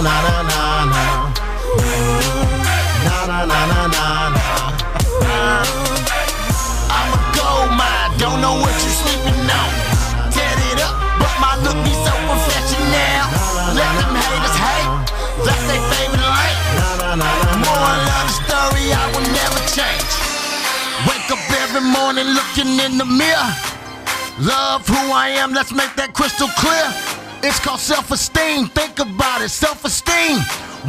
I'm a gold mine, don't know what you sleeping on. Tear it up, but my look be so professional. Let them haters hate, that's their favorite lane. Moral of the story, I will never change. Wake up every morning looking in the mirror. Love who I am, let's make that crystal clear. It's called self-esteem, think about it, self-esteem.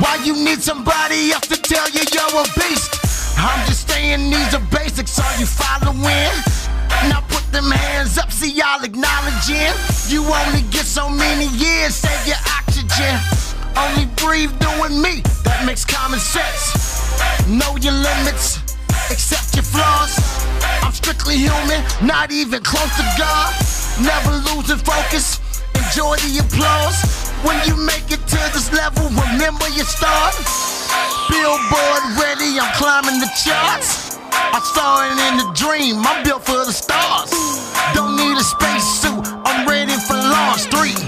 Why you need somebody else to tell you you're a beast? I'm just saying these are basics, are you following? Now put them hands up, see y'all acknowledging. You only get so many years, save your oxygen. Only breathe doing me, that makes common sense. Know your limits, accept your flaws. I'm strictly human, not even close to God. Never losing focus, enjoy the applause. When you make it to this level, remember your start. Billboard ready, I'm climbing the charts. I saw it in the dream, I'm built for the stars. Don't need a spacesuit, I'm ready for launch. 3, 2,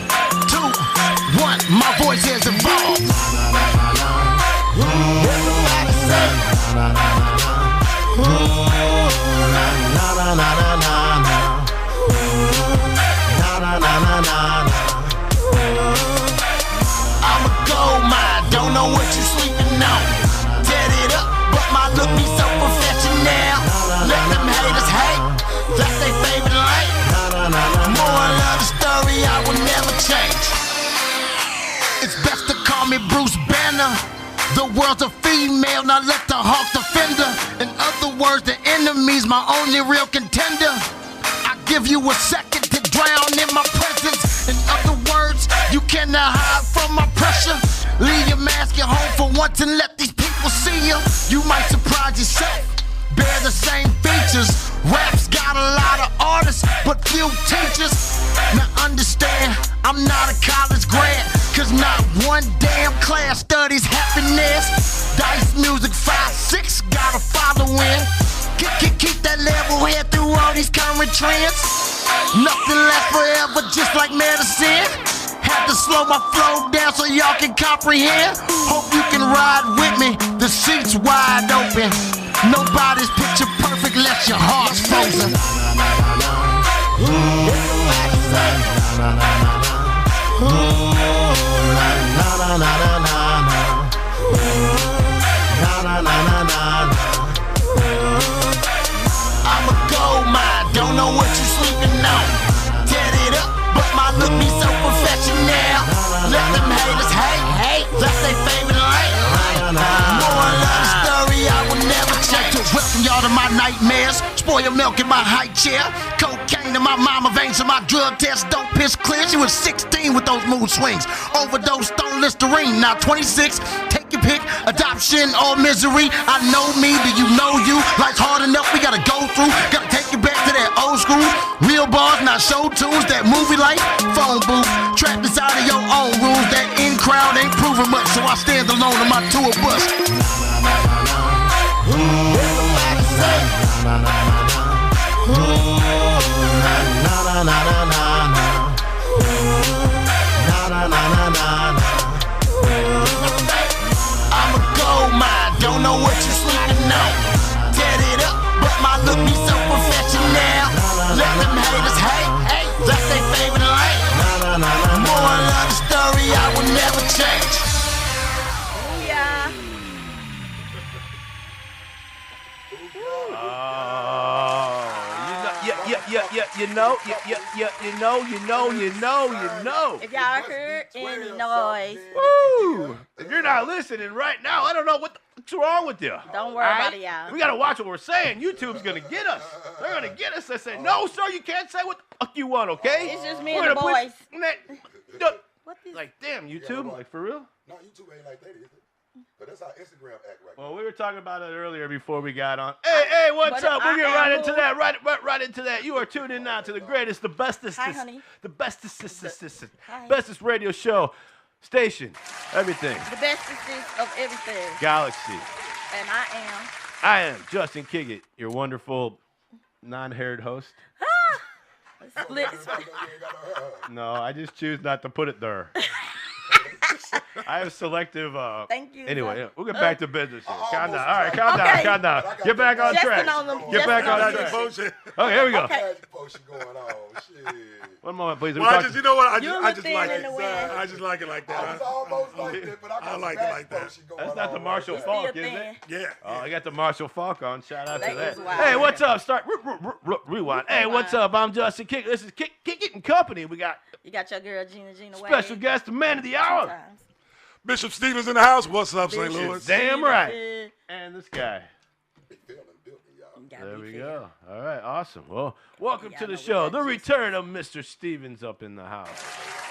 1, my voice has evolved. Everybody say, I'm a gold mine, don't know what you sleeping on. Tear it up, but my look be so professional. Let them haters hate, that's their favorite lane. Moral of the story, I will never change. It's best to call me Bruce Banner. The world's a female, now let the hawk defend her. In other words, the enemy's my only real contender. I give you a second to drown in my presence. In other words, you cannot hide from my pressure. Leave your mask at home for once and let these people see you. You might surprise yourself, bear the same features. Rap's got a lot of artists, but few teachers. Now understand, I'm not a college grad, cause not one damn class studies happiness. Dice music 5-6, got a following. Keep that level head through all these current trends. Nothing lasts forever, just like medicine. Had to slow my flow down so y'all can comprehend. Hope you can ride with me, the seat's wide open. Nobody's picture perfect unless your heart's frozen. Everybody say, I'm a gold mine, don't know what you sleeping on. Tear it up, but my look be so professional. Let them haters hate, that's their favorite lane. Moral of the story, I will never change. Welcome y'all to my nightmares. Spoil milk in my high chair. Cocaine in my mama veins and my drug test don't piss clear. She was 16 with those mood swings. Overdosed on Listerine, now 26. Take your pick, adoption or misery. I know me, do you know you? Life's hard enough, we gotta go through. Gotta take you back to that old school. Real bars, not show tunes. That movie life, phone booth. Trapped inside of your own rules. That in crowd ain't proving much, so I stand alone on my tour bus. Everybody say, I'm a gold mine, don't know what you sleeping on. Tear it up, but my look be so professional. Let them haters hate, that's their favorite lane. Moral of the story, I will never change. Yeah. You know. If y'all heard any noise, Woo! If you're not listening right now, I don't know what's wrong with you. don't worry about it, y'all. We gotta watch what we're saying. YouTube's gonna get us. They're gonna get us. They say, no, sir, you can't say what the fuck you want, okay? It's just me and the boys. What is Like, damn, YouTube? Like, for real? No, YouTube ain't like that, is it? But that's how Instagram act right now. Well, we were talking about it earlier before we got on. Hey, what's up? We'll get right into that. Right into that. You are tuned in now to the greatest, the bestest, Hi, honey. the bestest radio show, station, everything. the bestest of everything? Galaxy. And I am Justin Kickett, your wonderful non-haired host. Split. No, I just choose not to put it there. I have selective. Thank you. Anyway, yeah, we'll get back to business. Here. Calm down. almost All right, like- calm down. Okay. Calm down. Get back on Justin track. on them. Get Justin back on them. track. Bullshit. Okay, here we go. Okay. Magic potion going on. Shit. One moment, please. Well, I just, you know what? You I just look like thin it. in the wind. I just like it like that. I was almost like that, but I got I like some it magic like that. potion going That's not the on Marshall right Falk, Still is thin. it? Yeah. Oh, I got the Marshall Falk on. Shout out to That that. is wild. Hey, what's up? Start. Rewind. Hey, what's up? I'm Justin King. This is Kickett and Kompany. We got You got your girl Gina special guest, the man of the hour. Times. Bishop Stevens in the house. What's up, St. Bishop Louis? Damn right. Stevens. And this guy. Big feeling building, y'all. Gotta There be we fair. go. All right, awesome. Well, welcome Yeah, to I the know show. we The got return of Mr. Stevens up in the house.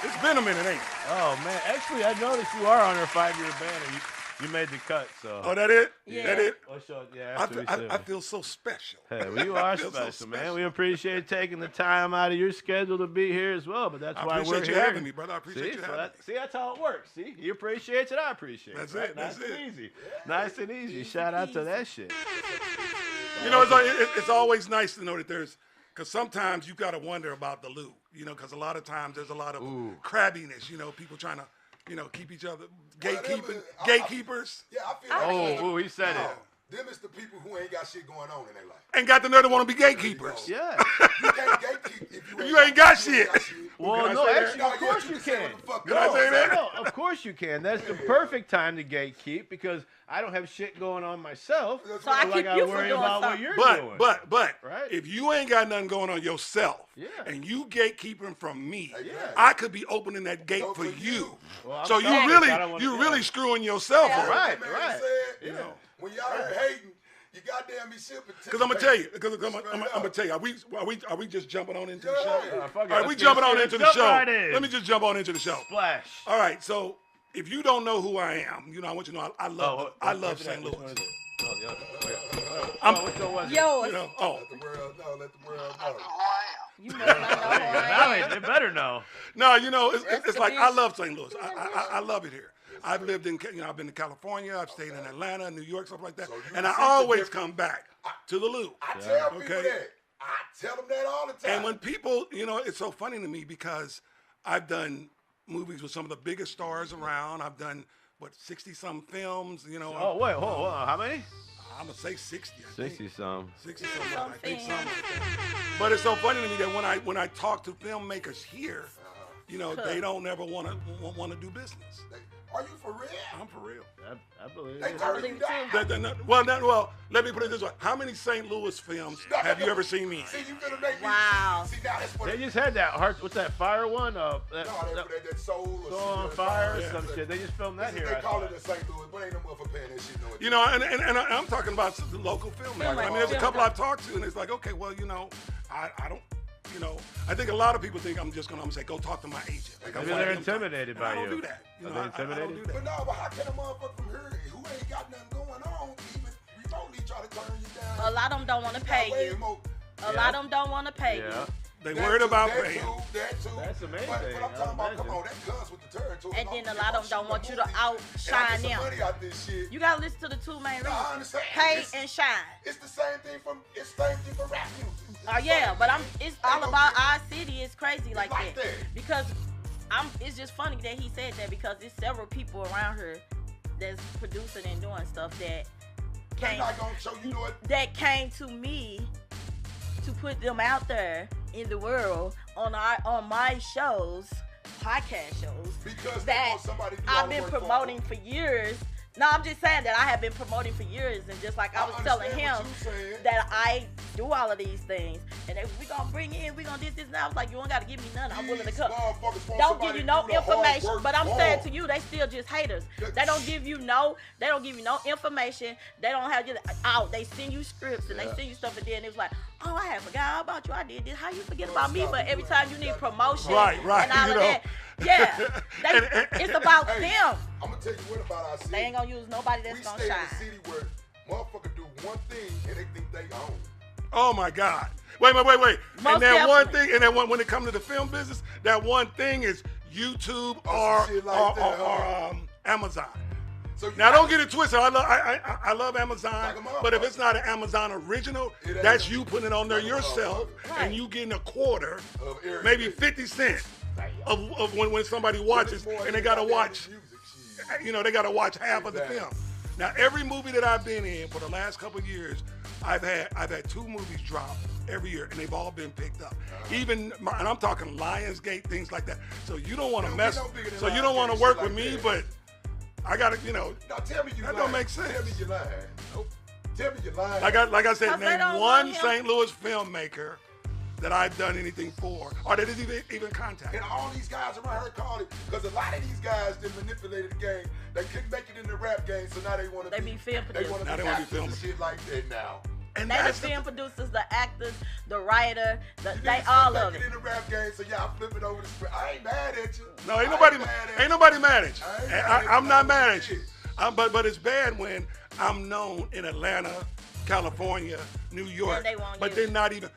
It's been a minute, ain't it? Oh man, actually, I noticed you are on our 5-year ban, and you made the cut. So. Oh, that it? Yeah. That it? Well, so, yeah, I after feel, we I feel so special. Hey, well, you are I feel so special, man. special. We appreciate taking the time out of your schedule to be here as well. But that's I why we're appreciate you here. having me, brother. I appreciate See, you so having me. see, that's how it works. See, he appreciates it, I appreciate That's it. Right? it, that's nice it. and easy. Nice and easy. Shout out to that shit. You know, it's always nice to know that there's, because sometimes you got to wonder about the loot, you know, because a lot of times there's a lot of crabbiness, you know, people trying to, you know, keep each other, gatekeepers, Yeah, I feel like Oh, he said it. them is the people who ain't got shit going on in their life. and got the nerve to want to be gatekeepers. Yeah. You can't gatekeep if You ain't got shit. Well, Can I no, say that? actually, No, of course yeah, you you can say can. what the fuck Can I say that? No, of course you can. That's the perfect time to gatekeep because I don't have shit going on myself. That's So I So I keep gotta you from worry doing about what something. you're doing. But Right. if you ain't got nothing going on yourself, Yeah. and you gatekeeping from me, Yeah. I could be opening that gate So for for you. you. Well, I'm So you sorry, really, I don't wanna you do really that. screwing yourself Yeah. up. Right, Man right. said, You know. when y'all are hating, you goddamn be shit. Because I'm gonna tell you, I'm gonna tell you, are we just jumping on into the Yeah. show? Fuck it, All right, let's we get jumping on shit. into the Jump show. right in. Let me just jump on into the show. Splash. All right, so if you don't know who I am, you know, I want you to know I love what's St. that? Which Louis. one is it? Oh, the other. I'm- which one was it? Yours. You know, oh Let the world know. Let the world know. You must not know who I Now am. they better know. no, you know, it's That's the like I bitch. love St. Louis. I love it here. I've lived in, you know, I've been to California, I've stayed in Atlanta, New York, stuff like that, So you and I see the always difference. come back to the loop. I tell people Okay. that. I tell them that all the time. And when people, you know, it's so funny to me because I've done movies with some of the biggest stars around. I've done, 60-some films, you know. Oh, wait, hold on. How many? I'm going to say 60, I think. 60-some. 60-some, I think Something. something. But it's so funny to me that when I talk to filmmakers here, you know, they don't ever want to do business. Are you for real? I'm for real. I believe They it. turn believe you it down. too. Well, let me put it this way. How many St. Louis films have you ever seen me in? See, you finna make me. Wow. See, now that's what They just had that heart. What's that fire one? That that soul or Soul on shit, Fire or yeah. some shit. They just filmed that here. They I call thought. it in St. Louis, but ain't no motherfucker paying that shit no attention. You know, and I'm talking about the local filmmakers. I mean, there's a couple I've talked to, and it's like, okay, well, you know, I don't, you know, I think a lot of people think I'm gonna say, go talk to my agent. Like, Maybe I'm they're one of them intimidated types. by And I you. don't do that. You Are know, they I don't intimidated? do that. But no, but how can a motherfucker from here who ain't got nothing going on even remotely try to turn you down? A lot of them don't want to pay you. A lot of them don't want to pay Yeah. you. They worried about paying. That too. That's amazing, But I'm I talking about, come imagine. on, that comes with the territory. And then a lot of them don't want you to outshine them. Money out this shit. You gotta listen to the two main No, I reasons: understand. pay It's- and shine. It's the same thing from rap music. It's Oh the yeah, same but thing. it's Ain't all no about difference. our city. It's crazy like like that that. because it's just funny that he said that because there's several people around here that's producing and doing stuff that They're came not gonna show you know what. that came to me to put them out there in the world on my shows, podcast shows Because that they want somebody to do all I've the been work for promoting them. for years. No, I'm just saying that I have been promoting for years, and just like I was telling him understand what you saying. that I do all of these things, and if we gonna bring in, we gonna this, and I was like, you don't gotta give me none. I'm willing to These come. motherfuckers want Don't give somebody you to no do the hard information, work but I'm for saying them. to you, they still just haters. That- They don't give you no information. They don't have you out. They send you scripts and they send you stuff, and then it's like, oh, I had forgot about you. I did this. How you forget about me? But every time you need promotion Right, and all you of know. that, yeah, it's about Hey, them. I'm gonna tell you what about our city. They ain't gonna use nobody that's we gonna stay shine. in a city where motherfuckers do one thing and they think they own. Oh my God. Wait. Most And that one definitely. thing, and then when it comes to the film business, that one thing is YouTube or, shit like that, or Amazon. So you Now got- don't get it twisted. I love Amazon, Like a motherfucker. but if it's not an Amazon original, It ain't that's a- you putting it on there like a yourself, motherfucker. and you getting a quarter, Of everything. maybe 50 cents of when somebody watches, It's more and they than gotta goddamn watch music shit. they got to watch half of the film. Now, every movie that I've been in for the last couple of years, I've had 2 movies drop every year, and they've all been picked up. And I'm talking Lionsgate, things like that. So you don't want to mess. So you don't want to work with me, but I gotta, Now tell me you that lying. don't make sense. Tell me you're lying. Nope. Tell me you're lying. Like I said, name don't one want him. St. Louis filmmaker that I've done anything for, or that is even contacted. And all these guys around here call it, because a lot of these guys that manipulated the game, they couldn't make it in the rap game, so now they want to They be film They want producers. to Now they wanna be actors film and shit like that now. And They the that's film producers, the actors, the writer, they Niggas all couldn't of make it. in the rap game, so y'all flip it over the script. I ain't mad at you. No, ain't I nobody mad at you. I ain't mad at you. I'm not mad at Shit. you. But it's bad when I'm known in Atlanta, California, New York, And they won't but use they're it. not even.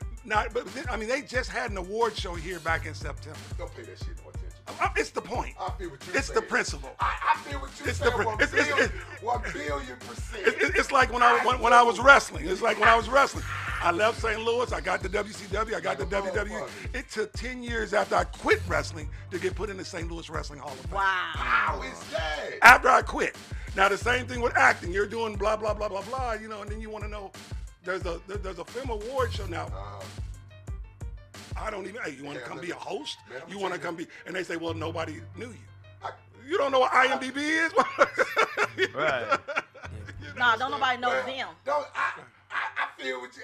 They just had an award show here back in September. Don't pay that shit no attention. It's the point. I feel what you're It's saying. the principle. I feel what you're It's the saying. prin- it's- 1 billion%. It's like when I was wrestling. It's like when I was wrestling. I left St. Louis. I got the WCW. I got the WWE. It took 10 years after I quit wrestling to get put in the St. Louis Wrestling Hall of Fame. Wow. How is that? After I quit. Now the same thing with acting. You're doing blah blah blah blah blah. And then you want to know. There's a film award show now. I don't even. Hey, you want to come be a host? Man, I'm You want to telling come be? And they say, well, nobody knew you. I- You don't know what IMDb is? Right. Nah, don't nobody know Well, them. I feel what you.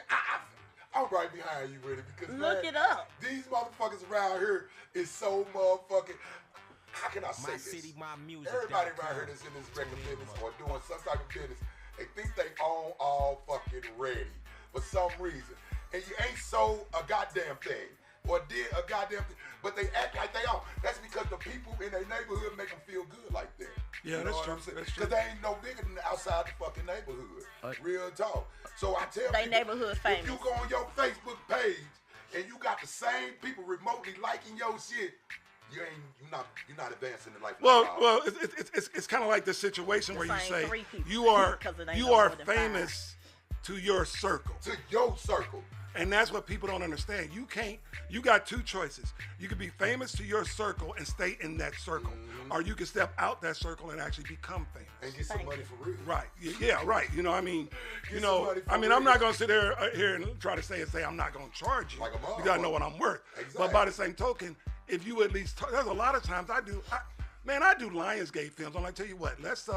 I'm right behind you with it because Look man, it up. These motherfuckers around here is so motherfucking. How can I say My this? city, my music. Everybody around here that's in this record business or doing some type of business, they think they own all fucking ready for some reason, and you ain't sold a goddamn thing or did a goddamn thing, but they act like they own. That's because the people in their neighborhood make them feel good like that. Yeah, You know that's what true. I'm saying? That's true. Because they ain't no bigger than outside the fucking neighborhood. Real talk. So I tell They people, neighborhood if famous. you go on your Facebook page and you got the same people remotely liking your shit, you're not advancing in life. Well, it's kind of like the situation where you same say 3 people, you are 'cause it ain't you no are more than 5. famous to your circle. To your circle. And that's what people don't understand. You got 2 choices. You could be famous to your circle and stay in that circle. Or you can step out that circle and actually become famous. And get some money for real. Right. Yeah, right. I'm somebody for not real. going to sit here and try to say I'm not going to charge you. Like a You got to know motherfucker. what I'm worth. Exactly. But by the same token, if you at least, there's a lot of times I do Lionsgate films. I'm like, tell you what, let's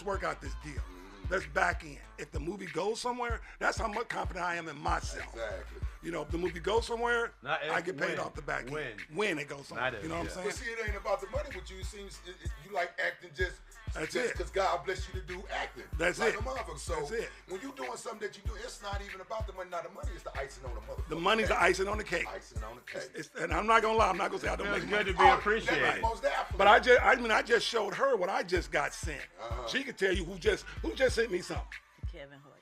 work out this deal. Let's back in. If the movie goes somewhere, that's how much confident I am in myself. Exactly. If the movie goes somewhere, Not if, I get paid when. off the back end. When. When it goes somewhere. Not if, You know what I'm yeah. saying? But see, it ain't about the money with you. It seems you like acting just That's it. because God bless you to do acting. That's like it. a motherfucker. So That's it. when you doing something that you do, it's not even about the money. Not the money, it's the icing on the motherfucker. The money's the icing on the cake. Icing on the cake. And I'm not gonna lie. I'm not gonna say I don't Feels make good money. to be appreciated. That's most definitely. But I just showed her what I just got sent. She could tell you who just sent me something. Kevin Hoyt.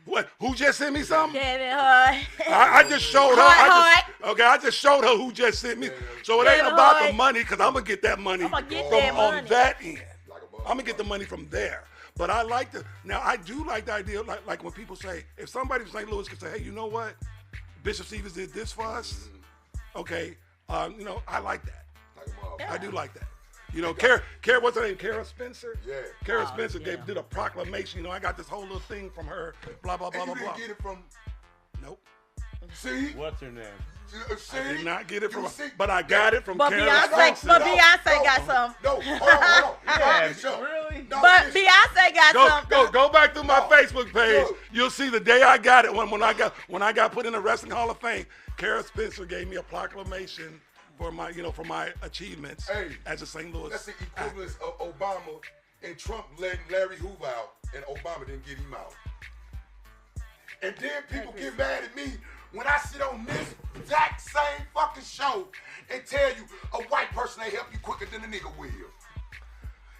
What? Who just sent me something? Kevin Hoyt. I just showed her. I just showed her who just sent me. So it ain't Kevin about the Hoyt. money, because I'm gonna get that money I'ma get from that on money. that end. Like a I'm gonna get the money from there. But I like I do like the idea, like when people say, if somebody from St. Louis could say, hey, you know what? Bishop Stevens did this for us. Okay, I like that. Like a motherfucker. I do like that. Kara, what's her name? Kara Spencer? Yeah. Kara Spencer yeah. did a proclamation. I got this whole little thing from her, blah, blah, blah, And blah, you blah. didn't get it from. Nope. See? What's her name? See? I did not get it You from see? her, but I got it from But Kara Beyonce, Spencer. got some. No, hold on. Yeah, This show. really? No, But this- Beyonce got some. Go back through my Facebook page. Look. You'll see the day I got it when I got put in the Wrestling Hall of Fame. Kara Spencer gave me a proclamation for my achievements Hey, as a St. Louis. That's the equivalence of Obama and Trump letting Larry Hoover out, and Obama didn't get him out. And then people get mad at me when I sit on this exact same fucking show and tell you a white person ain't help you quicker than a nigga will.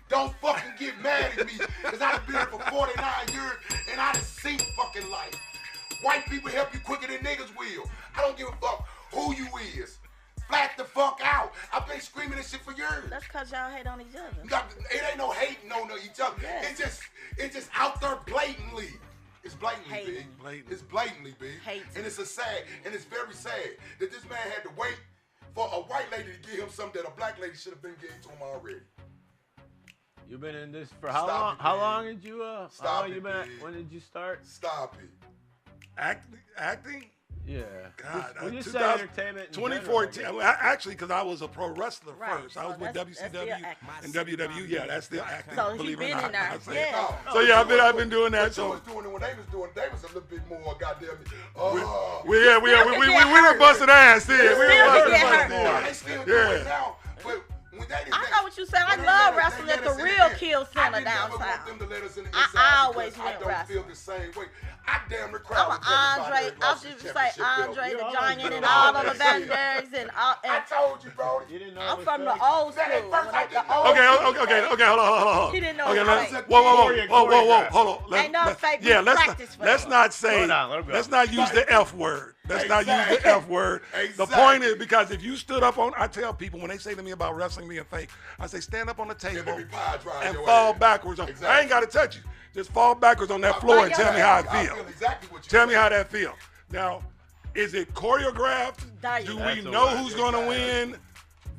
Don't fucking get mad at me, because I've been here for 49 years and I done seen fucking life. White people help you quicker than niggas will. I don't give a fuck who you is. Flat the fuck out. I've been screaming this shit for years. That's because y'all hate on each other. It ain't no hating on each other. Yes. It's just out there blatantly. It's blatantly, Hating. big. Blatant. It's blatantly, big. Hating. And it's very sad that this man had to wait for a white lady to give him something that a black lady should have been giving to him already. You've been in this for how Stop long? it, How man. long did you? Stop how long it, you been? man. When did you start? Stop it. Acting? Yeah. God, when you say 2000 entertainment, in 2014. general, Actually, because I was a pro wrestler Right. first. I So was with that's still WCW acting. and WWE. Yeah, that's still acting. So he believe it or been not. in there. I say. Yeah. So yeah, I've been doing that. What you So was doing it when they was doing it, they was a little bit more goddamn. we were busting ass then. We were Still busting get ass hurt. then. They still do Yeah. it now, but when they I know what you said. I love wrestling at the real Kill Center I downtown. want them to let us in the I inside always because went I don't wrestling. feel the same way. I damn near I'm crowd an with everybody Andre. that I lost was just the say championship Andre belt. the You Giant always and been all on of the that Van shit. Dergs and all. I And told you, bro. You didn't know I'm it from the was old That school. at first when I the didn't know. old Okay, hold on. He didn't know Okay, it let's, was whoa, hold on. Ain't no fake. We practice for Let's that. not say. Hold on, let him go. Let's not use the F word. Let's not use the Exactly. F word. The Exactly. point is because if you stood up on, I tell people when they say to me about wrestling being fake, I say stand up on the table Every pie drive and your fall ass. backwards. I Exactly. ain't got to touch you. Just fall backwards on that floor and tell me how it I feels. feel exactly what you Tell me said. how that feels. Now, is it choreographed? There you Do go. we That's a know word. who's going to win?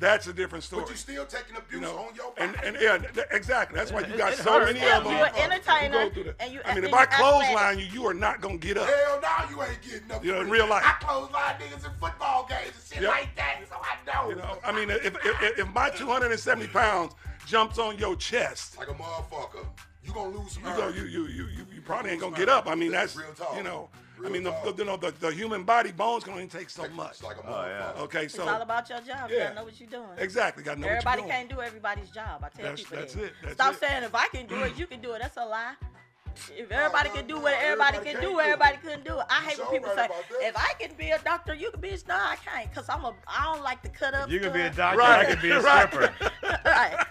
That's a different story. But you still taking abuse You know, on your and, body. and yeah, exactly. That's why you got it so hurts. many Yeah, of them. you're an who entertainer, go through that. and you- I mean, and if you I athletic. clothesline you, you are not gonna get up. Hell no, you ain't getting up. You know, in for real it. life. I clothesline niggas in football games and shit Yep. like that, so I know. You know, I mean, if my 270 pounds jumps on your chest, Like a motherfucker. You gonna lose some you nerve. go, you probably ain't gonna get up. I mean, that's Real talk. you know, I Real mean, talk. the human body bones can only take so Like- much. Like a Oh, yeah. motherfucker. Okay, It's so all about your job. You yeah. gotta know what you're doing. exactly, got to know Everybody what you're doing. can't do everybody's job. I tell That's- people that's that. it. That's Stop it. saying if I can do it, you can do it. That's a lie. If everybody no, can do no, what everybody everybody can can't do, do it. everybody couldn't do it. I hate sure when people right say, about that. if I can be a doctor, you can be a. No, I can't, cause I don't like to cut up. You can be a stuff. doctor. Right, I can be a right. stripper. Right.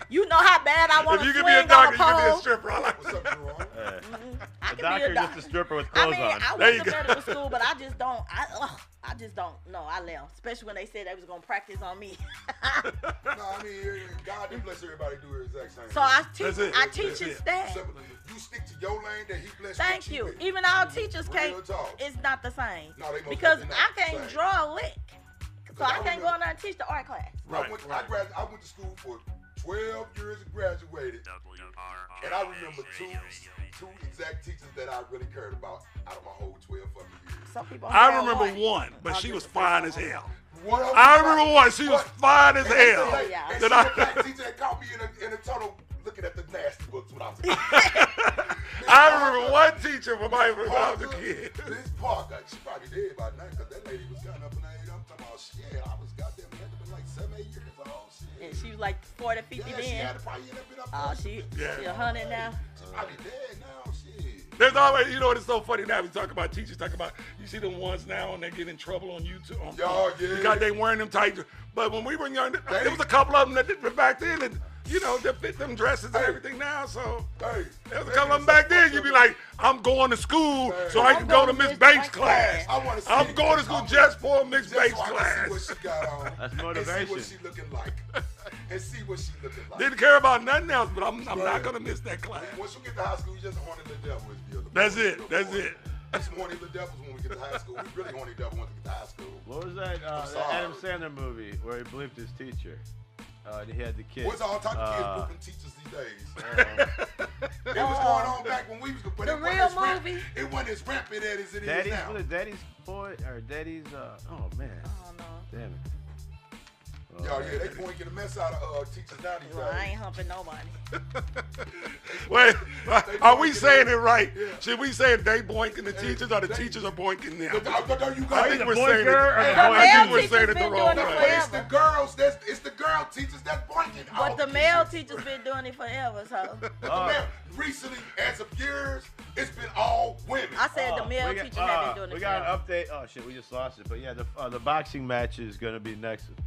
You know how bad I want If to you swing can be a on doctor, a you can be a pole. stripper. I like What's up, Jerome? I A can doctor be a is doctor. just a stripper with I clothes mean, on. I There went you to go. medical school, but I just don't. No, I left. Especially when they said they was gonna practice on me. No, I mean, God didn't bless everybody to do the exact same So I teach. That's it. I That's teach it. instead. Simple. You stick to your lane that he blessed Thank you you. with. Even our teachers Real can't. talk. It's not the same. No, they most Because definitely I not the can't same. draw a lick, so I I can't go remember- in there and teach the art class. Right, I went to school for 12 years and graduated. And I remember two exact teachers that I really cared about out of my whole 12 fucking years. Some people. I have remember one, but I'll she get was the first fine one as on hell. One of them I was remember black. one. She was But- fine as and they hell. said, Yeah. and That she was a I- black teacher that caught me in a tunnel looking at the nasty books when I was a kid. I remember one teacher when I was a kid. Miss Parker, she probably dead by now because that lady was kind of up in age. I'm talking about shit. I was goddamn had to been like 7, 8 years old. Shit. And she was like 40, 50 Yeah, she then. had to probably end up in Oh, up. she Yeah. 100 now. She probably dead now. Shit. There's always, you know, it's so funny now. We talk about teachers, talk about, you see them ones now and they get in trouble on YouTube. Yeah. Because they wearing them tight. But when we were young, there was a couple of them that did back then that, you know, that fit them dresses and everything now. So Hey, there was a couple of them back then. You'd be like, I'm going to school so I can I'm go to going to Miss Miss Banks' Banks' class. I want to see. I'm going to school just for Miss just Banks' so I can class. see what she got on. That's And motivation. see what she looking like. And see what she looking like. Didn't care about nothing else, but I'm not going to miss that class. Once you get to high school, you just a horny little devil. That's it. That's it. It's horny little devils when we get to high school. We really horny devil once we get to high school. What was that? I'm That Adam sorry. Sandler movie where he bleeped his teacher. He had the kid. What's all type of kids booping teachers these days? Uh, It was going on back when we was, but The it wasn't real as rampant- movie? It wasn't as rampant as it is Daddy's now. Daddy's boy or Daddy's. Oh man, I don't know. damn it. Yo, yeah, they boinking the mess out of teachers now these Well, I days. ain't humping nobody. Wait, are we boinking saying it. it right? Yeah. Should we say they boinking the teachers or the teachers are boinking them? There you go. I think the we're boy saying it. girl or the I boy think male we're teachers saying it the been wrong doing it way. But it's the forever. girls. It's the girl teachers that's boinking. But the male teachers been doing it forever, so. But the male, recently, as of years, it's been all women. I said the male we got- teachers have been doing it We got forever. an update. Oh shit, we just lost it. But yeah, the boxing match is gonna be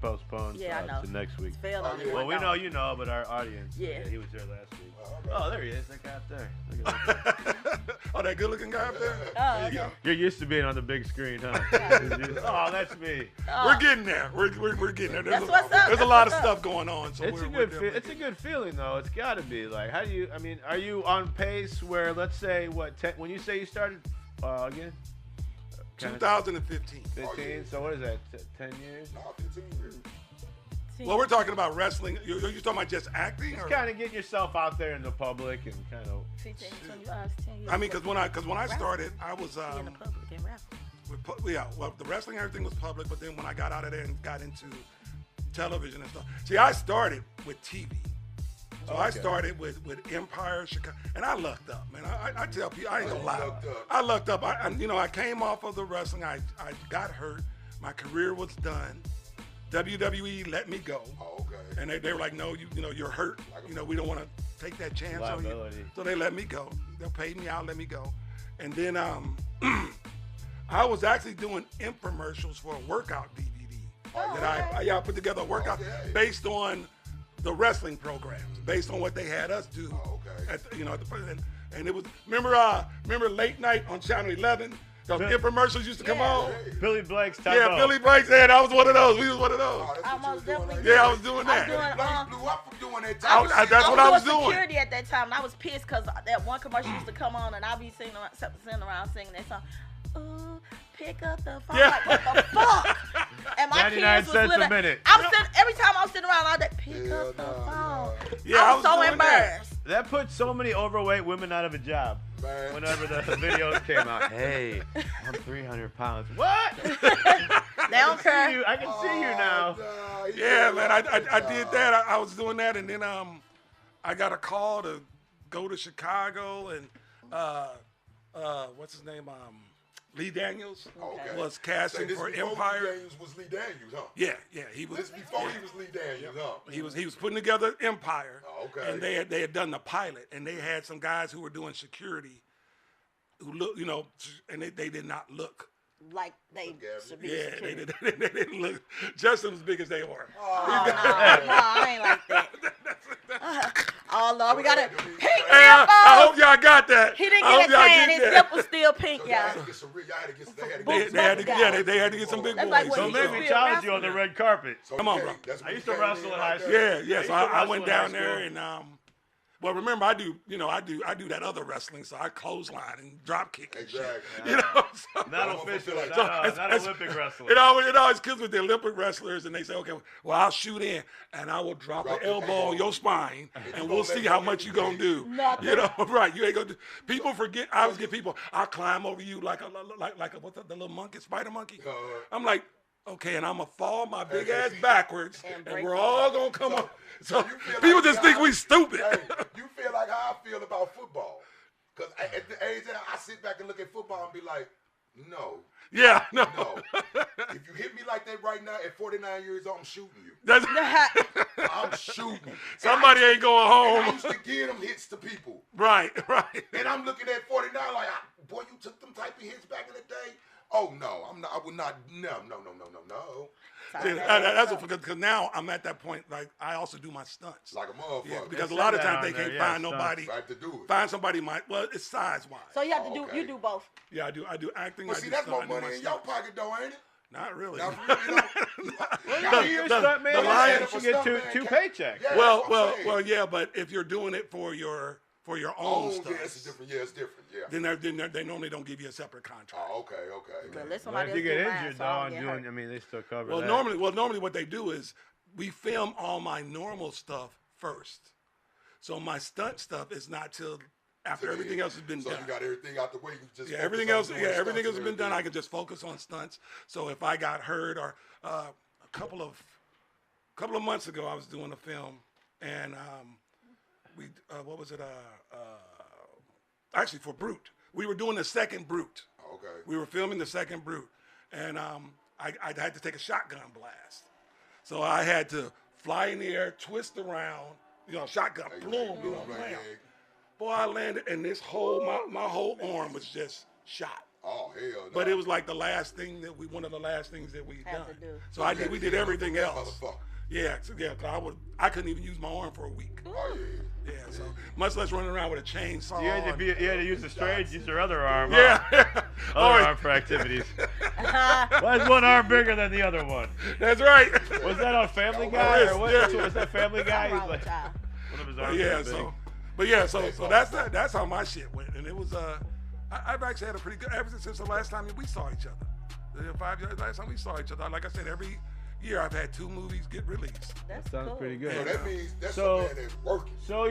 postponed Yeah, I know. to next week. It's failed on Oh, it. yeah. Well, we know you know, but our audience. Yeah. He was there last week. All right. Oh, there he is. That guy up there. Look at that. Oh, that good looking guy up there? Oh, There you go. okay. You're used to being on the big screen, huh? Oh, that's me. We're getting there. We're getting there. That's what's up. There's a That's lot of what's stuff up. going on. So It's we're a good. definitely- It's a good feeling though. It's got to be like. How do you? I mean, are you on pace where let's say what? When you say you started again? 2015. 15. Oh, yeah. So what is that? 10 years? No, 15 years. Well, we're talking about wrestling. You're talking about just acting? Just kind of getting yourself out there in the public and kind of. 15, 20 years, 10 years. I mean, because when I started, I was in the public and rap. well, the wrestling and everything was public, but then when I got out of there and got into television and stuff, see, I started with TV. So I started with Empire, Chicago, and I lucked up, man. I tell people, I ain't gonna lie. I lucked up. I came off of the wrestling. I got hurt. My career was done. WWE let me go. Oh, okay. And they were like, no, you're hurt. We don't want to take that chance on you. So they let me go. They paid me out, let me go. And then I was actually doing infomercials for a workout DVD that I put together a workout based on the wrestling programs, based on what they had us do. Oh, okay. And it was remember late night on Channel 11. Those infomercials used to come on. Billy Blake's top Yeah, Billy Blake's. Yeah, that was one of those. We was one of those. Oh, I most definitely Yeah, I was doing that. Blaze blew up from doing that. That's what I was doing. Security at that time, and I was pissed because that one commercial used to come on, and I'd be sitting around singing that song. Ooh, pick up the phone. Yeah. Like, what the fuck? And my 99 kids was cents little. a minute. Every time I was sitting around, I was like, pick up the phone. Yeah, I was so doing that. embarrassed. That put so many overweight women out of a job. Man. Whenever the videos came out. Hey, I'm 300 pounds. What? They don't care. I can see you now. Yeah, man, I did that. I was doing that, and then I got a call to go to Chicago, and what's his name? Lee Daniels was casting for Empire. Lee Daniels was Lee Daniels, huh? Yeah, he was. This before he was Lee Daniels, huh? He was putting together Empire. Oh, okay. And they had done the pilot, and they had some guys who were doing security, who look, and they did not look. Like they should be. Yeah, they didn't look just as big as they were. Oh, no, I ain't like that. Oh, Lord, we got to pink Hey, I hope y'all got that. He didn't get a tan. His lip was still pink, So y'all. They had to get some big That's boys. like what So he maybe used to be a challenge you wrestler. on the red carpet. Come on, bro. I used to wrestle in high school. Yeah. So I wrestle went in down high there school. and well, remember I do that other wrestling, so I clothesline and drop kick and shit. Exactly. So, Not official, it's- not Olympic wrestling. it always kills with the Olympic wrestlers, and they say, okay, well, I'll shoot in, and I will drop an elbow on your spine, and we'll see how much you're going to do. Nothing. Right, you ain't going to do. People forget, I always get people, I'll climb over you like what's that, the little monkey, spider monkey? I'm like, okay, and I'm going to fall my big ass backwards, and we're all going to come up. So people just think we stupid. Hey, you feel like how I feel about football. Because at the age that I sit back and look at football and be like, no. Yeah, no. If you hit me like that right now at 49 years old, I'm shooting you. That's, I'm shooting. somebody ain't going I home. used to give them hits to people. Right. And I'm looking at 49 like, boy, you took them type of hits back in the day? Oh, no. I would not. No. See, that's because now I'm at that point, like, I also do my stunts. Like a motherfucker. Yeah, because a lot of times they there, can't yeah, find nobody. I have to do it. Find somebody well, it's size-wise. So you have to do, Okay. you do both. Yeah, I do acting. But I see, do that's stunt, more I do money my in your stunts. pocket, though, ain't it? Not really. Now, Well, you're a stunt man. the You lion- should get two paychecks. Yeah, well, that's what I'm saying. yeah, but if you're doing it for your own stuff, yeah, it's different. Yeah, it's different. Yeah. then they normally don't give you a separate contract. Oh, okay. But let Well, somebody if else you get do mine, injured, so I though, don't and get doing, hurt. I mean, they still cover Well, that. normally what they do is we film all my normal stuff first. So my stunt stuff is not till after everything else has been So done. you got everything out the way. You just Everything else has been done. I can just focus on stunts. So if I got hurt, or a couple of months ago, I was doing a film, and what was it? Actually, for Brute, we were doing the second Brute. Okay. We were filming the second Brute, and I had to take a shotgun blast. So I had to fly in the air, twist around, shotgun, boom, bam. Boy, I landed, and this whole my whole arm was just shot. Oh hell no. But it was like one of the last things that we Had done. to do. So we did everything else. Motherfucker. Yeah, 'cause I couldn't even use my arm for a week. Oh yeah. Yeah, so much less running around with a chainsaw. You had to use the straight, use your other arm. Yeah. Other arm for activities. Why is one arm bigger than the other one? That's right. Was that on Family Guy or what? Was that Family Guy? What's He's wrong with like, y'all? one of his But arms yeah, was big. so that's how my shit went, and it was I've actually had a pretty good ever since the last time we saw each other. 5 years last time we saw each other. Like I said, year I've had 2 movies get released. That's Sounds cool. pretty good. So that means that's So- a man that's working. So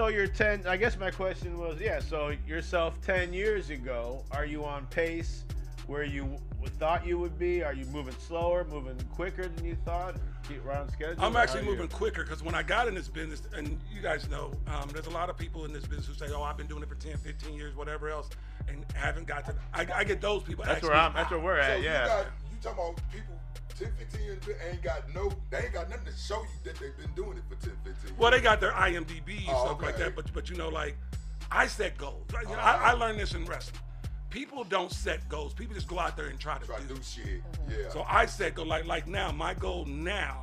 you're 10. I guess my question was, so yourself 10 years ago, are you on pace where you thought you would be? Are you moving slower, moving quicker than you thought? Keep right on schedule? I'm Or actually how are you? moving quicker because when I got in this business, and you guys know, there's a lot of people in this business who say, oh, I've been doing it for 10, 15 years, whatever else, and haven't got to. I get those people. That's actually, That's where we're So at. Yeah. you talking about people 10, 15 years they ain't got nothing to show you that they've been doing it for 10, 15 years. Well, they got their IMDb and stuff like okay. that, but you know, like I set goals. I learned this in wrestling. People don't set goals. People just go out there and try to do. shit. Yeah. So I set goals like now. My goal now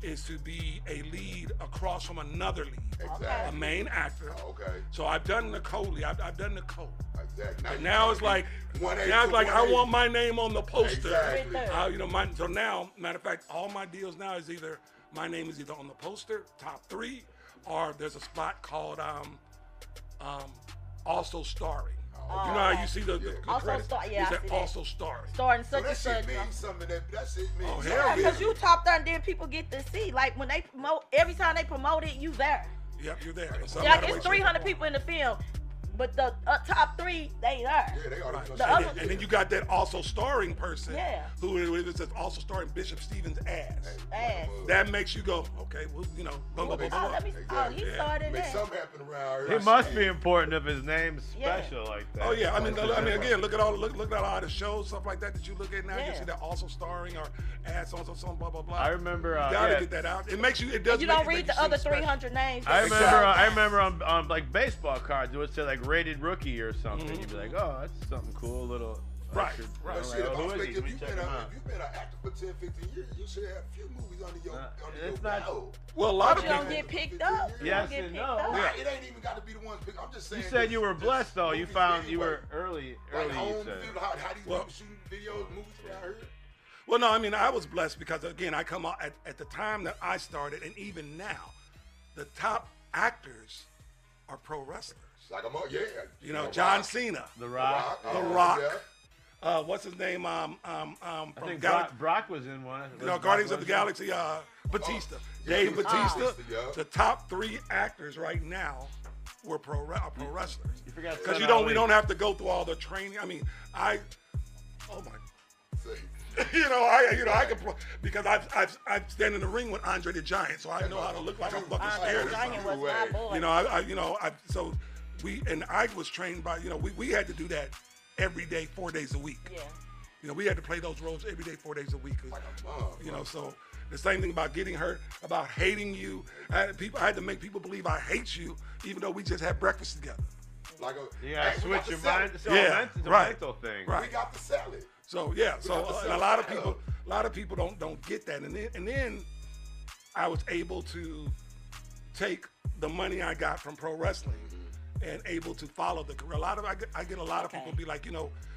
is to be a lead across from another lead, Exactly. a main actor. Okay. So I've done Nicole. I've done Nicole. Exactly. And now it's like, I want my name on the poster. Exactly. You know, so now, matter of fact, all my deals now is either my name is either on the poster, top 3, or there's a spot called also starring. You know how you see the Also credits? star- yeah, It I said see that. also starring. Starting So such and that such. shit means something. That shit means Oh, something. hell yeah. Because you top there, and then people get to see. Like when they promote, every time they promote it, you there. Yep, you're there. And so Like matter it's what you- 300 people in the film, but the top 3 they there. Yeah, they already Right. The And, other- then, and then you got that also starring person Yeah. who it says also starring Bishop Stevens' ass. Ass. That makes you go, okay, well, you know, boom, boom, boom, Oh, boom. let me. Oh, he Yeah. started Make that. something happen around here. It must be important if his name's Yeah. special like that. Oh yeah, I mean again, look at all the shows, stuff like that you look at now. Yeah. You see that also starring or ads on some blah blah blah. I remember. You gotta get that out. It makes you. It does. And you make don't it read make the you seem other special. 300 names. I Exactly. remember on like baseball cards, it would say like rated rookie or something. Mm-hmm. You'd be like, oh, that's something cool, little. Right, extra- right. I'm But like, shit, oh, if who I'm is he? thinking, Let me check him out. if you've been an actor for 10, 15 years, you should have a few movies under your it's not- belt. Well, a lot of You don't people. get picked up. You Yes don't get and picked no. up. Nah, it ain't even got to be the ones picked. I'm just saying. You said you were just blessed though. You movies found you anyway. were early. Like You home said. video, how these Well- people shooting videos, movies around here. Well, no, I mean I was blessed because again I come out at the time that I started, and even now, the top actors are pro wrestlers. Like You know, John Cena, The Rock. The Rock. What's his name? I From think Galaxy. Brock was in one. You know, Guardians of the Galaxy, Batista, Dave Batista. yeah. The top 3 actors right now were pro wrestlers. You forgot Because Son we Ali. don't have to go through all the training. I mean, oh my, See, I can because I've stand in the ring with Andre the Giant, so I know how to look like I'm fucking Andre scared. the or Giant something. was my boy. You know, so I was trained by, we had to do that every day, 4 days a week. Yeah. You know, we had to play those roles every day, 4 days a week. 'Cause, like a mom. you know, so the same thing about getting hurt, about hating you. I had to make people believe I hate you, even though we just had breakfast together. Like a, You gotta hey, we switch got your to sell mind. it. It's Yeah, a right. mental thing. Right. We got to sell it. So yeah, have to and sell a lot of it. people don't get that, and then I was able to take the money I got from pro wrestling and able to follow the career. I get a lot of people be like,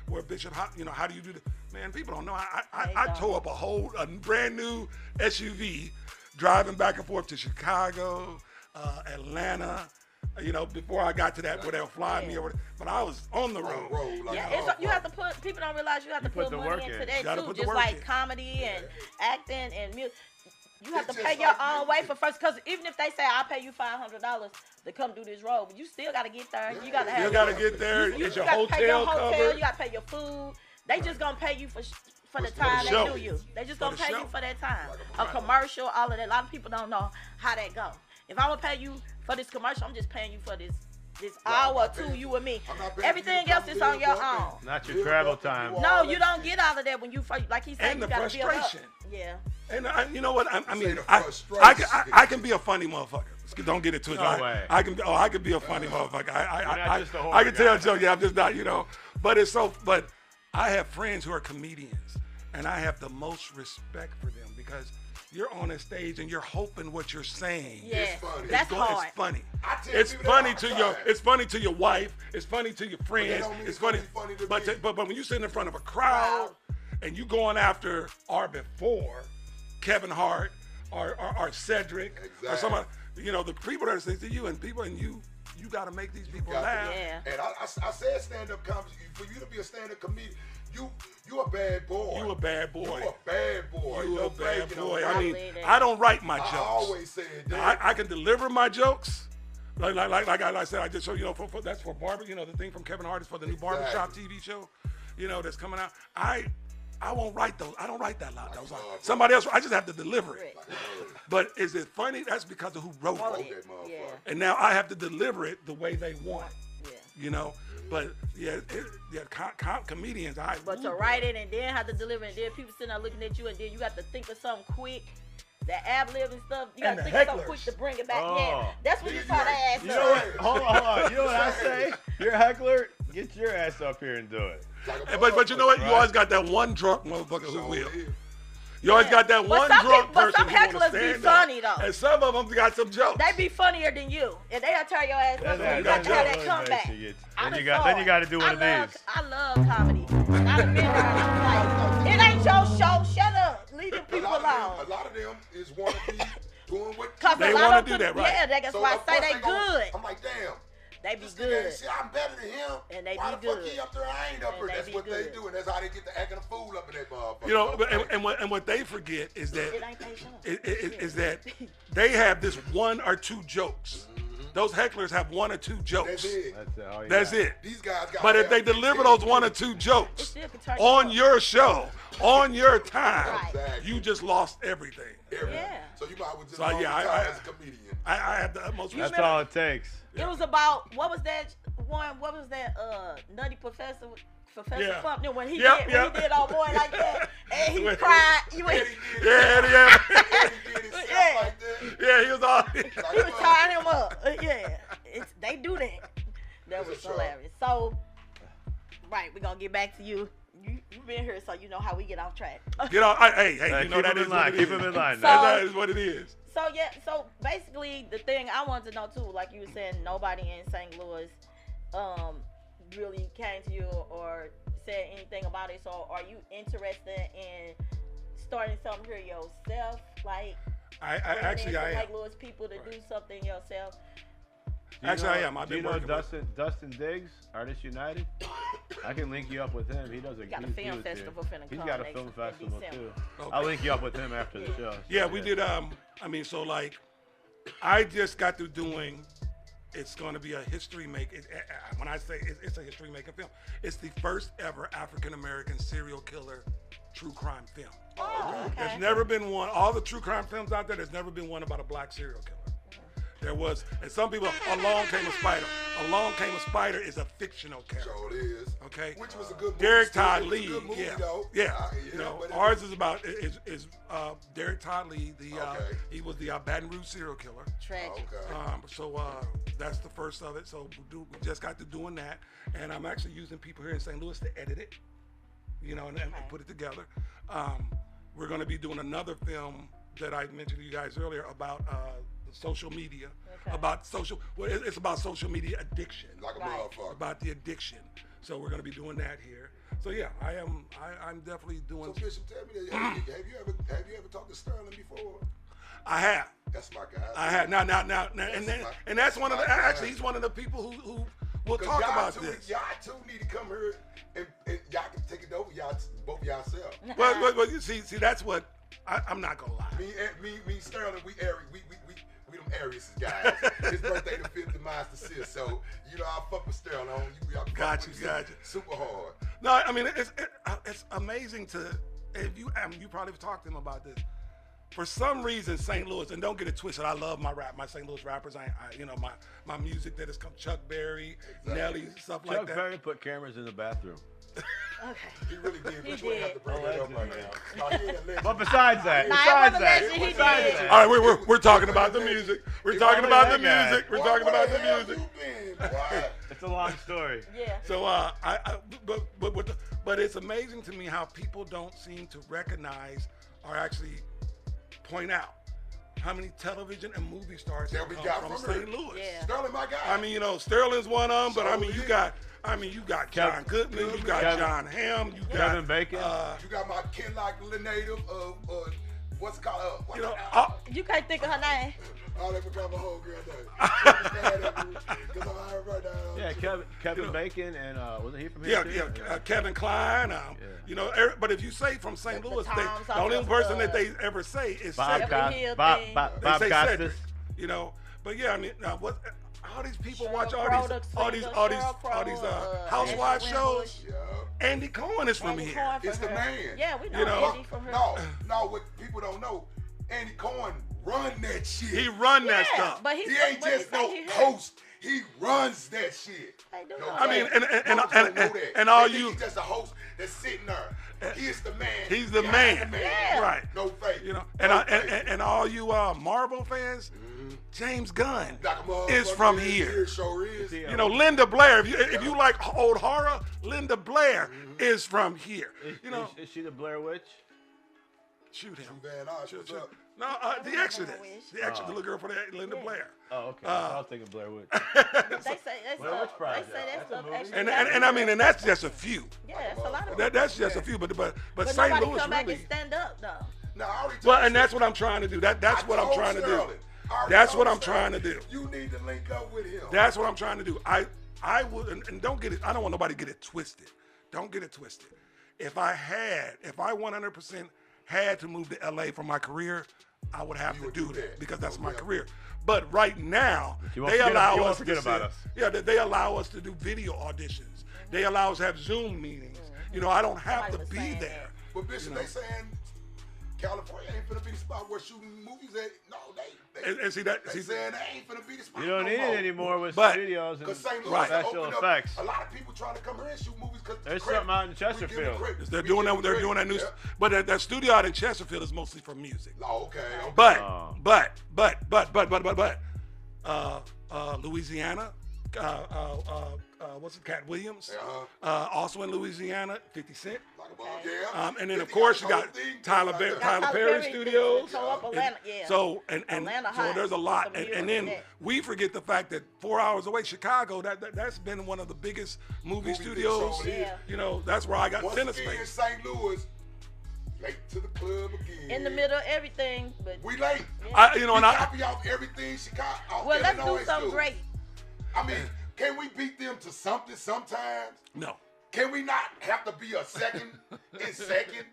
where Bishop, how do you do this? Man, people don't know. I tore up a brand new SUV driving back and forth to Chicago, Atlanta. Before I got to that where they'll fly me over, but I was on the road. You have to put. People don't realize you have to put put the money work into in. that Gotta too. put the Just work like in. comedy and acting and music. You have It's to just pay your like own way music. for first. Because even if they say I'll pay you $500 to come do this role, but you still got to get there. You got to have. You gotta get there. You Is your gotta pay your hotel hotel. covered? You got to pay your food. They just gonna pay you for the the time show. they do you. They just For gonna the pay show. you for that time. Like A commercial, all of that. A lot of people don't know how that go. If I would pay you for this commercial, I'm just paying you for this hour or two, you and me. I'm not paying Everything you to else come is on live your up own. Not your Live travel up and time. do all No, that you don't shit. get out of there when you first, like he said, And you the gotta build up. frustration. Yeah. And you know what? I mean, the I frustration. can be a funny motherfucker. Don't get it twisted. No way. I can be a funny motherfucker. not just a horror I can tell guy. Joe. Yeah, I'm just not. But I have friends who are comedians, and I have the most respect for them because you're on a stage and you're hoping what you're saying. Yeah. funny. That's hard. It's funny. I tell It's people that funny all to the your. time. It's funny to your wife. It's funny to your friends. don't mean It's it's gonna funny. be funny to But me. but when you sit in front of a crowd and you going after or before Kevin Hart or Cedric or Exactly. somebody, the people that are saying to you and you got to make these people Got to- laugh. Yeah. And I said stand-up comedy. For you to be a stand-up comedian, You a bad boy. You a bad boy. You a bad boy. You a bad boy. I mean, believe that. I don't write my jokes. I always said that. Now, I can deliver my jokes. Like I said, I just showed, that's for barber, the thing from Kevin Hart is for the new barbershop TV show, that's coming out. I won't write those. I don't write that lot. Those somebody else, I just have to deliver it. But is it funny? That's because of who wrote it. Yeah. And now I have to deliver it the way they want. Yeah. But comedians, But to write it and then have to deliver it, and then people sitting there looking at you, and then you got to think of something quick. That ad-lib and stuff, you got to think of something quick to bring it back. Yeah, that's when you try to ass You know what? Hold on. You know what I say? You're a heckler. Get your ass up here and do it. But you know what? You always got that one drunk motherfucker who will. You always got that But one some drunk people- but person some who wanna hecklers be stand funny, up. though. And some of them got some jokes. They be funnier than you, and they'll tear your ass up. You got to have that comeback. Then you got to do one of these. I love comedy. I done been there, and I'm like, it ain't your show. Shut up. Leave them people alone. A lot of them is want to be doing what Cause They a lot wanna of do them, that, right. Yeah, that's So why of I say course they gonna- good. I'm like, damn. They be This nigga good. ain't shit, I'm better than him. And they Why be the fuck good. he up there? I ain't up And there. they That's be what good. they do, and that's how they get to acting a fool up in that motherfucker. And what they forget is that It ain't they show. is that they have this one or two jokes. Those hecklers have one or two jokes. That's it. That's it. These guys got. But if they deliver those one or two jokes still can turn you on up. your show, on your time, Right. Exactly. you just lost everything. Yeah. So you might as well just So, long yeah, time I- as a comedian. I have the utmost That's respect. all it takes. It was about what was that one? What was that? Nutty Professor Yeah. Funk. When he Yep, did yep. when he did old boy like that, and he When- cried. You Eddie went, did Yeah, it. yeah. Eddie did it, stuff Yeah. like that. Yeah, he was all. he was tying him up. Yeah, they do that. That was It's a show. hilarious. So, right, we're gonna get back to you. You've been here, so you know how we get off track. Get on. Hey, you know Keep that him is in what line. it Keep is. him in line. That is what it is. So basically, the thing I wanted to know too, like you were saying, nobody in St. Louis, really came to you or said anything about it. So, are you interested in starting something here yourself? Like, I bringing actually in some I am. St. Louis people to do something yourself. Actually, I am. I've Do you been know working with- Dustin Diggs, Artists United? I can link you up with him. He does a Got a he film was festival here. finna He's come got a next- film in festival December. too. Okay. I'll link you up with him after the show. Yeah, we did. So like, I just got through doing. It's going to be a history making. When I say it's a history making film, it's the first ever African American serial killer true crime film. Oh, okay. There's never been one. All the true crime films out there, there's never been one about a black serial killer. There was, and some people, Along Came a Spider. Along Came a Spider is a fictional character. Sure it is. Okay. Which was a good movie. Derek still. Todd It was a Lee, good movie, yeah, though. yeah. But it Ours was- is about is Derek Todd Lee. Okay. He was the Baton Rouge serial killer. Tragic. Okay. So that's the first of it. So we just got to doing that, and I'm actually using people here in St. Louis to edit it, and put it together. We're going to be doing another film that I mentioned to you guys earlier about social media, it's about social media addiction, Like a Right. motherfucker. about the addiction. So we're going to be doing that here. So yeah, I'm definitely So doing. Bishop, tell me that. Have you ever talked to Sterling before? I have. That's my guy. I had now, and that's one of the. Actually, he's one of the people who will talk about this. Y'all two need to come here and y'all can take it over both yourselves. Well, you see, that's what I'm not gonna lie. Me, Sterling, we them Aries guys. His birthday the 5th of March the 6th, so I fuck with Sterling. I fuck Got with you. Super hard. No, I mean it's amazing if you probably have talked to him about this. For some reason, St. Louis, and don't get it twisted, I love my St. Louis rappers. My music that has come, Chuck Berry, Nelly, stuff like Chuck that. Berry put cameras in the bathroom. Okay. He really did. He But you ain't have to did. bring that up right now. No, he ain't a legend. But besides that, Nah, besides it wasn't that, legend, he besides did. that, All right, we're talking about the music. We're talking about the that guy. music. We're Boy, talking where about the the hell music. you been, boy? it's a long story. Yeah. So but it's amazing to me how people don't seem to recognize or actually point out how many television and movie stars That have we come got from from St. here. Louis. Yeah. Sterling, my guy. I mean, Sterling's one of them, but So you is. got John Goodman, you got Kevin- John Hamm, you got Kevin Bacon. You got my Kenlock native, What's it called? You know, You can't think of her name. I never got my whole girl name. Because I'm out right now. Yeah, Kevin Bacon and wasn't he from yeah, here? Kevin Klein. You know, but if you say from St. Louis, Toms the off only of, person that they ever say is Bob Cedric. Bob They say Costas. Cedric. You know, but yeah, I mean, what? All these people Cheryl watch Crow, all these housewife Ashley shows. Yeah. Andy Cohen is from Andy here. Cohen It's from the her. man. Yeah, we know, You know? Andy from her. No, what people don't know, Andy Cohen run that shit. He run that Yeah, stuff. but He he ain't just no host. He runs that shit. They do No, know I mean, that. Folks don't know that. and all They think you, he's just a host that's sitting there. He is the man. he's the behind man, Yeah. right? No fake. You know, No and fake. and all you Marvel fans, James Gunn Like a motherfucker is from is, here. Sure is. You know, Linda Blair. If you like old horror, Linda Blair is from here. You know, Is she the Blair Witch? shoot him. Van Osh, what's up? No, the Exodus. The Exodus, the little girl from Linda Blair. Oh, okay. I was thinking Blair Witch. They say Well, which they project? say that That's a stuff movie. actually. And happened. I mean, and that's just a few. Yeah, it's a lot of That's just a few. But But St. nobody Louis come back really. and stand up though. Now, I already Well, told and that's you. what I'm trying to do. That's what I'm told trying to do. Sterling. I already That's told what I'm Sterling, trying to do. You need to link up with him. That's what I'm trying to do. I would, and don't get it. I don't want nobody to get it twisted. Don't get it twisted. If I 100% had to move to LA for my career, I would have You to would do do that that. because that's No my doubt. career. But right now, you won't they forget- allow you won't us forget to about sit- us. Yeah, they allow us to do video auditions. They allow us to have Zoom meetings. You know, I don't have Somebody to was be saying there. that. But Bishop, they saying California ain't finna be the spot where shooting movies at. No, And see that. they See, saying they ain't finna be the spot. You don't no need more. it anymore with But- studios Because and St. Louis Right. special opened up effects. a lot of people trying to come here and shoot movies because There's something out in Chesterfield. they're doing that. They're doing that new. But that studio out in Chesterfield is mostly for music. Oh, okay. But Oh. Louisiana, what's it, Cat Williams, Uh-huh. also in Louisiana, 50 Cent. Like a yeah. And then of 50 course you got got the whole thing Tyler like that. Perry Tyler Perry Studios. show up Atlanta, yeah. So and Atlanta so high. there's a lot, Some music and then in that. we forget the fact that 4 hours away, Chicago, that's been one of the biggest movie studios. shows, yeah. You know, that's where I got Once tennis again, space. St. Louis, late to the club again. In the middle of everything, but We late. You know, We and I, copy off everything Chicago. well, let's do Illinois something do. great. I mean, can we beat them to something sometimes? no. Can we not have to be a second in second?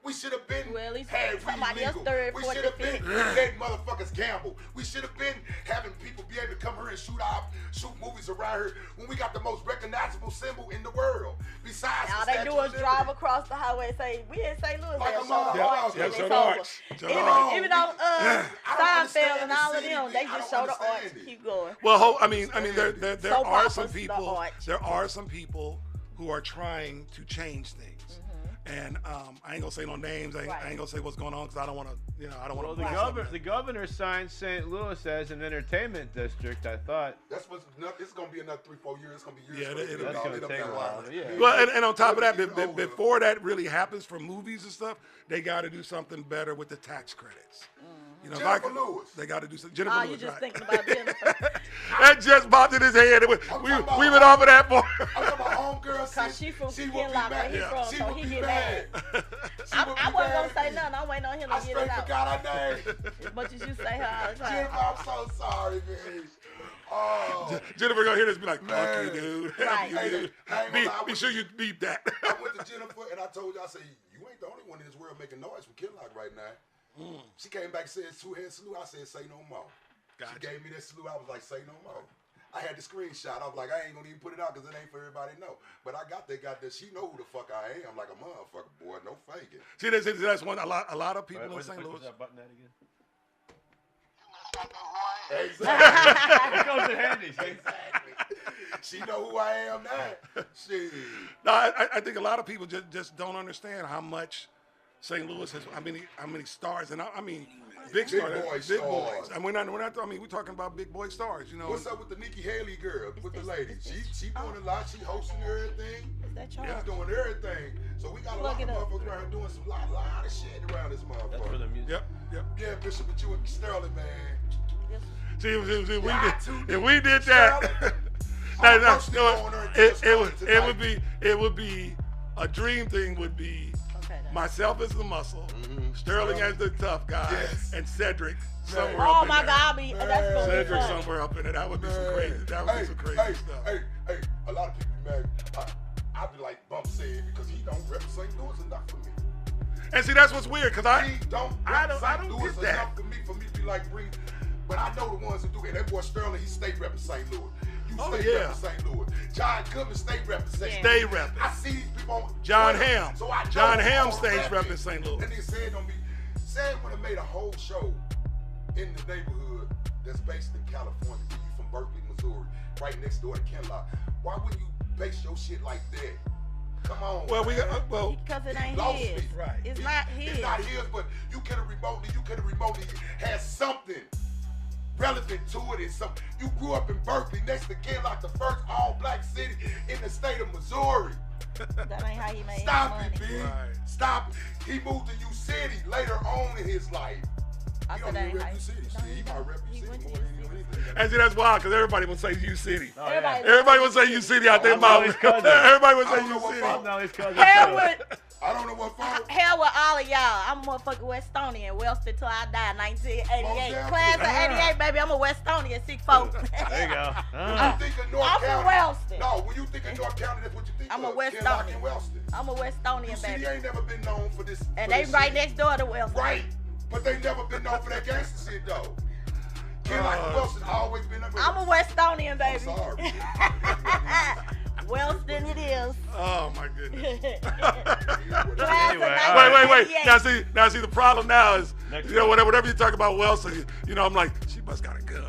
We should have been Well, at least had somebody weed else legal. third, We fourth, should have and been fifth. letting motherfuckers gamble. We should have been having people be able to come here and shoot movies around here when we got the most recognizable symbol in the world. Besides All the they do Statue of is Liberty. drive across the highway and say, we in St. Louis. Like They'll a show the motherfucker. arch. Yeah, and show it's the over. arch. Show the Even, arch. even on I don't Seinfeld understand and the all of city them, they beat. I just don't show the arch. understand it. Keep going. Well, I mean, there Soap are operas, some the people. arch. There are some people who are trying to change things, and I ain't gonna say no names. I ain't gonna say what's going on because I don't want to. You know, I don't want Well, to. the governor signed St. Louis as an entertainment district. I thought. That's what's it's gonna be another 3-4 years. It's gonna be years. Yeah, before it'll get That's all gonna lit up take a down while. there. Yeah. Well, and on top of that, It'll be over. before that really happens for movies and stuff, they got to do something better with the tax credits. You know, Jennifer Lewis. They got to do something. Jennifer Oh, Lewis, you just right. thinking about Jennifer. That just popped in his head. We've talking about been off of that for. I'm talking about homegirl. Cause she from would be Kinlock, where he mad. from, She so would he be get mad. mad. She I would be wasn't mad gonna at say me. nothing. I'm waiting on him I to get straight it out. forgot her name. As much as you say her all the time. Jennifer, I'm so sorry, man. Oh, Jennifer gonna hear this and be like, Man. fuck you, dude. Right. You, dude. I ain't gonna lie, I Be was- sure you beep that. I went to Jennifer and I told you, I said, you ain't the only one in this world making noise from Kinlock right now. She came back and said, two-head salute. I said, say no more. Gotcha. She gave me that salute. I was like, say no more. I had the screenshot. I was like, I ain't gonna even put it out because it ain't for everybody to know. But I got that. She know who the fuck I am. Like a motherfucker, boy. No faking. See, that's one. A lot of people in Where's St. Louis. that button at again? Exactly. It comes in handy. She know who I am now. Shit. No, I think a lot of people just don't understand how much St. Louis has. How many stars, and I mean big stars, boy big stars. boys. And we're not. I mean, we're talking about big boy stars. You know. What's up with the Nikki Haley girl, with the lady? It's- She doing a lot. She hosting everything. Is that your She's doing everything. So we got a Plug lot of it up. motherfuckers around here doing some lot of shit around this That's for motherfucker. the music. Yep. Yeah, Bishop, but you and Sterling, man. See, if Yeah, I too we did that, I'm no, personally going there and just going to tonight. it would be a dream thing. Would be Okay, myself as the muscle, Sterling as the tough guy, and Cedric somewhere up Oh in my there. God, that's gonna be Cedric fun. somewhere up in it. That would be some crazy. That would be some crazy stuff. Hey, a lot of people be mad. I be like Bump said because he don't rep St. Louis enough for me. And see, that's what's weird because He don't rep St. Louis get that. enough for me to be like bring. But I know the ones who do it. That boy Sterling, he stay repping St. Louis. You stay repping St. Louis. John Goodman stay repping St. Louis. Stay repping. I see these people on John Twitter, Hamm. So I know John they Hamm all stays repping. repping St. Louis. And they said on me, said would have made a whole show in the neighborhood that's based in California. You from Berkeley, Missouri, right next door to Kenlock. Why wouldn't you base your shit like that? Come on. Well, man. Because it ain't Lost his. me. Right. It's not his. It's not his, but you could have remotely had something relevant to it. And some. You grew up in Berkeley, next to Kenlock, the first all-black city in the state of Missouri. That ain't how he made Stop his it, money. B. Right. Stop it. He moved to U-City later on in his life. I He said don't that even ain't rep how U-City. No, See, he might rep he U-City went to more than U-City. anything. And see, that's wild because everybody would say U City. Oh, yeah. Everybody would say U City out there, I know his cousin. Everybody would I say don't know U what City. fault. No, his cousin. Hell with, I don't know what phone. hell with all of y'all. I'm a motherfucking Westonian. Wellston till I die, 1988. Most Class of definitely. 88, baby. I'm a Westonian, 6'4". There you go. You think of North I'm from County. Wellston. No, when you think of North County, that's what you think I'm a of. Westonian. Kenlock and Wellston. I'm a Westonian, City baby. ain't never been known for this. And for they this right shit. next door to Wellston. Right. But they never been known for that gangster shit, though. Kenlock and Wellston always been up. I'm a Westonian, baby. sorry. Wellston it is. Oh my goodness. Class of Anyway, all right. Wait. 1988. Now see, the problem now is, Next you know, whenever you talk about Wilson, you know, I'm like, she must got a gun.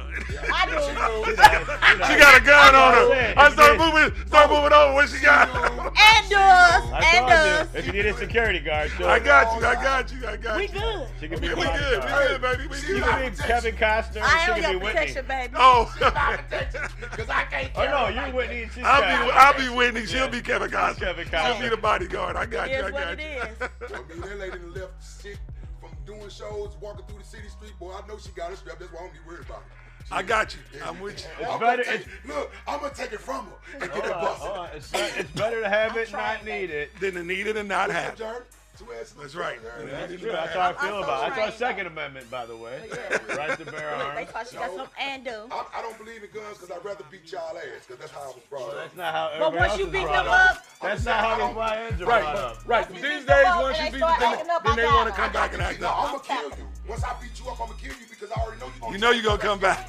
I do. She got a gun on her. I start moving over. What she got? And does. I And told does. you. If you need a security guard, sure. I got you. We good. She could be We a good, bodyguard. baby. We She good. could be Kevin Costner. I She am could your be Whitney. protection, baby. Oh, Because I can't Oh no, carry you're Whitney and she's I'll be Whitney. She'll be Kevin Costner. Kevin She'll Costner. be the bodyguard. I got It you. is what it is. I mean, that lady done left shit from doing shows, walking through the city street. Boy, I know she got a strap. That's why I don't be worried about it. I got you. I'm with you. I'm better- gonna take, look, I'm going to take it from her and get it Hold busted. on. It's better to have it and trying, not need it. Then to need it and not have it. Jared? Two asses. That's right. That's true. That's how I feel I'm about it. That's our trained, Second Amendment, by the way. Yeah. Right to bear They arms. thought she got some and do. I don't believe in guns because I'd rather beat y'all ass because that's how I was brought up. That's not how But everybody once else you is beat brought them up. up, That's not how these YNs are brought up. Right. Once you These beat them days, up once and you they beat start them, acting up, then I they got want to them. come back and act No, up. I'm going to kill you. Once I beat you up, I'm going to kill you because I already know you're going to You know you're going to come back.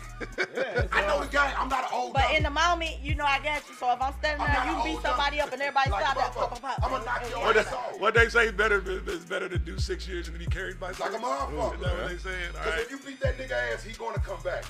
I know the game. I'm not an old But dog. in the moment, you know I got you. So if I'm standing I'm there, not you an beat old somebody dog. up and everybody Like stop there, motherfucker. pop, pop, pop. I'ma knock your And- ass off. What they say it's better to do 6 years than to be carried by 6. Like a motherfucker. Is that what they saying? All Because right. if you beat that nigga ass, he gonna come back.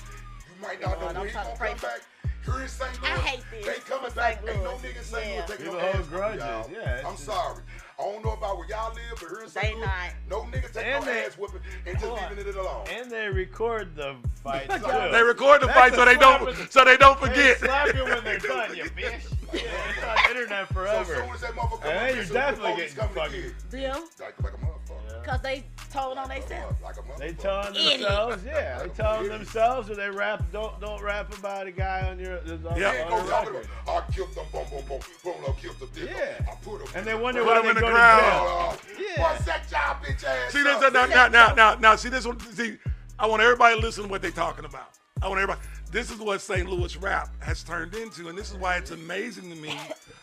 You might not Lord, know I'm when he trying to gonna pray come for- back. Here in St. Louis, I hate this. they coming St. back. Ain't no Louis. nigga in St. Yeah. Louis taking People no hold ass from grudges. y'all. Yeah, it's I'm just- sorry. I don't know about where y'all live, but here in St. They Louis, not. no nigga taking And no they- ass whooping and just leaving it alone. And they record the fight too. They record the fight That's so a they slap don't in the- so they don't They forget. slap you when they're done, you bitch. Yeah, it's on the internet So as forever. soon as that motherfucker come And then up, you're so definitely the police getting coming to fucking- get you. Them, Like a motherfucker. because they told on themselves. Like a motherfucker. They telling Idiot. themselves, yeah. They telling themselves, or they rap. Don't rap about a guy on your. On Yeah. They on go the talking record. about, I killed them, boom, boom, boom, boom, I killed them, did Yeah. I put them. And they wonder Put why them they in the go to ground. jail. Yeah. What's that job, bitch ass? See this up? now. See this one. See, I want everybody to listen to what they're talking about. I want everybody. This is what St. Louis rap has turned into, and this is why it's amazing to me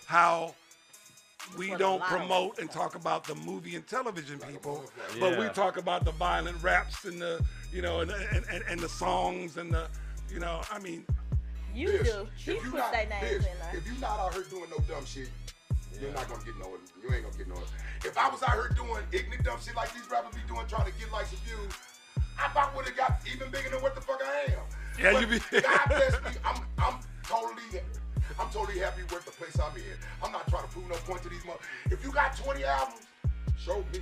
how we What a don't lot of promote and talk about the movie and television people, but we Yeah. talk about the violent raps and the and the songs and the I mean. You Bish, do. She if you put not, their names Bish, in there. if you not out here doing no dumb shit, you're not gonna get no. You ain't gonna get no. If I was out here doing ignorant dumb shit like these rappers be doing, trying to get likes and views, I about would have got even bigger than what the fuck I am. Yeah, But you be- God bless me. I'm totally happy with the place I'm in. I'm not trying to prove no point to these motherfuckers. If you got 20 albums, show me.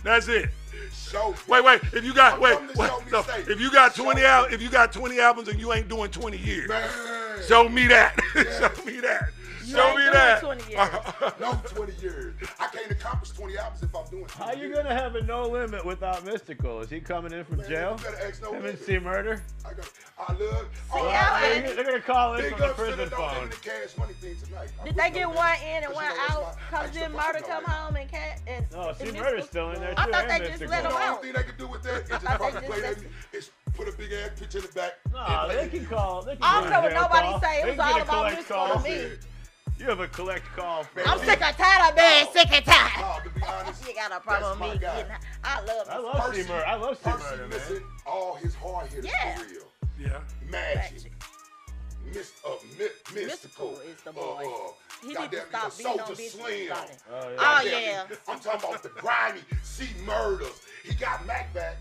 That's it. Show me. Wait. If you got I'm wait, from the wait show me no, state. if you got Show 20 me. albums, if you got 20 albums and you ain't doing 20 years, Man. show me that. Yeah. Show me that. You Show ain't me doing that. 20 years. No 20 years. I can't accomplish 20 albums if I'm doing 20 How you years. gonna have a no limit without Mystical? Is he coming in from Man, jail? you better ask no Him and limit. C Murder? I I love. They're gonna call in Big from the ups to prison the phone. the Cash Money thing tonight. Did they get one in and Cause one you know that's out? my- I Cause used to then fucking Murder know come that. home and No, see, and Murder's still in there too. I thought and they Mr. just You let know them the out. only thing they can do with that is just thought they fucking just play let that. Is put a big ass picture in the back. Nah, and play they the can music. call. They can I don't do care a what jail nobody call. say. It They was can all get a about collect Miss call. for me. You have a collect call. Man, I'm sick and tired of being sick and tired. No, to be honest, You got a problem that's with me my guy. getting. I love I Miss love Percy- C-Murder. I love Percy C-Murder, man. missing all his hard hitters Yeah. for real. Yeah. Magic. Mystical. Mystical is the boy. He need to goddamn, stop being on Soulja bitches Slim. about it. Oh, yeah. Oh, Goddamn, yeah. I'm talking about the grimy C Murders. He got Mac back.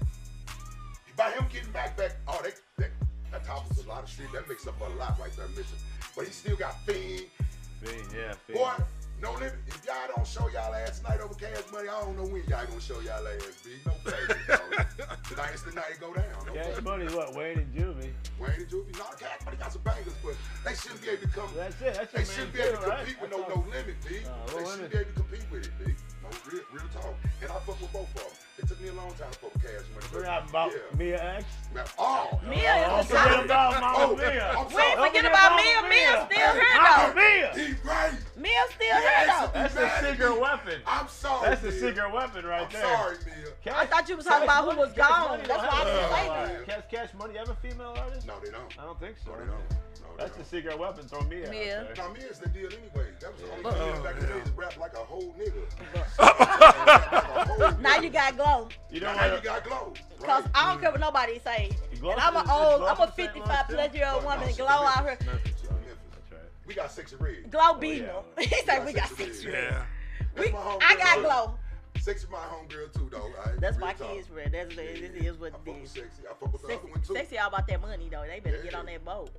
By him getting Mac back, oh, that tops a lot of shit. That makes up a lot right there, missing. But he still got Fiend. Fiend, yeah, Fiend. Boy, no limit. If y'all don't show y'all ass tonight over Cash Money, I don't know when y'all gonna show y'all ass, B. No crazy, Tonight's the night it go down. No Cash crazy. Money's what? Wayne and Juvie. Wayne and Juvie, no, Cash Money got some bangers, but they shouldn't be able to come. That's it. That's They your shouldn't man be able too, to right? compete with That's no all. limit, B. No They limit. shouldn't be able to compete with it, B. No, real talk. And I fuck with both of them. It took me a long time to fuck with Cash Money. We're not about Yeah. Mia X. Man, oh, Mia Don't is the forget top. about Mama Oh, Mia. I'm We ain't sorry. forget Don't about forget Mia. Mama Mia Mia. still here Mama though. Mia. He's right. Mia still Yeah, here though. That's the secret weapon. I'm sorry. That's the Mia. secret weapon right I'm there. sorry, Mia. I thought you was talking about who was Cash gone. Money That's don't why I have didn't a say female that. Cash Money have a female artist? No, they don't. I don't think so. No, they don't. No, they That's the don't. secret weapon. Throw Mia. out Mia. there. Now, Mia's the deal anyway. That was the only But- thing back in the days to rap like a whole nigga. Now you got glow. You Now, don't now want you got glow. Cause Right. I don't care what nobody say. Glow And I'm is- a is Glow I'm a from St. 55 Louis, plus too? year old woman and glow out here. Memphis. That's right. We got 6 red. Glow beating yeah. them. He said we got 6 Yeah. red. Yeah. I got glow. 6 is my homegirl too, though. Right? That's Real my talk. kids, red. This is what I it fuck with is. Sexy. I fuck with the other one too. Sexy all about that money though. They better get on that boat.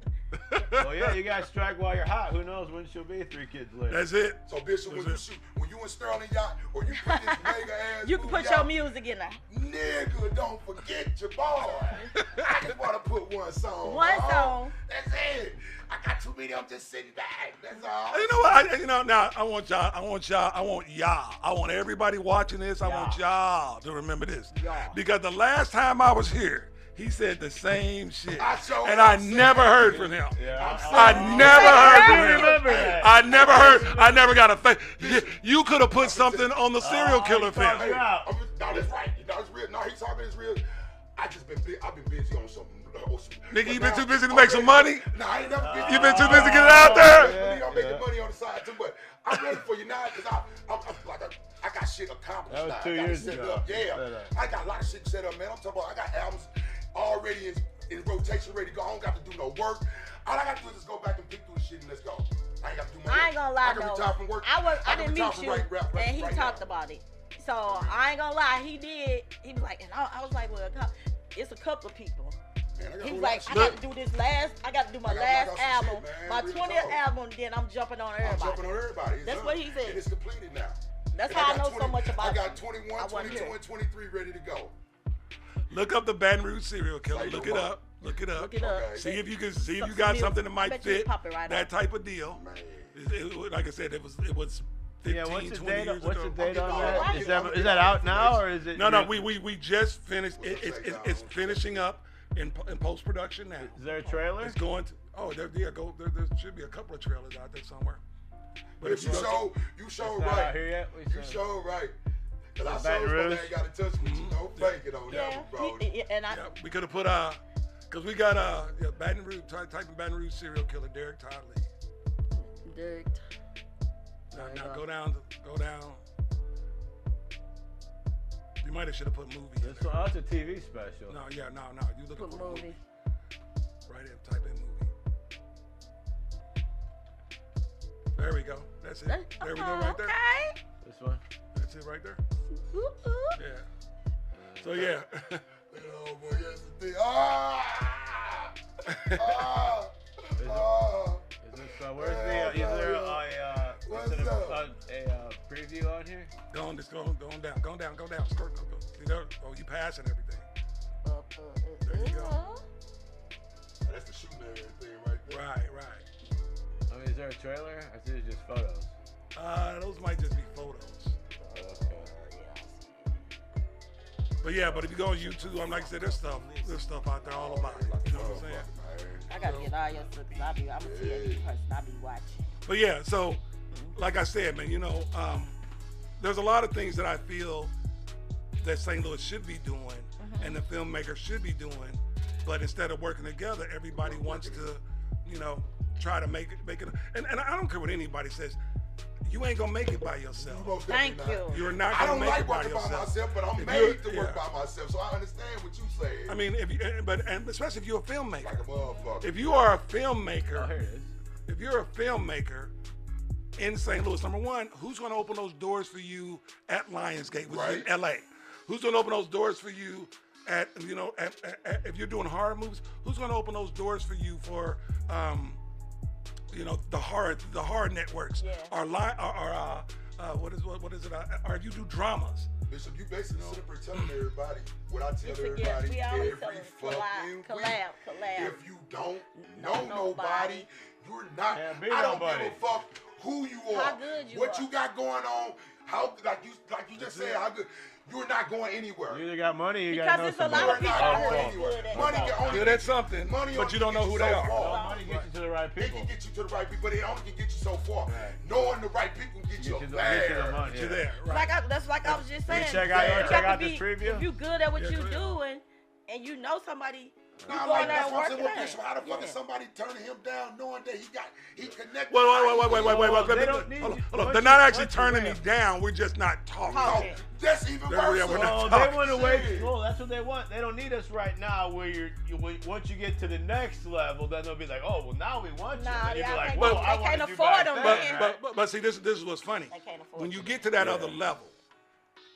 Well, yeah, you guys strike while you're hot. Who knows when she'll be 3 kids later. That's it. So Bishop, when you shoot, when you in Sterling yacht, or you put this mega ass You can movie put your out, music in there. nigga, don't forget your boy. I just want to put one song. One on. song. That's it. I got too many. I'm just sitting back. That's all. You know what? Now I want y'all. I want everybody watching this. I want y'all to remember this. Y'all. Because the last time I was here, he said the same shit, I sure and I said never that. heard from him. Yeah, I never heard from him. remember that. I never heard. I never got a thing. You could have put something on the serial killer he talked film. you out. No, that's right. No, it's real. No, he's talking. It's real. I've been busy on some. Nigga, you been too busy to make some money? Nah, I ain't never busy. You been too busy to get it out there? I'm making money on the side too, but I'm ready for you now because I got shit accomplished. That was now. 2 I got it years set ago. up. Yeah, Set up. I got a lot of shit set up, man. I'm talking about I got albums already in rotation, ready to go. I don't got to do no work. All I got to do is just go back and pick through the shit and let's go. I ain't got to do my I ain't gonna lie I can though. retire from work. I can didn't retire meet from you, right and he right talked now. about it. So I ain't gonna lie, he did. He was like, and I was like, well, it's a couple of people. Man, I got a He whole was lot like, of I shit. got to do this last. I got to do my I gotta last knock out some album, shit, man. my Real 20th talk. album. Then I'm jumping on I'm everybody. jumping on everybody. It's That's done. what he said. And it's completed now. That's And how I got know so much about I got you. 21, I wasn't 22, here. and 23 ready to go. Look up the Baton Rouge serial killer. Say no Look it more. up. Look it up. Look it up. Okay. See if you can see if Some you got music. something that might Bet you fit pop it right that up. type of deal. Man. Like I said, it was 15, Yeah, what's the 20 date? years What's ago. the date on that? I'm Is getting that all out the now or information. is it? No, we just finished. What's the It's takedown? finishing up in post production now. Is there a trailer? It's going to. Oh, there should be a couple of trailers out there somewhere. But if you show It's not out right. here yet. You show right. Cause I Baton showed Rouge? ain't got in touch with you. Don't fake it on that Yeah, one, bro. and I. Yeah, we could have put cause we got Baton Rouge. Type in Baton Rouge serial killer Derek Todd Lee. Derek. Now go down. You might have should have put movie. in there. That's a TV special. No. You looking Put for a movie. movie? Right in. Type in movie. There we go. That's it. There we go. Right there. Okay. This one. That's it. Right there. Ooh, ooh. Yeah. So yeah. Oh boy, yes the thing. Ah! Ah! Is Ah! this, where's the? Is there What's is it up? a preview on here? Go on down. Go down. Skirt, go. See there? Oh, you passing everything. There you go. That's the shooting area thing right there. Right. I mean, is there a trailer? I see it's just photos. Those might just be photos. Okay. But yeah, but if you go on YouTube, like I said, there's stuff out there all about it. You know what I'm saying? gotta get all your stuff because I'm a TLC person. I be watching. But yeah, so like I said, man, you know, there's a lot of things that I feel that St. Louis should be doing and the filmmakers should be doing, but instead of working together, everybody wants to, you know, try to make it. And I don't care what anybody says. You ain't gonna make it by yourself. Thank you. You're not I gonna don't make like it by working by yourself. myself, but I'm made to work by myself, so I understand what you saying. I mean, and especially if you're a filmmaker. Like a motherfucker. If you are a filmmaker, here it is. if you're a filmmaker in St. Louis, number one, who's going to open those doors for you at Lionsgate, which is in LA? Who's going to open those doors for you at, you know, if you're doing horror movies? Who's going to open those doors for you for, you know, the horror networks? Yeah. What is it? Or you do dramas? Bishop, you basically sit up here telling everybody what I tell We everybody always every tell them fucking week. collab. If you don't know nobody, you're not. Yeah, be I don't nobody. give a fuck who you are, How good you what are. you got going on, how like you just said, how good. You're not going anywhere. You either got money, you Because got to know it's a lot somebody. of people You're out not here going that's anywhere. good at Money it. can only Good at something, money but only you don't know get who you they so are. far. Money gets you to the right It people. can get you to the right people, but it only can get you so far. Right. Knowing the right people can get you Get you there. the money. You're yeah. there, right? That's like I was just saying. check out- You check got to out this be- preview? If you good at what Yeah, you go ahead. doing, and you know somebody, you Nah, go like in there that's and what work I'm saying. it What out. Bishop, how the fuck Yeah. is somebody turning him down, knowing that he connected? Wait. They don't need Hold you. on. Once They're not you- actually once you turning me ramp. down. We're just not talking. Talking. That's even Yeah, worse. we're not Oh, talking. they want to wait. Shit. Well, that's what they want. They don't need us right now. Where once you get to the next level, then they'll be like, oh, well, now we want you. Nah, And you'll be y'all like, can't- well, they I can't wanted you afford back them, then, man. right? But see, this is what's funny. They can't afford When it. you get to that other level,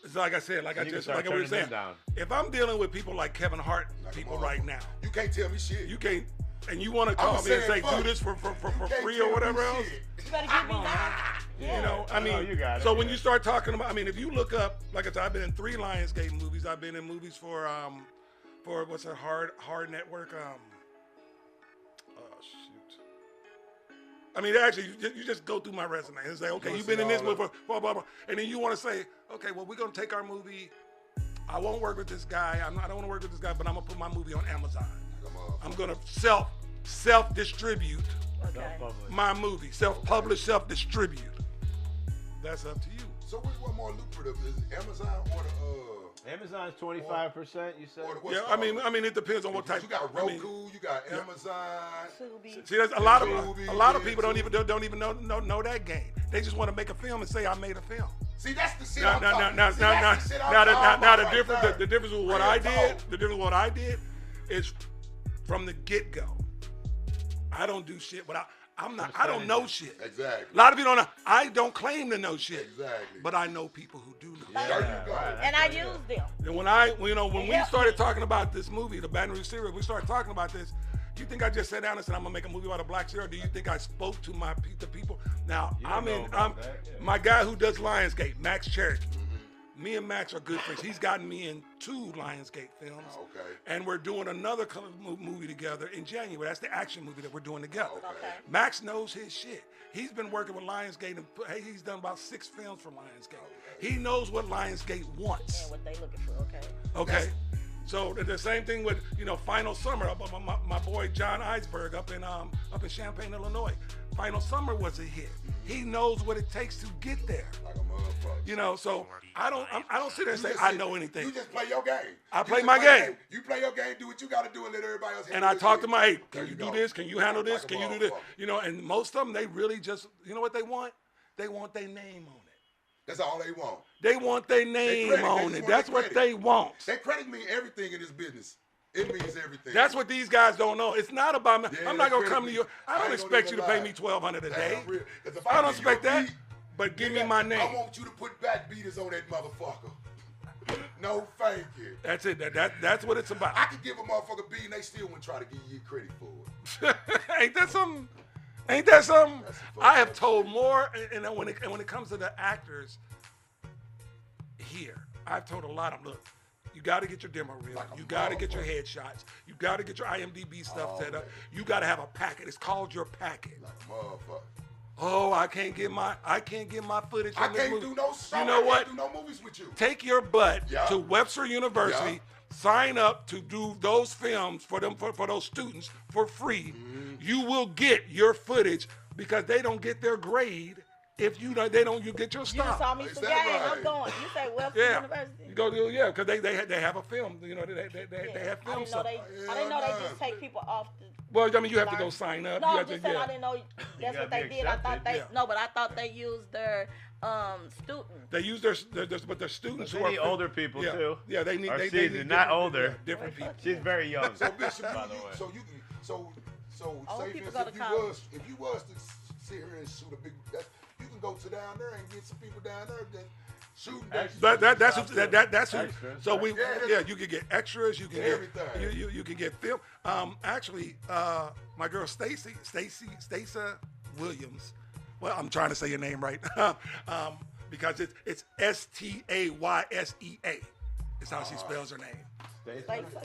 it's like I said, You can start we were turning saying. them down. If I'm dealing with people like Kevin Hart, Like a people motherfucker. right now, You can't tell me shit. you can't, and you want to I'm call me and saying say, fuck. do this for You can't free tell or me whatever else. shit. You better give me that. You Yeah. know, I mean, Oh, you got it, so when yeah. you start talking about, I mean, if you look up, like I said, I've been in 3 Lionsgate movies. I've been in movies for what's that hard network? Oh shoot. I mean, actually, you just go through my resume and say, okay, You you've been in this see all movie for blah blah blah, and then you want to say, okay, well, we're gonna take our movie. I won't work with this guy. I don't want to work with this guy, but I'm gonna put my movie on Amazon. I'm gonna self distribute Okay. Self-published. my movie, self-publish, self-distribute. That's up to you. So which one more lucrative? Is it Amazon or the Amazon's 25%, you said? or the what's Yeah, called? I mean, it depends on what type. You got I Roku, mean, you got Amazon. Tubi. see, there's a lot of Tubi, people don't even know that game. They just want to make a film and say I made a film. See, that's the shit Now, I'm now, talking now, See, now, that's the shit I'm now, talking now, about the right difference, there. the difference with what Real I did, talk. the difference with what I did is from the get go. I don't do shit without. I don't know shit. Exactly. A lot of people don't know. I don't claim to know shit. Exactly. But I know people who do know. There you go. right. And I use them. And when we started talking about this movie, the Baton Rouge series, we started talking about this. Do you think I just sat down and said I'm gonna make a movie about a black serial? Or do you think I spoke to the people? Now You don't know about that, yeah. my guy who does Lionsgate, Max Cherokee. Me and Max are good friends. He's gotten me in 2 Lionsgate films. Okay. And we're doing another movie together in January. That's the action movie that we're doing together. Okay. Max knows his shit. He's been working with Lionsgate, and he's done about 6 films for Lionsgate. He knows what Lionsgate wants. And what they looking for. Okay. Okay. So the same thing with Final Summer. My boy John Eisberg up in Champaign, Illinois. Final Summer was a hit. He knows what it takes to get there. Like a motherfucker. So I don't sit there and say just I sit- know anything. You just play your game. I You play just my game. You play your game, do what you gotta do, and let everybody else. And I talk to my, hey, There can you do go. this? Can you handle this? Like a Can you do this? motherfucker. And most of them, they really just, you know what they want? They want their name on it. That's all they want. They want their name credit. They on just it. want That's their what credit. they want. That credit means everything in this business. It means everything. That's what these guys don't know. It's not about me. Yeah, I'm not that gonna come to credit you. means- I I don't ain't gonna expect you to even pay lie. me $1,200 a day. That's real. 'Cause if I don't give you a expect that. beat, But give me nigga, my name. I want you to put back beaters on that motherfucker. No, thank you. That's it. That's what it's about. I could give a motherfucker beat and they still wouldn't try to give you credit for it. Ain't that something? Ain't that something? That's some I have fucked up told more, and when it comes to the actors here, I've told a lot of them, look, you got to get your demo reel. Like a You got to get your motherfucker. headshots. You got to get your IMDb stuff Oh, set up. man. You got to have a packet. It's called your packet. Like a motherfucker. oh, I can't get my footage I from this can't movie. do no show. You know what? I can't do no movies with you. Take your butt Yeah. to Webster University, Yeah. sign up to do those films for those students for free. Mm-hmm. You will get your footage because they don't get their grade if you get your You just stuff. saw me Is some that game. right? I'm going. You say Webster Yeah, University? you go because they have a film. You know they have I film didn't know stuff. I didn't know they just take people off the. Well, I mean you have to go learn. sign up. No, You I'm have just to, saying I didn't know that's gotta what they be did. I thought accepted. they but I thought they used their students. They use their students They who are need older people yeah, too. Yeah, they need Or they seasoned, need not different- older. yeah, different people. She's very young. So Bishop, by the way. so you can so Old say people for go to instance, college. if you was to sit here and shoot a big, you can go to down there and get some people down there that shooting. That's who. Extras, So right. you can get extras. You can get Everything. you can get film. Actually, my girl Stacy Williams. Well, I'm trying to say your name right because it's Staysea. Is how she spells her name.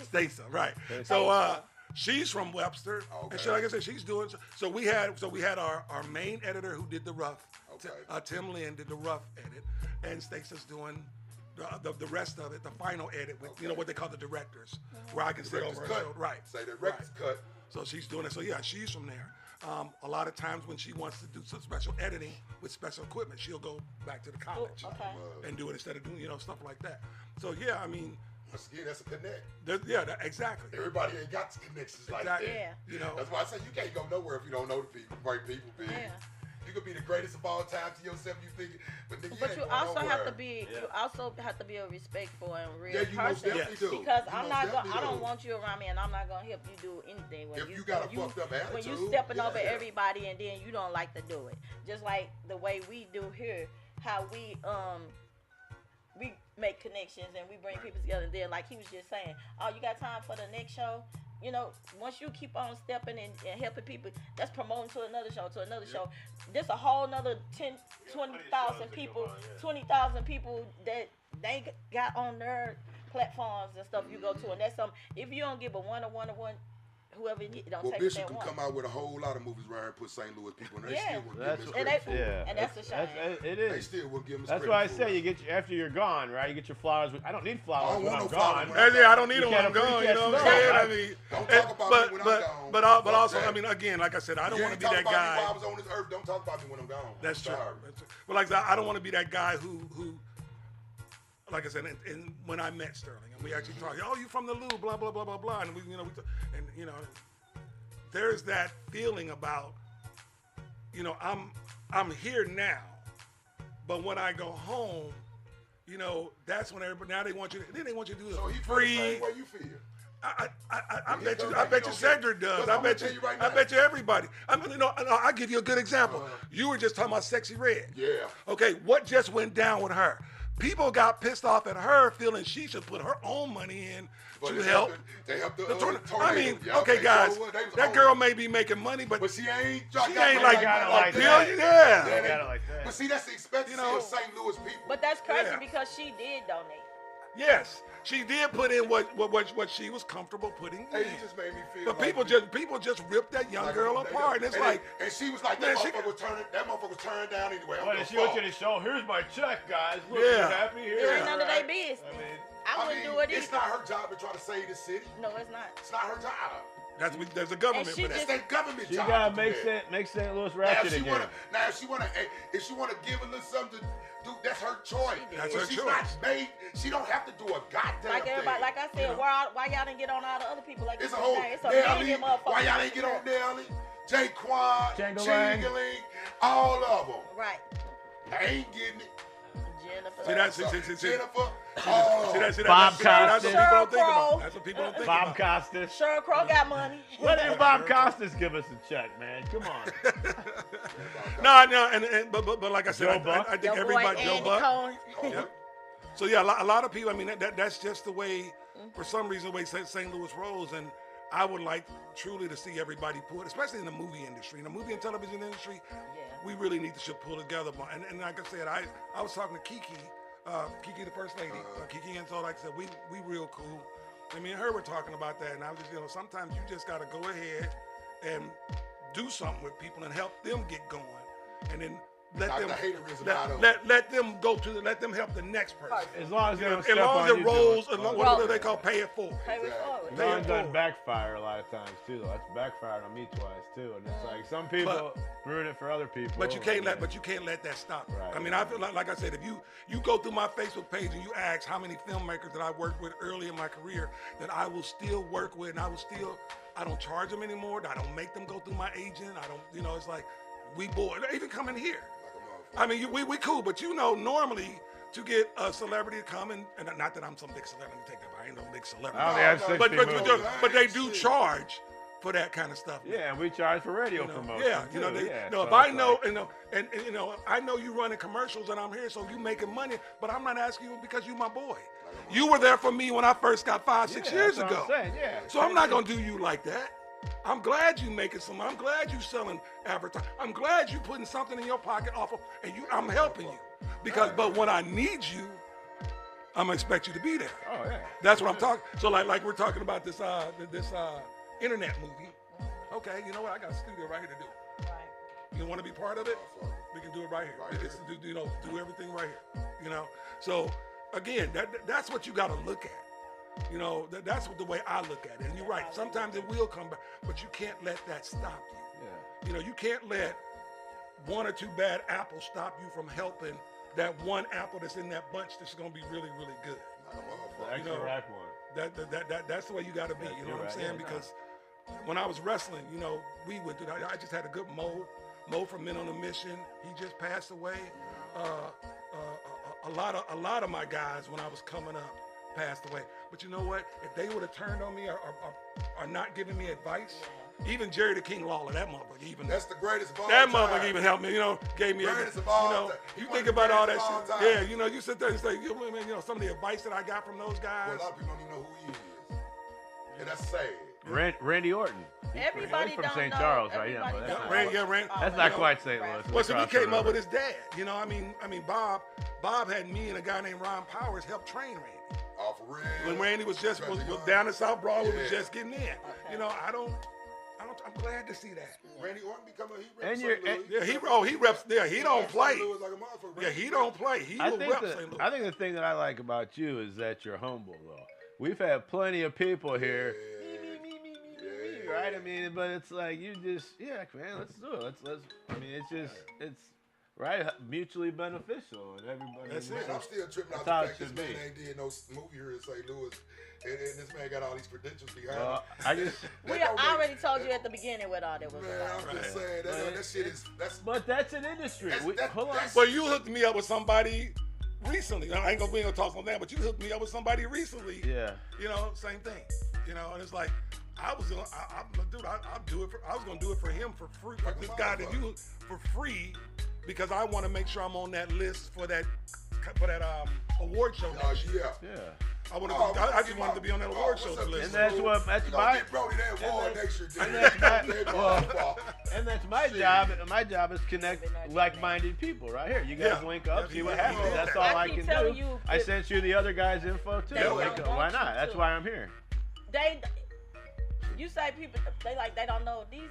Stacey, right? So she's from Webster, and she, like I said, she's doing. So we had our main editor who did the rough. Okay. Tim Lynn did the rough edit, and Stacey's doing the rest of it, the final edit with what they call the directors, where I can sit over her cut. shoulder. Right. Say the record's cut. So she's doing it. So yeah, she's from there. A lot of times when she wants to do some special editing with special equipment, she'll go back to the college and do it instead of doing stuff like that. So yeah, I mean, Again, that's a connect. Exactly. Everybody ain't got connections like Exactly. that. Yeah. That's why I say you can't go nowhere if you don't know the people, right people. Big. Yeah. You could be the greatest of all time to yourself. You think, but then But you ain't also going have to nowhere. be you also have to be a respectful and real Yeah, you most person. definitely do. Because You I'm most not definitely I don't do. want you around me and I'm not gonna help you do anything. When If you got a fucked up when you attitude, stepping over yeah. everybody and then you don't like to do it. Just like the way we do here, how we make connections and we bring people together. And then like he was just saying, oh, you got time for the next show? Once you keep on stepping and helping people, that's promoting to another show, show. There's a whole nother 20,000 people, 20,000 people that they got on their platforms and stuff you go to. And that's something, if you don't give a one-on-one, whoever it don't Well, take Bishop that can one. come out with a whole lot of movies around here and put St. Louis people in. They Yeah. still wouldn't give him And credit they- for it. and that's a shame. It They is. still wouldn't give him That's credit why I for say it. you get after you're gone, right? You get your flowers. I don't need flowers I don't when want I'm no flowers gone. when I'm Yeah, I don't need You them when can't I'm gone. You know what I'm appreciate saying? stuff. I mean, Don't talk about me when I'm gone. but Fuck also, that. I mean, again, like I said, I don't You want to ain't be that talk about me guy. while I was on this earth. Don't talk about me when I'm gone. That's true. Sorry. That's true. Well, like I don't want to be that guy who, like I said, and when I met Sterling, and we actually talked, oh, you from the Lou, blah blah blah blah blah, and there's that feeling about, I'm here now, but when I go home, that's when everybody now they want you to do it So he free. feel the same way you feel. I He bet feel you. like I bet he you don't Cedric get- does. Because I I'm bet gonna you. tell you right I now. bet you everybody. I mean, I'll give you a good example. You were just talking about Sexy Red. Yeah. Okay, what just went down with her? People got pissed off at her, feeling she should put her own money in But to they help. They helped the tornado. I mean, Yeah, okay, they guys, sure was. They was that on girl it. may be making money, but But she ain't like got it a like billion. that. Yeah. They got it like that. But see, that's the expectancy of St. Louis people. But that's crazy Yeah. because she did donate. Yes, she did put in what she was comfortable putting Hey, in. you just made me feel. But like people just ripped that young like girl they- apart, and it's like. and she was like, Man, that she- motherfucker was turned down anyway. I'm Well, gonna she went fall. to the show. Here's my check, guys. Look, Yeah. you happy here? It ain't none of their right? business. I mean, I wouldn't do it It's either. not her job to try to save the city. No, it's not. It's not her job. There's a government And she for that. It's their government she job. gotta to do that. make St. Louis Now, ratchet if she again. if she wanna give a little something to do, that's her choice. That's But her she's choice. not made. She don't have to do a goddamn Like everybody, thing. like I said, why y'all didn't get on all the other people like It's a you whole said? It's a Nelly. million motherfuckers. Why y'all ain't get on Nelly? Jaquan, Changalang. Chingaling, all of them. Right. I ain't getting it. Jennifer. See that? See Jennifer. Oh, that? Bob That's what people don't think Crow. about. That's what people don't think Bob about. Costas. Cheryl Crow got money. Let him Bob Costas give us a check, man. Come on. No, but like I said, Joe Buck? I think Your boy everybody, Joe Andy Buck. Cohen. Yep. So yeah, a lot of people. I mean, that's just the way. For some reason, the way St. Louis rolls, and I would like truly to see everybody pull it, especially in the movie industry, in the movie and television industry. Yeah. We really need to pull together more. And like I said, I was talking to Kiki, the first lady, Kiki, and so like I said, we real cool. And me and her were talking about that, and I was just, sometimes you just got to go ahead and do something with people and help them get going. and then let Knock them the haterism out of let them go to let them help the next person. As long as they don't As step long on as you it rolls, doing what do they call pay it forward? Pay it forward. As long as it it doesn't forward. backfire a lot of times too. Though. That's backfired on me twice too, and it's like some people ruin it for other people. But you can't let that stop you. Right. I mean, I feel like I said, if you go through my Facebook page and you ask how many filmmakers that I worked with early in my career that I will still work with, and I don't charge them anymore. I don't make them go through my agent. I don't, it's like we bored. Even coming here. I mean, we cool, but normally to get a celebrity to come and not that I'm some big celebrity, take that, I ain't no big celebrity. I only have 60 movies. But they do charge for that kind of stuff. Yeah, and we charge for radio promotion. Yeah, too. if So I it's know, like, I know you running commercials and I'm here, so you making money, but I'm not asking you because you my boy. You were there for me when I first got 5-6 years that's ago. what I'm saying, yeah. So I'm not gonna do you like that. I'm glad you making some. I'm glad you selling advertising. I'm glad you putting something in your pocket off of, and I'm helping you but when I need you, I'm gonna expect you to be there. Oh yeah. That's what I'm talking. So like we're talking about this internet movie. Okay, you know what? I got a studio right here to do it. Right. You want to be part of it? We can do it right here. Right It's, do everything right here. So again, that's what you got to look at. That's the way I look at it. And you're right. Sometimes it will come back, but you can't let that stop you. Yeah. You can't let one or two bad apples stop you from helping that one apple that's in that bunch that's going to be really, really good. The extra rack one. That's the way you got to be. You know what I'm saying? Because when I was wrestling, we went through that. I just had a good Mo from Men on a Mission. He just passed away. A lot of my guys when I was coming up passed away. But you know what? If they would have turned on me or not giving me advice, even Jerry the King Lawler, that motherfucker even. That's the greatest of all That time. motherfucker even helped me, gave me Greatest of all time. you He think was the about all that greatest of all shit. time. Yeah, you sit there and say, some of the advice that I got from those guys. Well, a lot of people don't even know who he is. And that's sad. Randy Orton. Everybody He's from don't St. know. Charles, right? Yeah, Everybody but don't that's know. not, Randy. that's not quite St. Louis. Well, so he Across the came up river. with his dad. I mean, Bob had me and a guy named Ron Powers help train Randy. Oh, for real. When Randy was down in South Broadway, was just getting in. I'm glad to see that. Randy Orton become he And reps you're- St. Louis. Yeah, he reps there. He don't play. St. Louis like a motherfucker. Yeah, he don't play. He will rep St. Louis. I think the thing that I like about you is that you're humble, though. We've had plenty of people here. Me, right? I mean, but it's like you just, man, let's do it. Let's. I mean, it's right, mutually beneficial, and everybody. That's it. Man, I'm still tripping out That's how the it fact this should man be. ain't did no movie here in St. Louis, and this man got all these credentials behind him. I just. We already told you at the beginning what all that was Man, about. I'm just saying that shit is But that's an industry. Hold on. Well, you hooked me up with somebody recently. We ain't gonna talk on that, but you hooked me up with somebody recently. Yeah. Same thing. And it's like I was gonna, I'll do it. I was gonna do it for him for free. For this guy that you for free, because I want to make sure I'm on that list for that award show. yeah. Yeah. I just wanted to be on that award show list. And that's what that's You my gonna get Brody that award next year, dude. and that's my job. My job is connect like-minded people right here. You guys Yeah. link up, Yeah, see what yeah. happens. That's all I I keep can telling do. you, I sent you the other guys' info too. They don't Like, want why you not? That's to. why I'm here. You say people, they don't know these.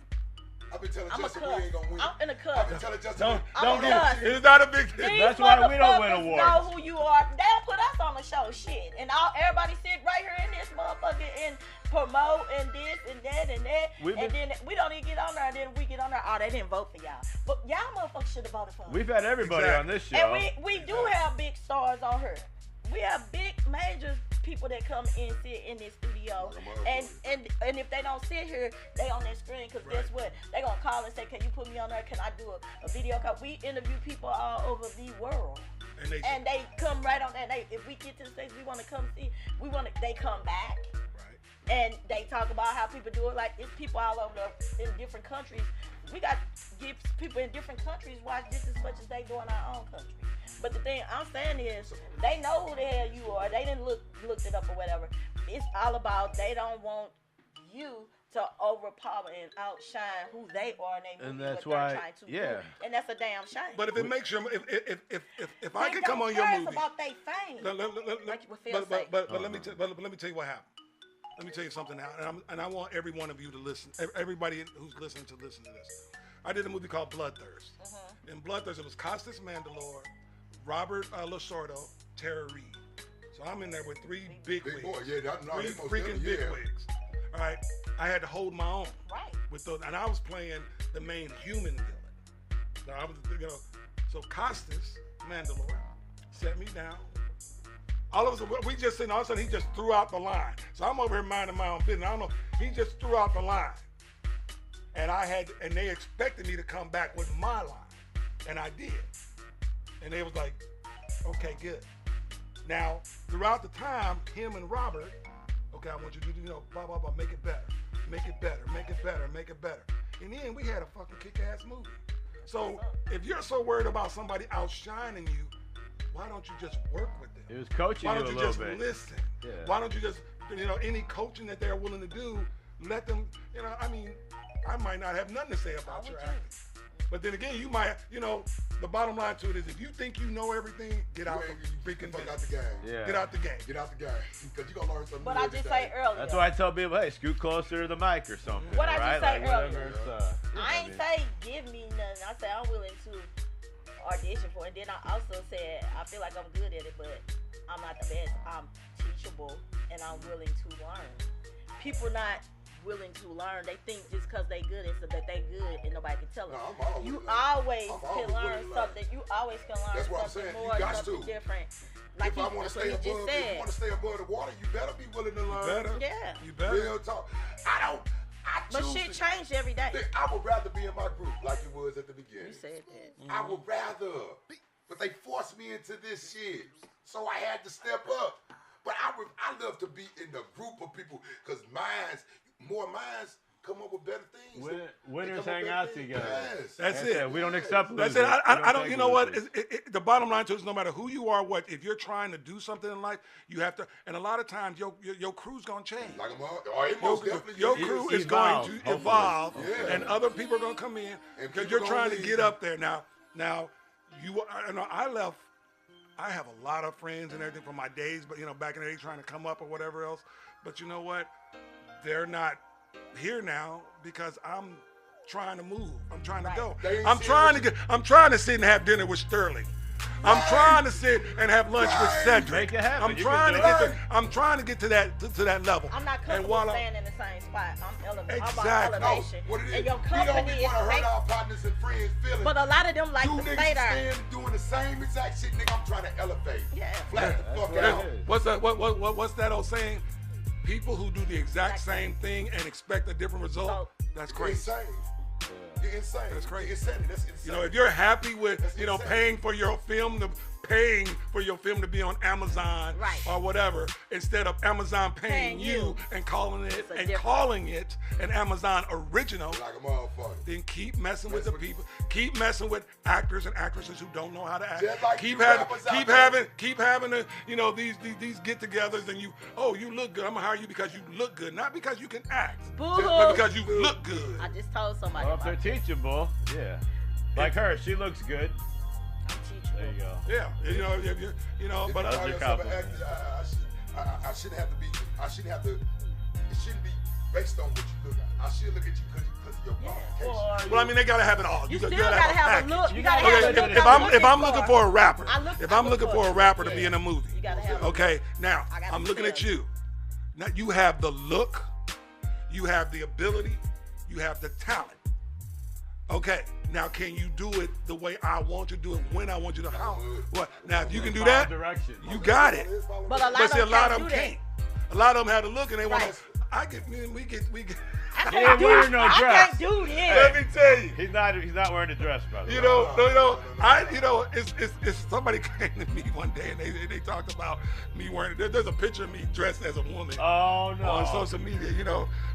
I've been telling I'm a Justin cuss. we ain't gonna win. I'm in a cuss. I've been telling Justin Don't I'm a cuss. It's not a big deal. These That's why we don't win motherfuckers awards. know who you are. They don't put us on the show, shit. And everybody sit right here in this motherfucker and promote and this and that and that. And then we don't even get on there. And then we get on there. Oh, they didn't vote for y'all. But y'all motherfuckers should have voted for us. We've had everybody on this show. And we do have big stars on her. We have big major people that come and sit in this studio, and if they don't sit here, they on that screen. Cause guess what? They gonna call and say, "Can you put me on there? Can I do a video call?" We interview people all over the world, and they come right on that. If we get to the stage, we want to come see. They come back. And they talk about how people do it. Like, it's people all over in different countries. We got people in different countries watch just as much as they do in our own country. But the thing I'm saying is, they know who the hell you are. They didn't looked it up or whatever. It's all about they don't want you to overpower and outshine who they are, and that's what why, they're trying to do. And that's a damn shame. But if it makes your, if I They can come don't on your care movie, about they fame. but let me tell you what happened. let me tell you something now, and I want every one of you to listen, everybody who's listening to listen to this. I did a movie called Bloodthirst. In Bloodthirst, it was Costas Mandylor, Robert Lasordo, Tara Reid. So I'm in there with three big wigs. Boy, yeah, Three freaking big wigs. All right, I had to hold my own. Right. With those, and I was playing the main human villain. So I was, so Costas Mandylor set me down. All of us, we just sitting, all of a sudden he just threw out the line. So I'm over here minding my own business. I don't know, he just threw out the line. And and they expected me to come back with my line. And I did. And they was like, okay, good. Now, throughout the time, him and Robert, okay, I want you to do, blah, blah, blah, make it better. Make it better, make it better, make it better. In the end, we had a fucking kick-ass movie. So if you're so worried about somebody outshining you, why don't you just work with them? It was coaching Why you don't a you little just bit. listen? Yeah. Why don't you just, any coaching that they're willing to do, let them, I mean, I might not have nothing to say about your acting. But then again, you might, the bottom line to it is if you think you know everything, get out the freaking fuck out the game. Yeah. Get out the game. Get out the game. Because you're going to learn something But new I every just day. say earlier. That's why I tell people, hey, scoot closer to the mic or something. What I just right? say Like, whatever earlier. it's, I ain't say give me nothing. I say I'm willing to audition for it. And then I also said I feel like I'm good at it, but I'm not the best. I'm teachable and I'm willing to learn. People not willing to learn. They think just because they good it's that they good and nobody can tell them. No, I'm always You learning. always I'm can always learn willing to learn. something. You always can learn That's what I'm something saying. You more, got something to. different. Like If I want to stay above, if you want to stay above the water, you better be willing to learn. Better. Yeah. You better. Real talk. I But choose shit to- changed every day. I would rather be in my group like it was at the beginning. You said that. I would rather. But they forced me into this shit. So I had to step up. But I love to be in the group of people because more minds come up with better things. Winners They come up hang with out better things. together. Yes. That's it. We don't accept That's losers. it. I don't. take You know what? losers. The bottom line to it is, no matter who you are, if you're trying to do something in life, you have to. And a lot of times, your crew's gonna change. Like it most definitely Your is. crew is Evolve, going to hopefully. evolve, Yeah. and other people are gonna come in And because people you're gonna trying to leave. get up there. Now, I left. I have a lot of friends and everything from my days, but back in the day, trying to come up or whatever else. But you know what? They're not here now because I'm trying to move. I'm trying to go. They ain't I'm seeing trying what to I'm trying to sit and have dinner with Sterling. I'm trying to sit and have lunch with Cedric. Make it happen. I'm You trying can to do get it. I'm trying to get to that level. I'm not And comfortable while staying in the same spot. I'm elevating. Exactly. I'm No, about elevation. what it is, And your we company don't is want to hurt fake. our partners and friends' feelings. But a lot of them like Two to niggas stay there. standing doing the same exact shit, nigga. I'm trying to elevate. Yeah. Flat the fuck what out. it is. What's that? What's that old saying? People who do the exact same thing and expect a different result. That's You're crazy. insane. You're insane. That's crazy. You're insane. That's insane. If you're happy with That's insane. paying for your film to be on Amazon Right. or whatever, instead of Amazon paying Paying you you. and calling it It's a difference. an Amazon original, Like a motherfucker. then keep messing with Mess the with- people. Keep messing with actors and actresses who don't know how to act. Just like keep you having rappers out there. keep having these get-togethers and you look good. I'm gonna hire you because you look good, not because you can act, Boo-hoo. but because you look good. I just told somebody. Well, if about they're that. teachable, yeah. Like her, she looks good. I'm teachable. There you go. Yeah, If but you call your yourself an compliment. actor, I shouldn't have to be. I shouldn't have to. It shouldn't be based on what you look at. I should look at you because of your qualifications. well, I mean, they gotta have it all. You gotta still gotta have a package. look. You You gotta gotta have a have look. it. If I'm looking for a rapper, if I'm looking for a rapper to be in a movie, You gotta have. okay, now I gotta I'm looking at feel. you. Now you have the look, you have the ability, you have the talent. Okay, now can you do it the way I want you to do it, when I want you to? How? What? Now if you can do Follow that, direction. you got it. But a lot But of see, a them lot of can't them do that. can't. A lot of them have the look and they want Right. to. We get. I He can't ain't do. wearing no I dress. can't do Let this. me tell you. He's not wearing a dress, brother. It's somebody came to me one day and they talked about me wearing. There's a picture of me dressed as a woman Oh no. on social media,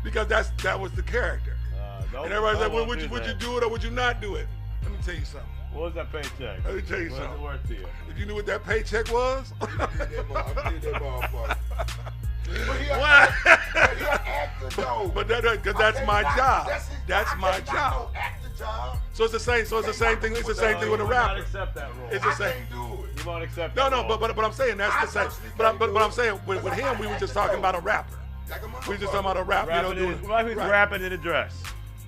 because that was the character. Don't- And everybody's like, don't well, do would you that. do it or would you not do it? Let me tell you something. What was that paycheck? Let me tell you What was it something. worth to you? If you knew what that paycheck was, I did that motherfucker. But he What? an actor though. but because that's my job. That's my job. So it's the same. So it's the same thing. It's the same thing with a You will not rapper. accept that role. It's I the same. can't do it. You won't accept No, that role. but I'm saying that's I the same. personally But can't do I'm it. saying with him, we were just talking about a rapper. Like a We just talking about a rap, rapping in a dress.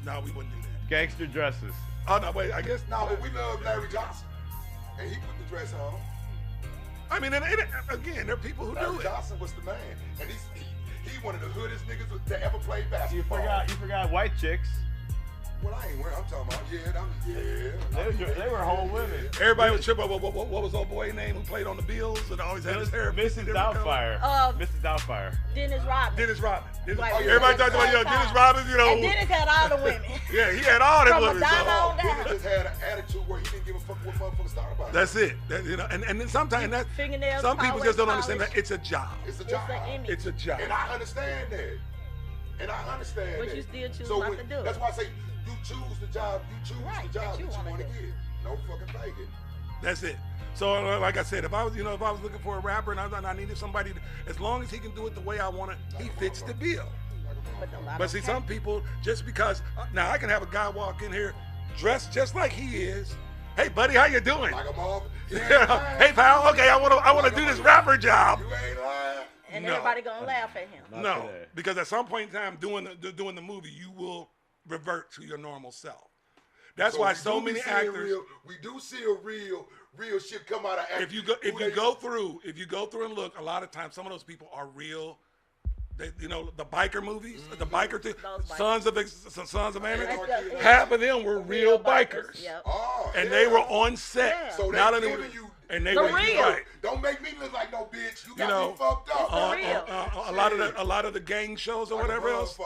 No, we wouldn't do that. Gangster dresses. Oh no, wait. I guess No, but we love Larry Johnson, and he put the dress on. I mean, again, there are people who Larry do it. Johnson was the man, and he one of the hoodest niggas to ever play basketball. You forgot white chicks. Well, I ain't wearing. I'm talking about They were whole women. Everybody was tripping. What was old boy's name who played on the Bills and always had his hair? Mrs. Doubtfire. Mrs. Doubtfire. Dennis Rodman. Dennis Rodman. Right. Everybody talked about Dennis Rodman. You know. And Dennis had all the women. Yeah, he had all the From women. Madonna So. on down. Dennis just had an attitude where he didn't give a fuck what motherfuckers thought about it. That's it. And then sometimes Fingernails some people just don't understand polished. that it's a job. It's a It's job. an image. It's a job. And I understand that. But you still choose so not to do it. That's why I say you choose the job. You choose Right, the job that you that you wanna want to do. get. No fucking faking. That's it. So, like I said, if I was looking for a rapper and I needed somebody, as long as he can do it the way I want it, he fits the bill. But see, some people, just because, now I can have a guy walk in here dressed just like he is. Hey, buddy, how you doing? Like a motherfucker. Hey, pal. Okay, I want to do this rapper job. You ain't lying. And No. everybody gonna laugh at him. Not No, today. because at some point in time, doing the movie, you will revert to your normal self. That's why so many actors. We do see a real shit come out of acting. If you go through and look, a lot of times some of those people are real. They, the biker movies, the biker thing, Sons of Anarchy. Half of them were real bikers, Yep. Oh, and yeah. they were on set. Yeah. So Not they only giving were- you. and they The were real. right. Don't make me look like no bitch. You got know, me fucked up. For real. A lot of the gang shows or whatever else,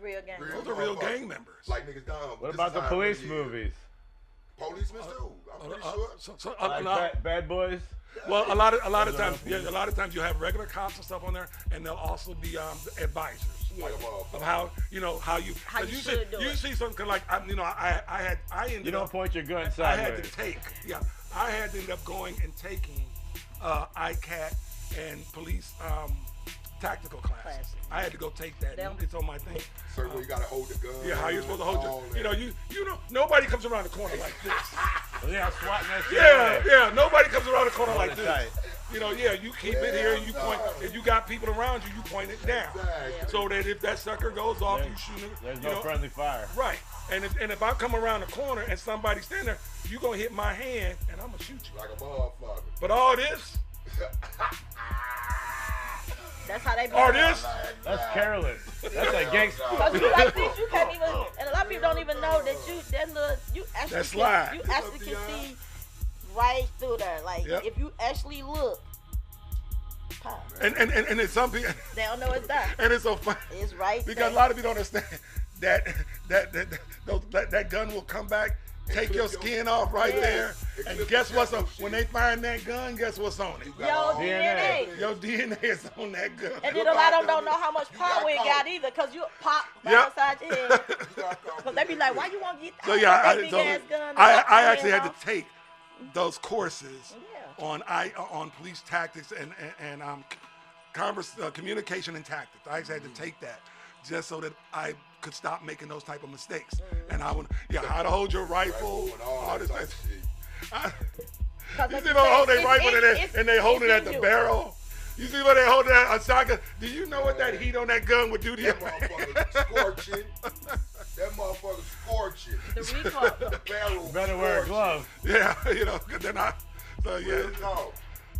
Real game. those are real gang members. Like niggas dumb. What about the police movies? Policemen too. I'm pretty sure. Like Bad Boys? Well, a lot of times you have regular cops and stuff on there, and they'll also be advisors. Like a motherfucker. Of how how you should do it. see something like I ended You don't up, point your gun I had sideways. to I had to end up going and taking ICAT and police tactical classes. I had to go take that. Them. It's on my thing. So where you gotta hold the gun. Yeah, how you're supposed to hold all your, that. you know, nobody comes around the corner like this. Yeah, swatting that shit Yeah, away. nobody comes around the corner like it this. tight. You keep it here and you point. If you got people around you, you point it down. Exactly. So that if that sucker goes off, you shoot him. There's no friendly fire. Right. And if I come around the corner and somebody's standing there, you gonna hit my hand and I'm gonna shoot you. Like a motherfucker. But all this, That's how they be. all this, That's careless. That's a gangster. Because you like this, you can't even, and a lot of people don't even know that you actually That's slide. you actually can see right through there. Like Yep. if you actually look, pop, and then some people, they don't know it's there. and it's so funny It's right because there. a lot of people don't understand that gun will come back. Take your skin off right there, and guess what's on? When they find that gun, guess what's on it? Yo, DNA. DNA. Your DNA is on that gun. And then a lot of them don't know how much power it got either, because you pop right Yep. outside your head. Because they be like, why you want to get So yeah, that big ass gun? I actually had to take those courses Yeah. on police tactics and communication and tactics. I actually had to take that just so that I could stop making those type of mistakes. And I would, how to hold your rifle, And all all that this type type. of shit. You see them hold their rifle and they hold it at the barrel. You see when they hold it at a shotgun? Do you know what that heat on that gun would do to you? That motherfucker scorching. That motherfucker scorching. The recoil. The barrel. Better wear a scorching. glove. Yeah, because they're not. So yeah, Real talk.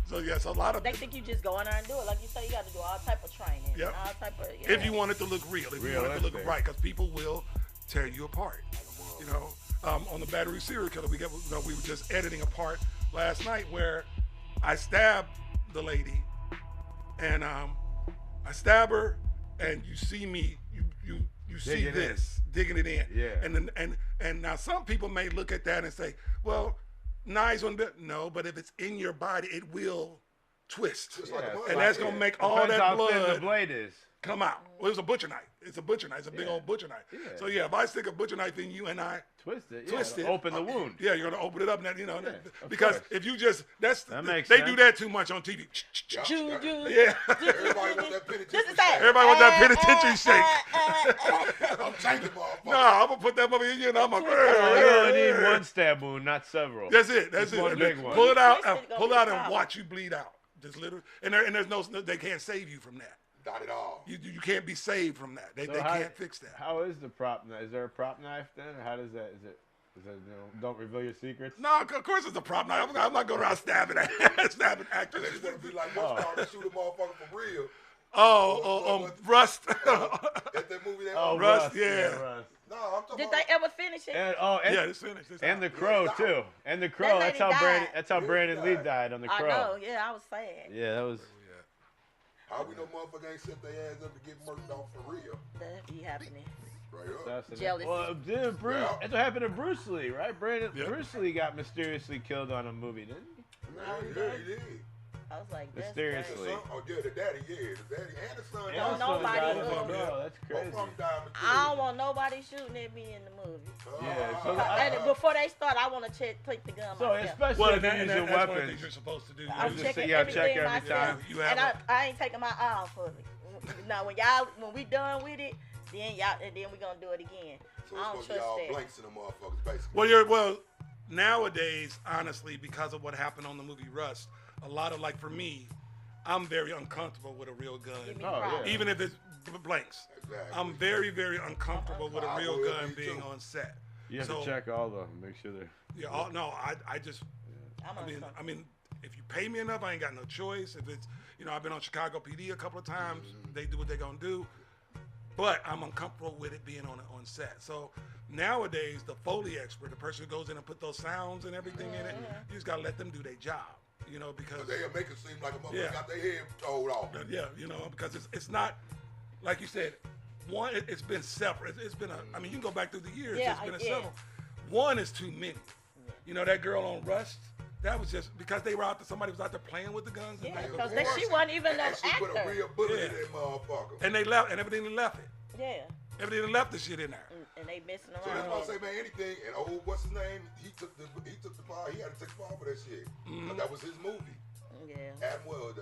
so yes, a lot of. They think you just go in there and do it. Like you say, you got to do all type of training. Yep. And all type of, If you want it to look real, if you want it to look Realistic. right, because people will tear you apart. On the Baton Rouge serial killer, we were just editing a part last night where I stabbed the lady, and I stab her, and you see me, you see Digging this, digging it in. Yeah. And now some people may look at that and say, well, knives on bit. No, but if it's in your body, it will twist. Just like a Yeah. motherfucker. And that's gonna make all Depends that how thin the blood blade is. come out. Well, it was a butcher knife. It's a butcher knife. It's a big old butcher knife. Yeah. So yeah, if I stick a butcher knife in you and I, Twist it. Twist yeah, it. Open the wound. yeah, you're gonna open it up, and of because course. if you just That makes they sense. do that too much on TV. Yeah. Choo, Yeah. choo. Yeah, Everybody want that penitentiary This is that. shake. everybody want that penitentiary shake. I'm changing motherfucker. No, I'm gonna put that mother in you, and I'm You gonna. only need one stab wound, not several. That's it. That's Just it. one And big then one. Pull it out. Twist it, gonna Pull be out a and problem. watch you bleed out. Just literally. And there's no. They can't save you from that. Not at all. You can't be saved from that. They can't fix that. How is the prop knife? Is there a prop knife then, or how does that? Is it don't reveal your secrets? No, of course it's a problem. I'm not going around stabbing actors. Unless you want to be like what's called to shoot a motherfucker for real. Rust. At that movie that Rust, Rust. No, I'm talking Did about. they ever finish it? And, Yeah, it's finished. and the Crow too. And the Crow. That That's lady how Brandon. died. That's how Brandon Lee died on the I Crow. know. Yeah, I was sad. Yeah, that was. How we know motherfucker ain't set their ass up to get murked off for real? That be happening. Right up. Jealousy. Well, dude, Bruce. Yeah. That's what happened to Bruce Lee, right? Yeah. Bruce Lee got mysteriously killed on a movie, didn't he? Yeah, he did. I was like, that's Mysteriously. crazy. The daddy, the daddy and the son. Don't Also nobody died look. of a girl. That's Both crazy. of them died I don't want nobody shooting at me in the movie. Yeah, so And before they start, I want to take the gun So myself. especially Well, if you're using that's one of the weapons. things you're supposed to do. I'm just checking say you gotta check everything every myself. time. You have And a- I ain't taking my eye off of it. Now, when we done with it, then we gonna do it again. So I it's don't supposed to be trust all that. blanks in the motherfuckers, basically. Well, nowadays, honestly, because of what happened on the movie Rust, a lot of for me, I'm very uncomfortable with a real gun, Give me Oh, props. yeah. even if it's blanks. Exactly. I'm very, very uncomfortable with a I real would gun be being too. on set. You have So- to check all of them, make sure they're. Yeah, no, I just, I'm I mean, if you pay me enough, I ain't got no choice. If it's, I've been on Chicago PD a couple of times. They do what they're gonna do, but I'm uncomfortable with it being on set. So nowadays, the Foley expert, the person who goes in and put those sounds and everything in it, you just gotta let them do their job. Because They'll make it seem like a motherfucker Yeah. got their head told off. yeah, because it's not like you said. One, it's been separate. It's been I mean, you can go back through the years. Yeah, It's been yeah. several. One is too many. That girl on Rust. That was just because they were out there. Somebody was out there playing with the guns. Yeah, and, because Of course. she wasn't even no And she put a actor. real bullet Yeah. in that motherfucker. and they left, and everything left it. Yeah, Everything left the shit in there. and they messing So that's why I around. say, man, anything. And what's his name? He took the fall. He had to take the fall for that shit. But that was his movie. Yeah. Adam Well,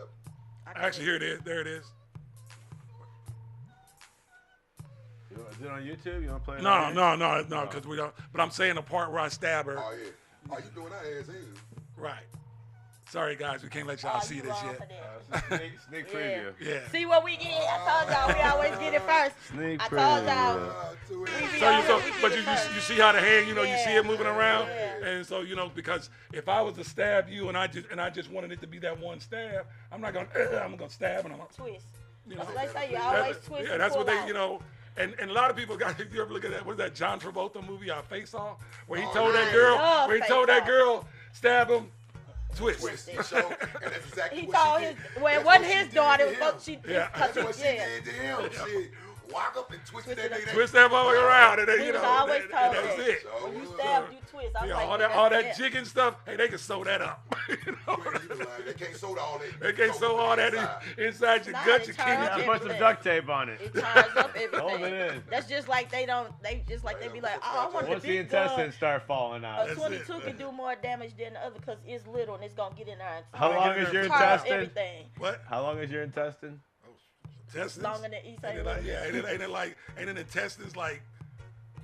Actually, here it is. There it is. Is it on YouTube? You want to play it? No, on here? no, because we don't. But I'm saying the part where I stab her. oh yeah. Oh, you doing that ass in? Right. Sorry, guys, we can't let y'all Oh, see you this wrong yet. for that. Sneak Yeah. preview. Yeah. See what we get? I told y'all we always get it first. Sneak I told y'all. To it. We be So always so, get but it you first. see how the hand, you see Yeah. it moving around, Yeah. and so because if I was to stab you and I just wanted it to be that one stab, I'm not gonna I'm gonna stab and I'm gonna, Twist. you know. That's what they say. You always twist. Yeah, and that's what pull they out. And a lot of people got. You ever look at that? What is that John Travolta movie, Face Off, where he Oh, told yeah. that girl, I love where he Face told that Off. girl, stab him, twist. Twist the show, and that's exactly He what told she his, did. well, it That's wasn't what she his did daughter. to It was him. what she Yeah. That's because what she yeah. did to him. Shit. Walk up and twist that nigga. Twist that motherfucker around, and then He you was know, always and told that's that. it. So, When you stab, you twist. I was Yeah, like, all that yeah. jigging stuff. Hey, they can sew that up. You know? They can't sew all that. They can't sew all that inside your Nah, gut, they your turn kidney. up Yeah, put some everything. duct tape on it. It ties up Hold it everything. in. That's just like they be like, oh, I want Once the the big gun. intestines start falling out. A That's 22 it. can do more damage than the other because it's little and it's gonna get in there and How long is your tar up intestine? everything. What? How long is your intestine? Intestines? Longer than East Ain't it like, yeah, ain't it intestines like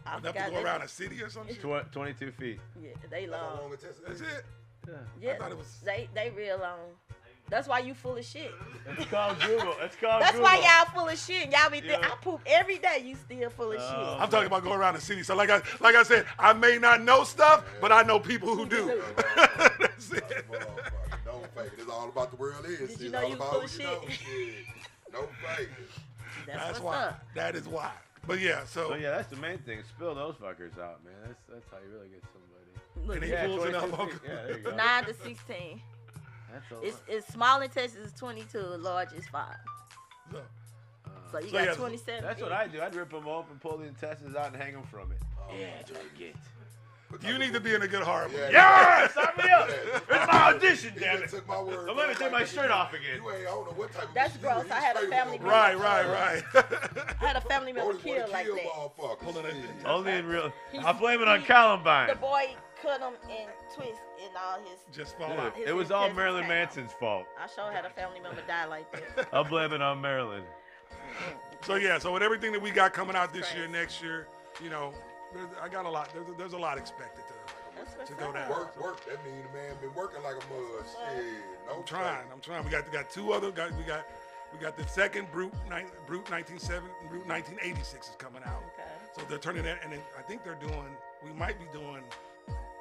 I enough to forgot go they- around a city or something? 22 feet. Yeah, they long. That's it. Yeah. Yeah, thought it was- they real long. That's why you full of shit. It's called Google. It's called That's Google. why y'all full of shit. Y'all be Yeah. I poop every day. You still full of Oh. shit. I'm talking about going around the city. So like I said, I may not know stuff, but I know people who do. That's it. Don't fake it. It's all about the world is. Did It's you know all you about full who of you know. shit? Shit. No fake. That's That's what's why. up. That is why. But yeah, So so yeah, that's the main thing. Spill those fuckers out, man. That's how you really get somebody. Look, and he Yeah, pulls it 22 up. feet. Yeah, there you go. 9 to 16. That's a lot. It's small intestines is 22, large is 5. So, So you So got yeah, 27. That's what I do. I'd rip them open, pull the intestines out, and hang them from it. Yeah. you need to be in a good horror movie. Yes, sign me up. It's my audition, He damn just it. took my word. Don't let me take my shirt off again. You ain't, I don't know what type of That's bitch gross. you I had a straight family with member- Right. I had a family member Only wanna killed like kill that. motherfuckers. Hold on, Shit. Only in real. He's- I blame it on The Columbine. boy cut him and twist in all his. Just fall Yeah, out. it was all intestines Marilyn came out. Manson's fault. I sure had a family member die like that. I'll blame it on Marilyn. So yeah, so with everything that we got coming out this Crazy. year, next year, I got a lot. There's a lot expected That's what's to go up. down. Work. That mean the man been working like a mud. Shit. No I'm trying. We got two other guys. We got We got the second Brute 1986 is coming out. Okay. So they're turning that, and then I think we might be doing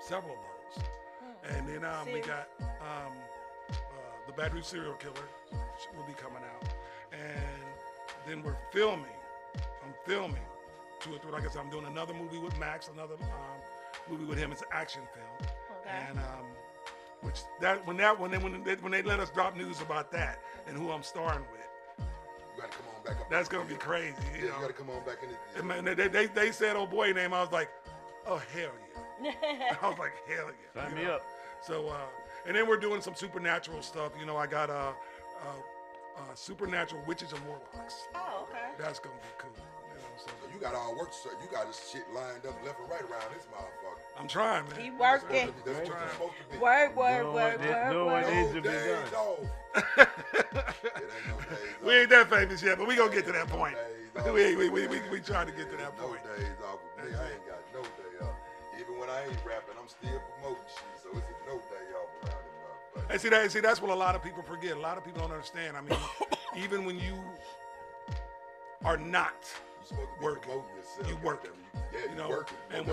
several of those. And then we got the Baton Rouge serial killer will be coming out. And then we're filming. I'm filming 2 or 3. Like I said, I'm doing another movie with Max, another movie with him. It's an action film. Okay. And when they let us drop news about that and who I'm starring with, You gotta come on back up. that's gonna be crazy. Yeah, You you know? gotta come on back in. And man, they said old boy name. I was like, oh hell yeah. I was like, hell yeah. Sign you me know? up. So and then we're doing some supernatural stuff. You know, I got supernatural witches and warlocks. Oh, okay. That's gonna be cool. You know, so So you got all work, sir. You got this shit lined up left and right around this motherfucker. I'm trying, man. He working. That's what you're supposed to be. Work. Doing what needs to No be days done. off. It ain't no days off. We ain't that famous yet, but we gonna get to that point. No days off. We trying to get to that No point. days off with me. I ain't got no day off. Even when I ain't rapping, I'm still promoting shit. So it's a no day off around this motherfucker. And see that's what a lot of people forget. A lot of people don't understand. I mean, even when you are not You supposed to be working, promoting yourself. you working. Yeah, You know, you working. and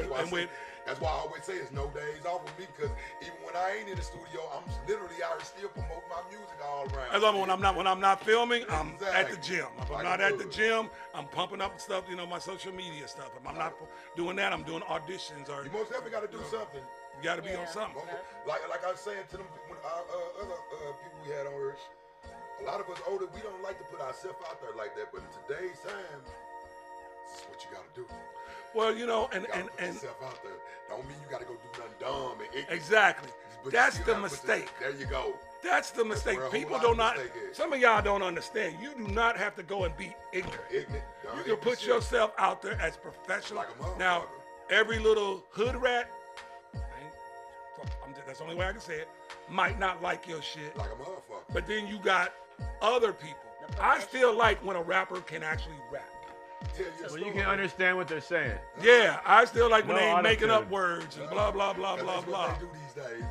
That's why I always say it's no days off with me, because even when I ain't in the studio, I'm literally out here still promoting my music all around. As long as when I'm not filming, I'm at the Exactly. gym. If I'm Like not a at the good. gym, I'm pumping up stuff, you know, my social media stuff. If I'm not doing that, I'm doing auditions or You most definitely got to do something. you got to be on Yeah. something. Like I was saying to them when other people we had on here, a lot of us older, we don't like to put ourselves out there like that. But in today's time, this is what you got to do. Well, you know, and You gotta put yourself out there. Don't mean you got to go do nothing dumb and ignorant. exactly. But you That's still the gotta put mistake. There you go. That's the mistake. where a whole People lot do of not. mistake is. Some of y'all don't understand. You do not have to go and be ignorant. Ignorant. You can put yourself out there as professional. Like a motherfucker. Now, every little hood rat, that's the only way I can say it, might not like your shit. like a motherfucker. But then you got other people. I still like when a rapper can actually rap. Tell your Well, you story. can understand what they're saying. Yeah, I still like when No they ain't making up autotune. words and blah, blah, blah, That's blah, what blah. they do these days.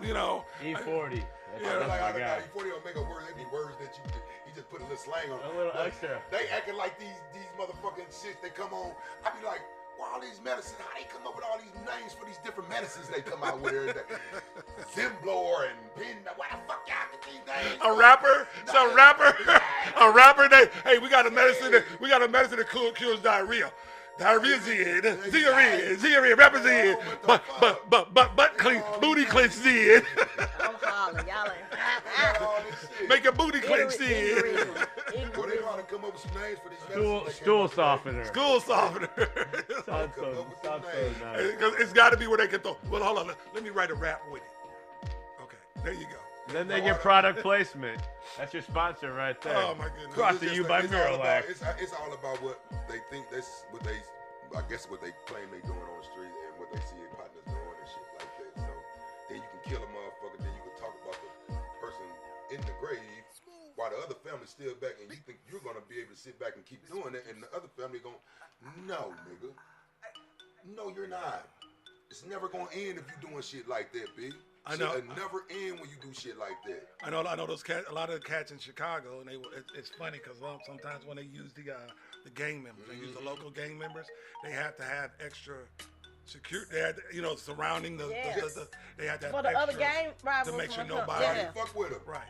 You know. E40. That's Yeah, my Like guy. before they don't make a word, they be words that you just put a little slang on. A little Like, extra. They acting like these motherfucking shit they come on. I be like, well, all these medicines, how they come up with all these names for these different medicines they come out with every day? Zimblor and Pin. Why the fuck y'all get these names? A rapper? So a rapper? A rapper? We got a medicine that cures diarrhea. Diarrhea's in. Diarrhea. Rapper's in. But clean, booty cleanse in. I'm hollering. Y'all ain't. All this shit. Make your booty cleanse in. Well, they know how to come up with some names for these medicines. Stool softener. School softener. Sounds so nice. Because it's got to be where they can throw. Well, hold on. Let me write a rap with it. Okay, there you go. Then they get product placement. That's your sponsor right there. Oh my goodness. Brought to you by It's all about- Miralax. It's all about what they think. That's what they, I guess, what they claim they doing on the street and what they see their partners doing and shit like that. So then you can kill a motherfucker. Then you can talk about the person in the grave while the other family's still back, and you think you're gonna be able to sit back and keep doing that, and the other family going, no, nigga, no, you're not. It's never gonna end if you doing shit like that, B. I know. It'll never end when you do shit like that. I know those cats. A lot of the cats in Chicago, and it's funny because sometimes when they use the gang members, they use the local gang members. They have to have extra security. They had, surrounding the. Yes. They had to have For the extra other gang rivals. to make sure when it comes- nobody. Yeah. Fuck with them. Right.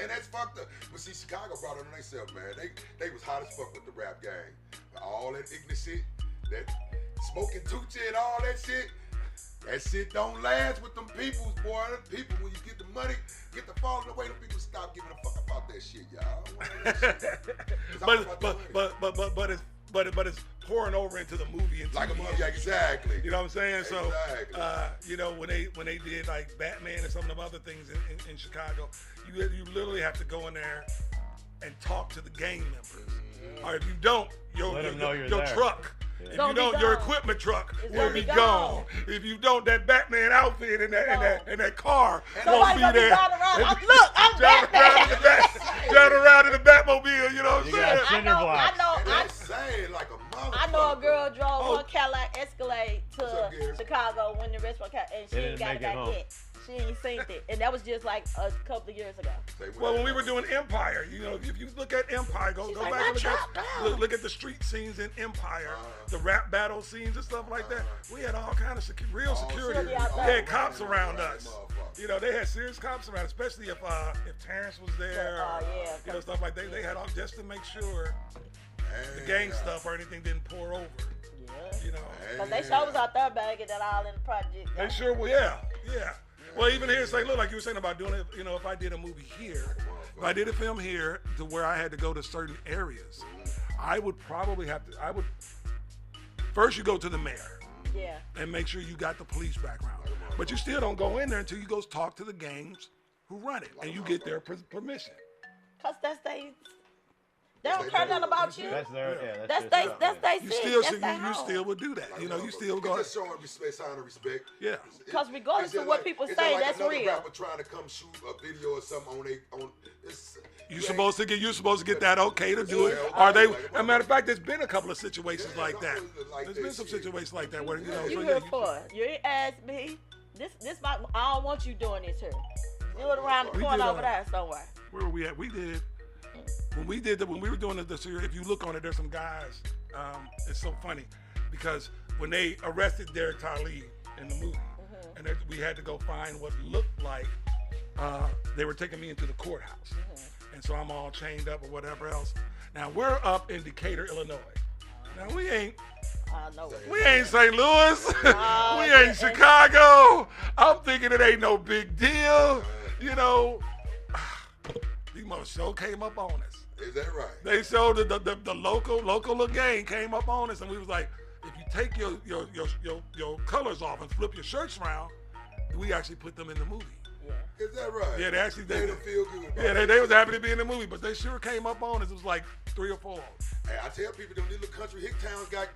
And that's fucked up. But see, Chicago brought it on themselves, man. They was hot as fuck with the rap gang. All that ignorant shit, that smoking Tucci and all that shit. That shit don't last with them peoples, boy. Them people, when you get the money, get the falling away, them people stop giving a fuck about that shit, y'all. It's all about the money. but it's pouring over into the movie and Like a TV mother, yeah, industry. exactly. You know what I'm saying? So, Exactly. when they did like Batman and some of the other things in Chicago, you literally have to go in there and talk to the gang members. Or if you don't, Let 'em know you're your there. truck. Yeah. If Gonna you be don't, your gone. equipment truck It's will gonna be be gone. gone. If you don't, that Batman outfit and that car won't Somebody be gonna be there. driving around. I'm Driving Batman. driving around in the Batmobile, you know what I'm You saying? got cinder blocks. And that's sad like a motherfucker. I know a girl drove Oh. her Cadillac Escalade What's up, to Gary? Chicago when the rest of her and she They ain't didn't got make it it back home. yet. She ain't seen it, and that was just like a couple of years ago. Well, when we were doing Empire, you know, if you look at Empire, go She's back like, and look at the street scenes in Empire, the rap battle scenes and stuff like that. We had all kind of real security. We had cops around us. You know, they had serious cops around, especially if Terrence was there, you know, stuff like that. They had all just to make sure the gang stuff or anything didn't pour over. Yeah. You know, because they sure was out there bagging that all in the project. they sure were. Yeah. Well, even here, say, look, like you were saying about doing it. You know, if I did a movie here, if I did a film here to where I had to go to certain areas, I would probably have to. First, you go to the mayor. Yeah. And make sure you got the police background. But you still don't go in there until you go talk to the gangs who run it, and you get their permission. Cause that's they don't care nothing about you. That's their, That's they You city. still would do that. You know, you still go. Just showing respect, sign of respect. Yeah. Because regardless of what people it's say, like that's another real. rapper trying to come shoot a video or something on. You're supposed to get that okay to do it. Are they? As a matter of fact, there's been a couple of situations like that. There's been some situations like that where, you know. You here for it. You ain't asked me. This I don't want you doing this here. Do it around the corner over there somewhere. Where were we at? When we were doing the series, if you look on it, there's some guys. It's so funny because when they arrested Derek Talley in the movie, and we had to go find what looked like they were taking me into the courthouse, and so I'm all chained up or whatever else. Now we're up in Decatur, Illinois. Now we ain't St. Louis. We ain't Chicago. I'm thinking it ain't no big deal. You know, these mother show came up on us. Is that right? They showed the local little gang came up on us, and we was like, if you take your colors off and flip your shirts around, we actually put them in the movie. Is that right? Yeah, they actually did. Feel good. Yeah, they was happy to be in the movie, but they sure came up on us. It was like 3 or 4. Hey, I tell people, them little country hick towns got.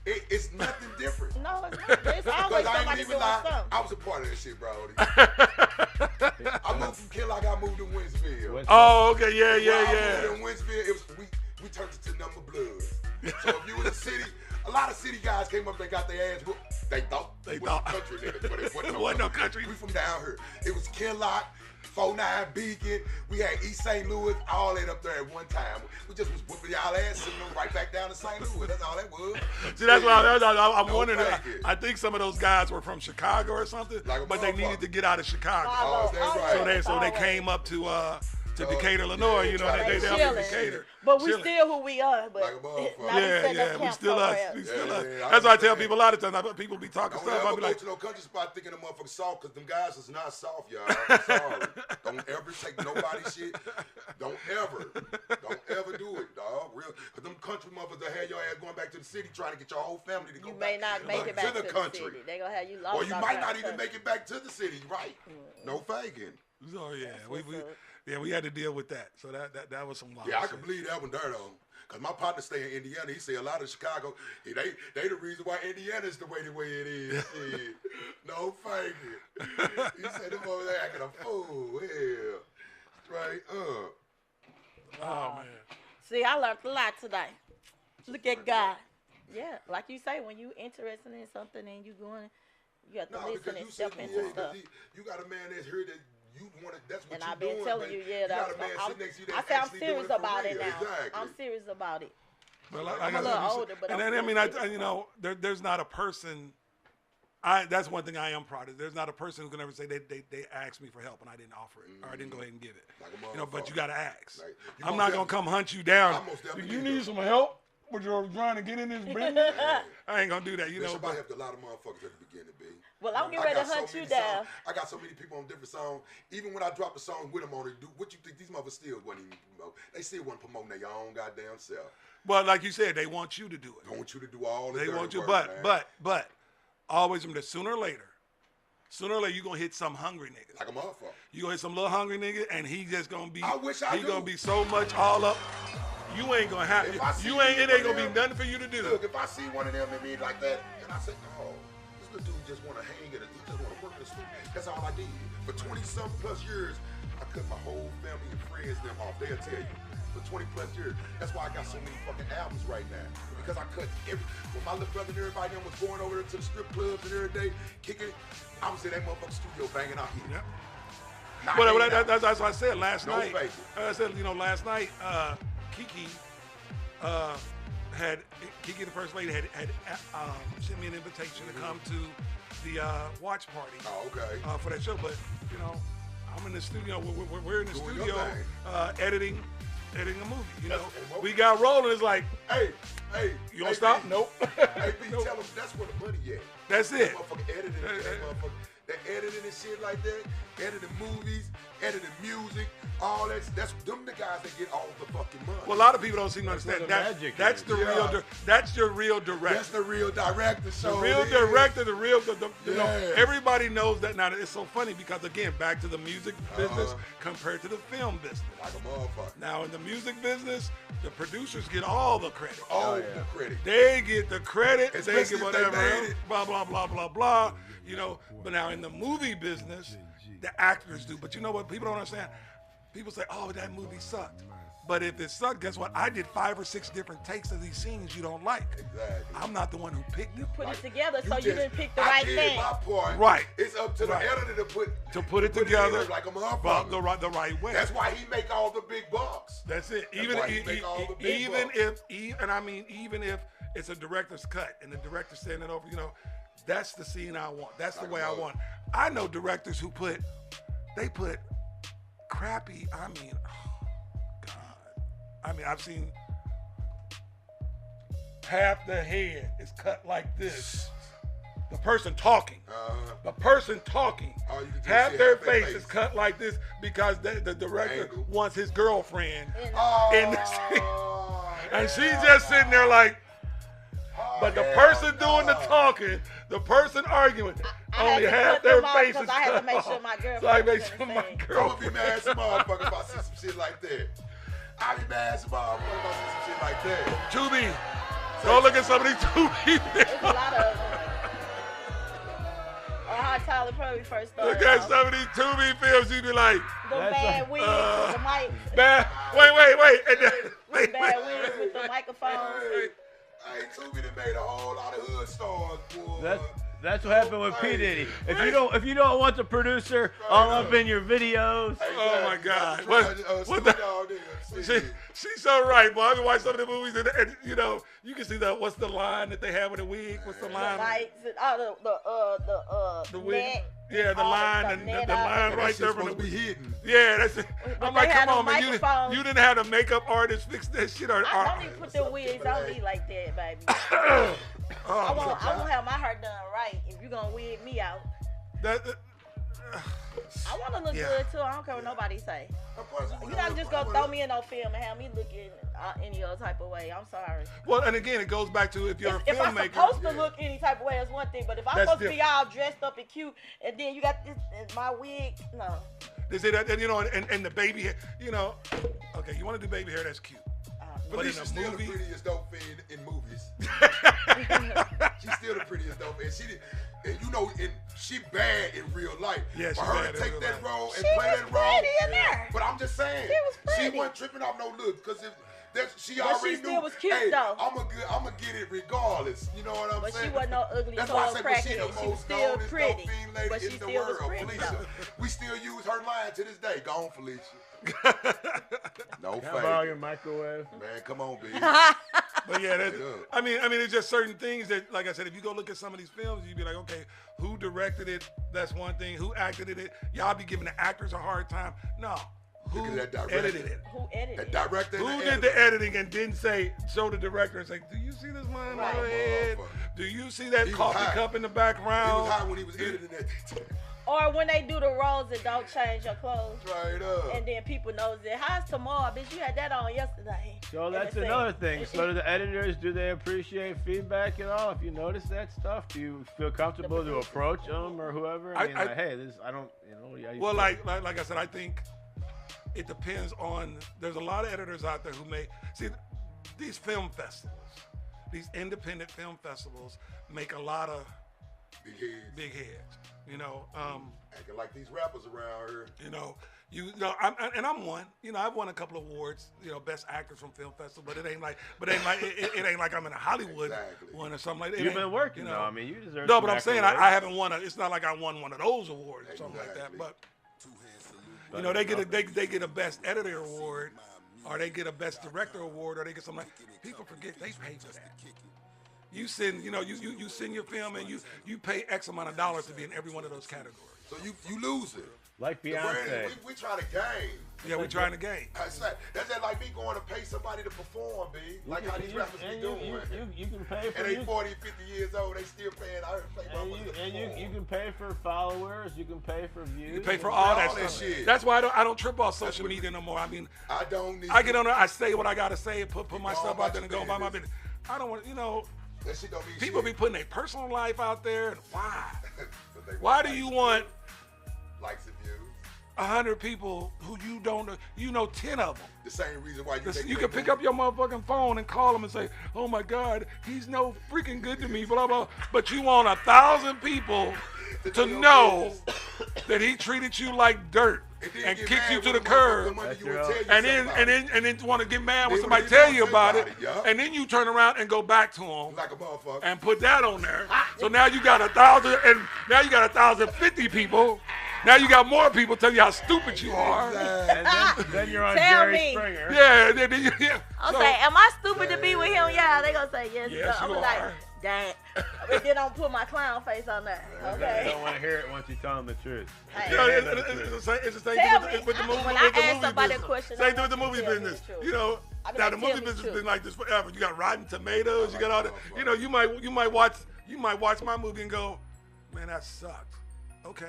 It's nothing different. No, it's not. There's always somebody doing something. I was a part of that shit, bro. I moved from Kinlock, I moved to Winsville. Oh, okay, yeah. I moved in Winsville, we turned it to number bloods. So if you was a city, a lot of city guys came up and got their ass whooped. They thought country niggas, but it wasn't no country. We from down here. It was Kinlock, 49 Beacon. We had East St. Louis, all that up there at one time. We just was whooping y'all ass, sending them right back down to St. Louis. That's all that was. See, that's why I'm wondering. I think some of those guys were from Chicago or something, but they needed to get out of Chicago. So they came up to Decatur, Illinois. You know, they up in Decatur. But we still who we are. But like a motherfucker. We still us. That's why I tell people a lot of times. People be talking stuff. I be like, go to no country spot thinking the motherfucker soft, because them guys is not soft, y'all. I'm sorry. Don't ever take nobody's shit. Don't ever do it, dog. Real, because them country motherfuckers that had your ass going back to the city trying to get your whole family to go back. You may not make it back to the country. They gonna have you lost. Or you might not even make it back to the city, right? No faking. Oh yeah, we had to deal with that. So that was some wild shit. I shit. can believe that one there though. Cause my partner stay in Indiana. He say a lot of Chicago, they the reason why Indiana is the way it is. Shit. No faking. He said them over there acting a fool. Hell. Straight up. Oh man. See, I learned a lot today. Look at God. Yeah, like you say, when you interested in something and you have to listen and step into stuff. You got a man that's here that you want it. That's what and you're I've been doing, telling you, I say I'm serious about it now. Exactly. I'm serious about it. Well, I'm a little older, but there's not a person. That's one thing I am proud of. There's not a person who can ever say they asked me for help and I didn't offer it or I didn't go ahead and give it. But you gotta ask. I'm not gonna come hunt you down. Do you need some help? What you're trying to get in this business? I ain't gonna do that. Somebody helped a lot of motherfuckers at the beginning, B. Well, I'm getting ready to hunt you down. I got so many people on different songs. Even when I drop a song with them on it, what you think these motherfuckers still wasn't even promote? They still wasn't promoting their own goddamn self. Well, like you said, they want you to do it. They want you to do all the They want you, work, but always remember, sooner or later, you're gonna hit some hungry nigga. Like a motherfucker. You gonna hit some little hungry nigga, and he just gonna be. He gonna be so much all up. You ain't gonna have. It ain't gonna be nothing for you to do. Look, if I see one of them in me like that, and I say, no, this little dude just want to hang at it. He just want to work in the studio. That's all I did. For 20-something plus years, I cut my whole family and friends them off. They'll tell you. For 20 plus years. That's why I got so many fucking albums right now. Because I cut when my little brother and everybody them was going over there to the strip clubs and every day, kicking, I was in that motherfucking studio banging out here. Yep. Not Well, hanging out. that's what I said last No night. faking. I said, last night, Kiki the first lady, had sent me an invitation to come to the watch party. Oh, okay. For that show. But, I'm in the studio. We're in the Doing studio your editing a movie. That's- We got rolling. It's like, Hey, you gonna stop? B. Nope. Hey, B, Nope. tell them that's where the money at. That's it. Motherfucker editing, that editing and shit like that, editing movies, editing music, all that. That's them the guys that get all the fucking money. Well, a lot of people don't seem to That's where understand the that. magic That's is. the Yeah. real. That's your real director. That's the real director. The So real it is. director, Yeah. everybody knows that now. It's so funny because again, back to the music business compared to the film business. Like a motherfucker. Now in the music business, the producers get all the credit. All the credit. They get the credit. They Especially get if they whatever. made Else, it. blah blah blah blah blah. But now in the movie business, the actors do. But you know what? People don't understand. People say, "Oh, that movie sucked." But if it sucked, guess what? I did 5 or 6 different takes of these scenes you don't like. Exactly. I'm not the one who picked them. Put it together so you just- didn't pick the I right did thing. my part. Right. It's up to the Right. editor to put it together like a the motherfucker. right way. That's why he make all the big bucks. That's it. That's Even why he make all the big bucks. even if it's a director's cut and the director's sending it over, that's the scene I want. That's the Like way a I mother. want. I know directors who put crappy. Oh God. I've seen half the head is cut like this. The person talking. The person talking. Oh, you can just Half see their half their face face. is cut like this because the director Angle. wants his girlfriend Oh, in the scene. And she's just sitting there like, but the person doing the talking, the person arguing, I only had to half cut their them off face is because I had to cut make off. sure my girlfriend So I make was sure in the my scene. I'm gonna be girlfriend. mad as a motherfucker if I see some shit like that. I be mad as a motherfucker if I see some shit like that. Tubi. Go look at some of these Tubi There's a films. lot of how Tyler Perry first started. Look at off. some of these Tubi films. You be like, The That's bad a- wigs with the mic. bad. Wait. And then, wait. Bad wigs with the microphones. Hey, Tubi done made a whole lot of hood stars, boy. That's what happened with P. Diddy. If you don't want the producer all up in your videos, Oh my God. What What the? She's so right, boy. I've been watching some of the movies, and you can see what's the line that they have with the wig? What's the The line? lights, The the wig. net. Yeah, the all line, the the net line out. right there That's from supposed to the. be hidden. Yeah, that's it. But I'm like, they had come on, no man. microphones. You didn't have a makeup artist fix that shit. Or, I don't even put the wigs on me like that, baby. I won't have my hair done right if you're gonna wig me out. I want to look Yeah. good too. I don't care what nobody say. You're not just gonna throw me in no film and have me looking any other type of way. I'm sorry. Well, and again, it goes back to if you're a If I'm filmmaker. supposed to look any type of way, that's one thing. But if I'm That's supposed to be different. all dressed up and cute, and then you got this my wig, no. They say that, and the baby hair. Okay, you want to do baby hair? That's cute. But in Felicia's a still movie, the prettiest dope fiend in movies. She's still the prettiest dope, and she bad in real life. Yeah, for she her bad to in take real that life. role and She play was that role. pretty in there. But I'm just saying, She was pretty. she wasn't tripping off no look because she But already she knew. still was cute, hey, though. I'm gonna get it regardless. You know what I'm But saying? she wasn't no ugly That's why I cold say, but she the crackhead. She was most still known pretty. dope fiend lady But she in the still was world, pretty, Felicia. though. We still use her line to this day. Go on, Felicia. No how about your fake. microwave? Man, come on, baby. but yeah, that's, Yeah. I mean, it's just certain things that, like I said, if you go look at some of these films, you'd be like, okay, who directed it? That's one thing. Who acted in it? Y'all be giving the actors a hard time. No, who Look at that director. edited it? Who edited The it? director and Who the did editor. the editing and didn't show the director and say, do you see this line Right. on the head? Motherfucker. Do you see that He was coffee high. cup in the He background? was high when he was editing that. Or when they do the roles and don't change your clothes. Straight up. And then people knows it. How's tomorrow, bitch? You had that on yesterday. So And that's it's another like- thing. So do the editors, do they appreciate feedback at all? If you notice that stuff, do you feel comfortable to approach them or whoever? I mean, I- like, hey, this I don't, yeah, you Well, feel- like I said, I think it depends on. There's a lot of editors out there who these film festivals, these independent film festivals make a lot of Big heads. You know. Acting like these rappers around here. You know, I'm one. You know, I've won a couple of awards. You know, best actor from film festival, but it ain't like it ain't like I'm in a Hollywood one or something like that. You've been working, you know. though. I mean, you deserve. No, some but I'm saying accolades. I haven't won. It's not like I won one of those awards or something like that. But you know, they get a best editor award, or they get a best director award, or they get something like. People forget they pay for that. You send, you send your film and you pay X amount of dollars to be in every one of those categories. So you lose it. Like Beyonce. We try to game. Yeah, we're trying to game. That's just like me going to pay somebody to perform, B. Like how these rappers be doing. You can pay for And they 40, 50 years old, they still paying. You can pay for followers. You can pay for views. You pay for all that stuff. shit. That's why I don't trip off social media no more. I mean, I don't need. I get on there, I say what I gotta say, put my stuff out there and go about my business. I don't want, That shit don't mean people shit. be putting their personal life out there. And why? Why do you want likes and views? 100 people who you don't know? You know 10 of them. The same reason why You can pick up your motherfucking phone and call him and say, "Oh my God, he's no freaking good to me," blah blah. But you want 1,000 people to know that he treated you like dirt and kicked you to the curb, and then want to get mad when somebody tell you about it, and then you turn around and go back to him like a motherfucker and put that on there. So now you got 1,000, and now you got 1,050 people. Now you got more people tell you how stupid you are. And then you're on Tell Jerry me. Springer. Yeah. I'm saying, am I stupid to be with him? Yeah, they gonna say yes. Yes, I'm you like, are. dang. But then don't put my clown face on there. They Okay. don't want to hear it once you tell them the truth. Hey. It's the same Tell thing me. with the movie. When I with the ask movie somebody a business. question, Same I thing with the want movie you to tell me business. the truth. I be Now like, the tell movie me business the has been truth. like this forever. You got Rotten Tomatoes. You got all that. You might watch my movie and go, "Man, that sucked." Okay.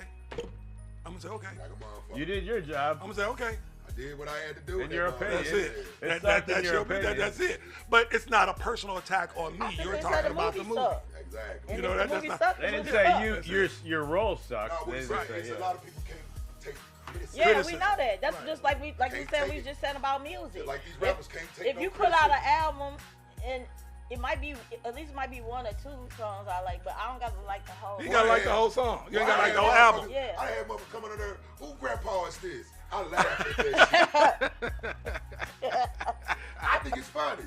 I'm gonna say okay. like a motherfucker. You did your job. I'm gonna say okay. I did what I had to do. In your opinion. That's it. It's That's in your your opinion. that's it. But it's not a personal attack on me. You're They said talking about the movie. sucked. Exactly. And You know, if the that's movie not- sucked, They the didn't movie say sucked. your role sucks. No, They it's didn't say, a lot of people can't take criticism. Yeah, criticism. we know that. That's just like we Can't said. take We it. just said about music. Like these rappers can't take If no you put out an criticism. album and it might be at least one or two songs I like, but I don't got to like the whole. You gotta like the whole song. You ain't gotta like the whole I album. Yeah. I had mother coming in there. Who grandpa is this? I laugh at that shit. I think it's funny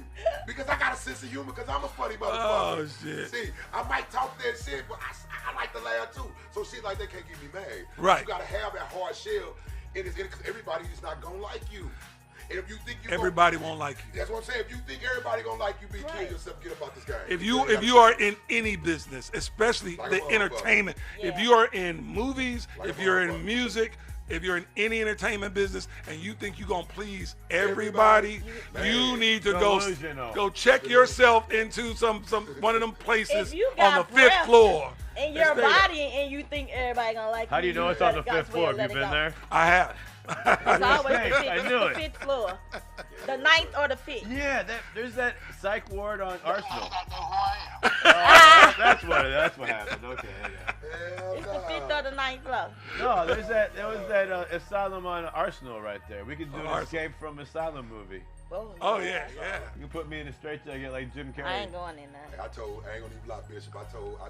because I got a sense of humor because I'm a funny motherfucker. Oh, shit. See, I might talk that shit, but I like to laugh too. So shit like that can't get me mad. Right. You gotta have that hard shell in it because everybody is not gonna like you. And if you think you Everybody won't like you. that's what I'm saying. If you think everybody gonna like you, kill Right. yourself, get up out this game. If you are in any business, especially Like a the motherfucker. entertainment, if Yeah. you are in movies, Like a if you're motherfucker. in music, if you're in any entertainment business, and you think you're gonna please everybody, you Man. need to go Delusional. check yourself into some one of them places If you on got the 5th breath floor. in your Stay there. body and you think everybody gonna like How do you know it's on the 5th floor? Have you been there? I have. It's always the I knew it. 5th floor. The 9th or the 5th. Yeah, there's that psych ward on Arsenal. I That's what happened. Okay. Hell It's the nah. 5th or the 9th floor. No, there was that asylum on Arsenal right there. We could do an Arsenal. Escape from Asylum movie. Oh yeah. You can put me in a straitjacket like Jim Carrey. I ain't going in there. I ain't gonna even lie, Bishop. I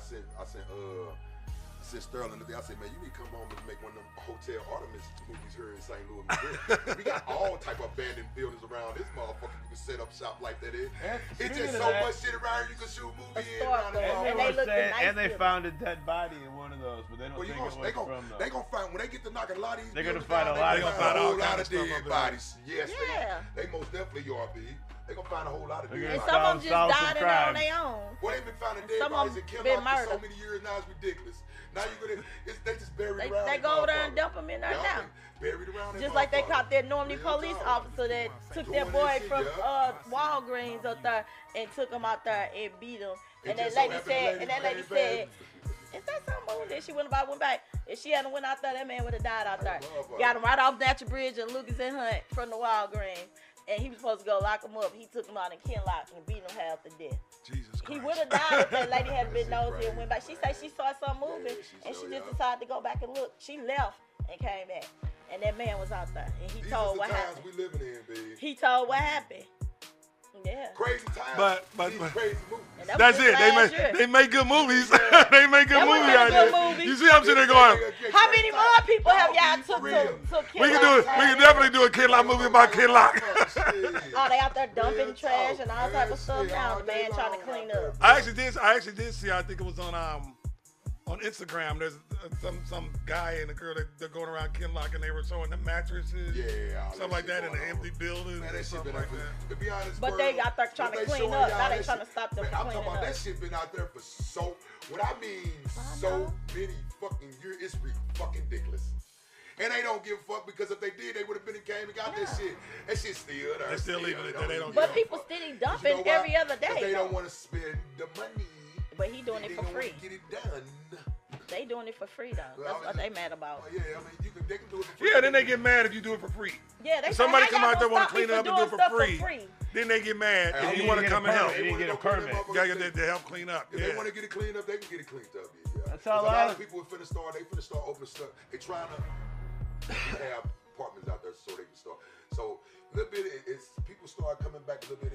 sent Sterling today. I said, man, you need to come home and make one of them Hotel Artemis movies here in St. Louis, Missouri. We got all type of abandoned buildings around this motherfucker. You can set up shop like that in. It's just so much shit around here you can shoot a movie in around this And And they they, look saying, nice and they with found a dead body in one of those, but they don't Well, think it was from they those. gonna find when they get to knocking a lot of these. They're gonna buildings find a down, lot they of gonna stuff. find a whole All lot kind of of stuff dead up in bodies. Yes, Yeah. they most definitely are, B. They gonna find a whole lot of They're dead And gonna bodies. some of them just solve some died in there on crimes. their own. Well, they've been finding dead some of bodies them in Kim been for so murdered. many years now. It's ridiculous. Now they just buried They around. go over there and dump them in there now. Buried around. Just like they caught that Normally Real police talk. officer that took that Doing boy that shit, from yeah. Walgreens up there and took him out there and beat him. It And that just so lady happened said, the and that lady came said, back. is that something that she went back? If she hadn't went out there, that man would have died out there. motherfucker. Got him right off Natural Bridge and Lucas and Hunt from the Walgreens. And he was supposed to go lock him up. He took him out in Kinlock and beat him half to death. Jesus He Christ. would have died if that lady hadn't been That shit nosy and went back. She said she saw something moving Yeah, and she sure, just yeah. decided to go back and look. She left and came back. And that man was out there. And he These told is the what times happened. we living in, B. He told what happened. Yeah. Crazy Town. But crazy movies. And that that's was it. just last year. They make good movies. They make good That movies would've out been a good there. movie. You see, I'm sitting there going, How many more people have y'all took we can do it. We can Kinlock? definitely do a Kinlock movie about Kinlock. Oh, they out there dumping Real trash talk. and all type of Real stuff shit now. all The man day trying to long clean out there. up. I actually did see. I think it was on Instagram. There's some guy and a girl that they're going around Kinlock and they were showing the mattresses, Yeah, all stuff that like shit that in going the on. empty buildings Man, and that shit stuff been like out that. to be honest, But they out there trying to clean up. Now they trying to stop them from I'm talking cleaning about up. that shit been out there for when I mean so many fucking years, it's fucking ridiculous. And they don't give a fuck because if they did, they would have been in game and got that shit. That shit's still there. They're still leaving it there. They don't But give a people fuck. still You dumping know why? every other 'Cause day. they don't want to spend the money. But he doing it They for don't wanna free. get it done. They doing it for free though. Well, That's I what mean, they mad about. Oh, yeah, I mean, they can do it for free. Yeah, then they get mad if you do it for free. Yeah, they If say, somebody "How come y'all out there gonna want to stop me clean it up from and do it doing for stuff free, then they get mad Hey, if you you want to get a come and help. permit. You wanna get a go clean permit. them up, Yeah, they help clean up. If Yeah. they want to get it cleaned up, they can get it cleaned up. Yeah. That's 'Cause how a a lot lot of of people are finna start opening stuff. They trying to have apartments out there so they can start. So a little bit, it's people start coming back a little bit.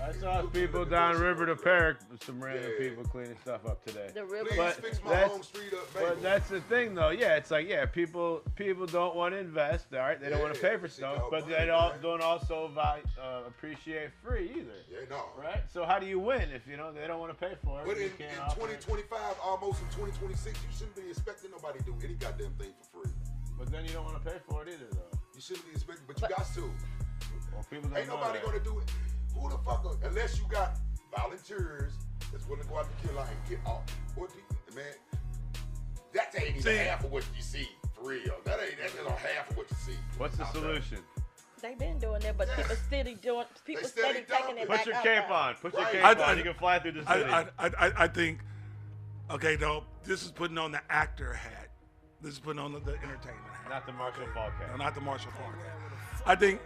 I saw people downriver to Perrick, some random people cleaning stuff up today. The river. Please But fix my that's- home street up, But baby. that's the thing, though. Yeah, it's like, yeah, people don't want to invest. All right, they don't want to pay for Yeah, stuff, shit but all they money, don't also appreciate free either. Yeah, no. Right? So how do you win if they don't want to pay for it? But you in can't offer it? 2025, almost in 2026, you shouldn't be expecting nobody to do any goddamn thing for free. But then you don't want to pay for it either, though. You shouldn't be expecting, but you got to. Well, people don't Ain't know nobody that. gonna do it. Who the fuck? Unless you got volunteers that's willing to go out to kill out and get off. What people, man? That ain't even See- half of what you see for real. That's just half of what you see. What's the out there. solution? They been doing that, but people steady doing. People steady steady taking it dumping. back Put your out cape there. on. Put your Right. cape I- on. You can fly through the city. I think, okay, though, this is putting on the actor hat. This is putting on the entertainment hat. Not the Marshall Falk hat. No, not the Marshall Falk hat. I think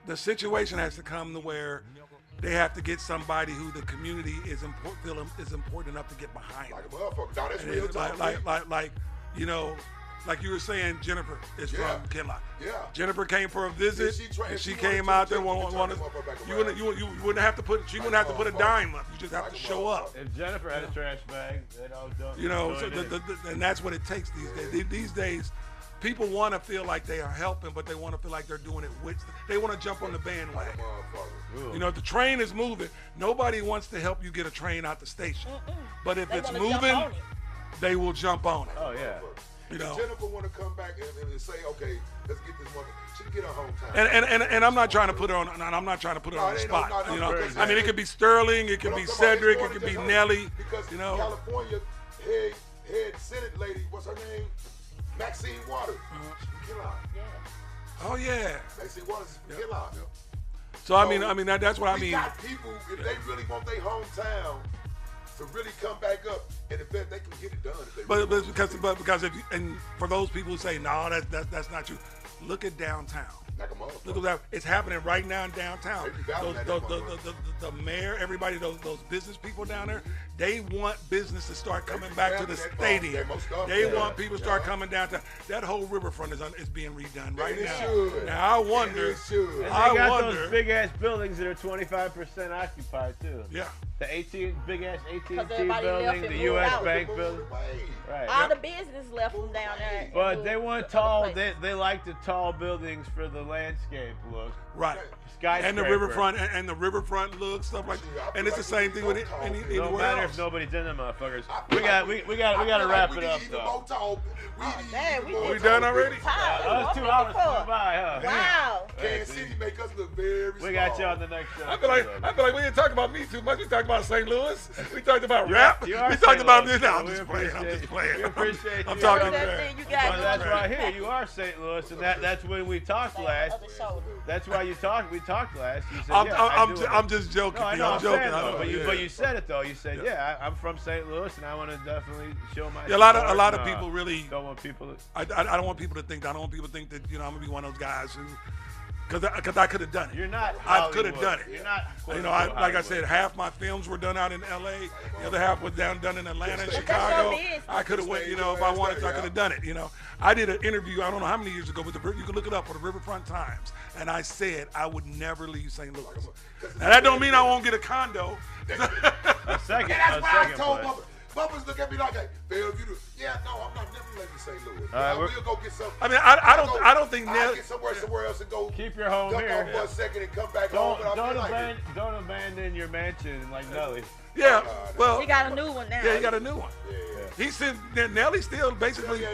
the situation has to come to where they have to get somebody who the community is important enough to get behind. Like a motherfucker. No, that's And real it's talk. like like you were saying, Jennifer is Yeah. from Kinlock. Yeah. Jennifer came for a visit. If she She wanted came to, out there. Jennifer could Wanted, turn them motherfucker you wouldn't. around. You wouldn't have to put. She wouldn't have to put a dime up. You just have Like to a show up. motherfucker. If Jennifer had a trash bag, they don't. You know, so join in. and that's what it takes these days. These days, people want to feel like they are helping, but they want to feel like they're doing it with. They want to jump on the Like a bandwagon. motherfucker. Ooh. You know, if the train is moving, nobody wants to help you get a train out the station. But if They it's wanna jump moving, on it. they will jump on it. Oh yeah. You know. If Jennifer want to come back and say, okay, let's get this mother. She can get her hometown. And I'm not trying to put her on. I'm not trying to put her on the it ain't no- spot. no, You no, know, because I mean, it could be Sterling, it could But be I'm talking about Cedric, it's it more could than be just her. Nelly. Because You know, California head Senate lady, what's her name? Maxine Waters. She can kill out. Yeah. oh yeah. Maxine Waters can kill out. So I mean, that's what I We mean. got people, if they really want their hometown to really come back up, and if they can get it done. If they really But want to. because if you, and for those people who say no, that's not true. Look at downtown. Like a motherfucker. Look at that. It's happening right now in downtown. They be battling that motherfucker. The mayor, everybody, those business people down there, they want business to start coming back to the battling that stadium. ball. They most They definitely. want people to start Yeah. coming downtown. That whole riverfront is being redone right And it now. should. Now I And wonder. it should. And they I got wonder. those big ass buildings that are 25% occupied too. Yeah. The big ass AT&T everybody left building, and the moved U.S. out. Bank Move building. away. Right. All the business left them down there. and But moved they to want other tall. places. They like the tall buildings for the landscape look. Right. Skyscraper. And the riverfront and the riverfront look stuff like, and it's the same thing with Don't anywhere matter else. if nobody's in them motherfuckers. I We feel got like we got to wrap it up We though. more tall. Man, we We done already? Tired. Those What 2 we hours for? flew by, huh? Wow. Kansas City make us look very small. We got you on the next show. I feel like we didn't talk about me too much. We talked about St. Louis. We talked about You rap. are We St. talked about Louis. this. No, I'm We just playing. I'm just playing. We appreciate I'm you. talking That trash. thing you got Well, that's going. right here. You are St. Louis, and that's when we talked last. Other shoulder. That's why we talked last. You said, I'm just joking. No, I know. I'm I'm joking. saying, though, I- but yeah. you said it though. You said, I'm from St. Louis, and I want to definitely show my. Yeah, a lot of support, and, people really. don't want people to. I don't want people to think. I don't want people to think that I'm gonna be one of those guys who because I could have done it. You're not I could have Hollywood. done it. You're not. You know, like I said, half my films were done out in L.A. The other half was done in Atlanta and Chicago. I could have went, you know, if I wanted to, I could have done it. You know, I did an interview, I don't know how many years ago, but you can look it up on the Riverfront Times, and I said I would never leave St. Louis. Now that don't mean I won't get a condo. A second. And that's A why I second told place. Bubba's look at me like, hey, Phil, you do. Yeah, no, I'm not never leaving St. Louis. We'll go get some. I mean, I don't think I'll get somewhere else and go. Keep your home duck here. off for a second and come back home. Don't abandon your mansion like Nelly. Yeah, well, He got a new one now. yeah, he got a new one. He said Nelly still basically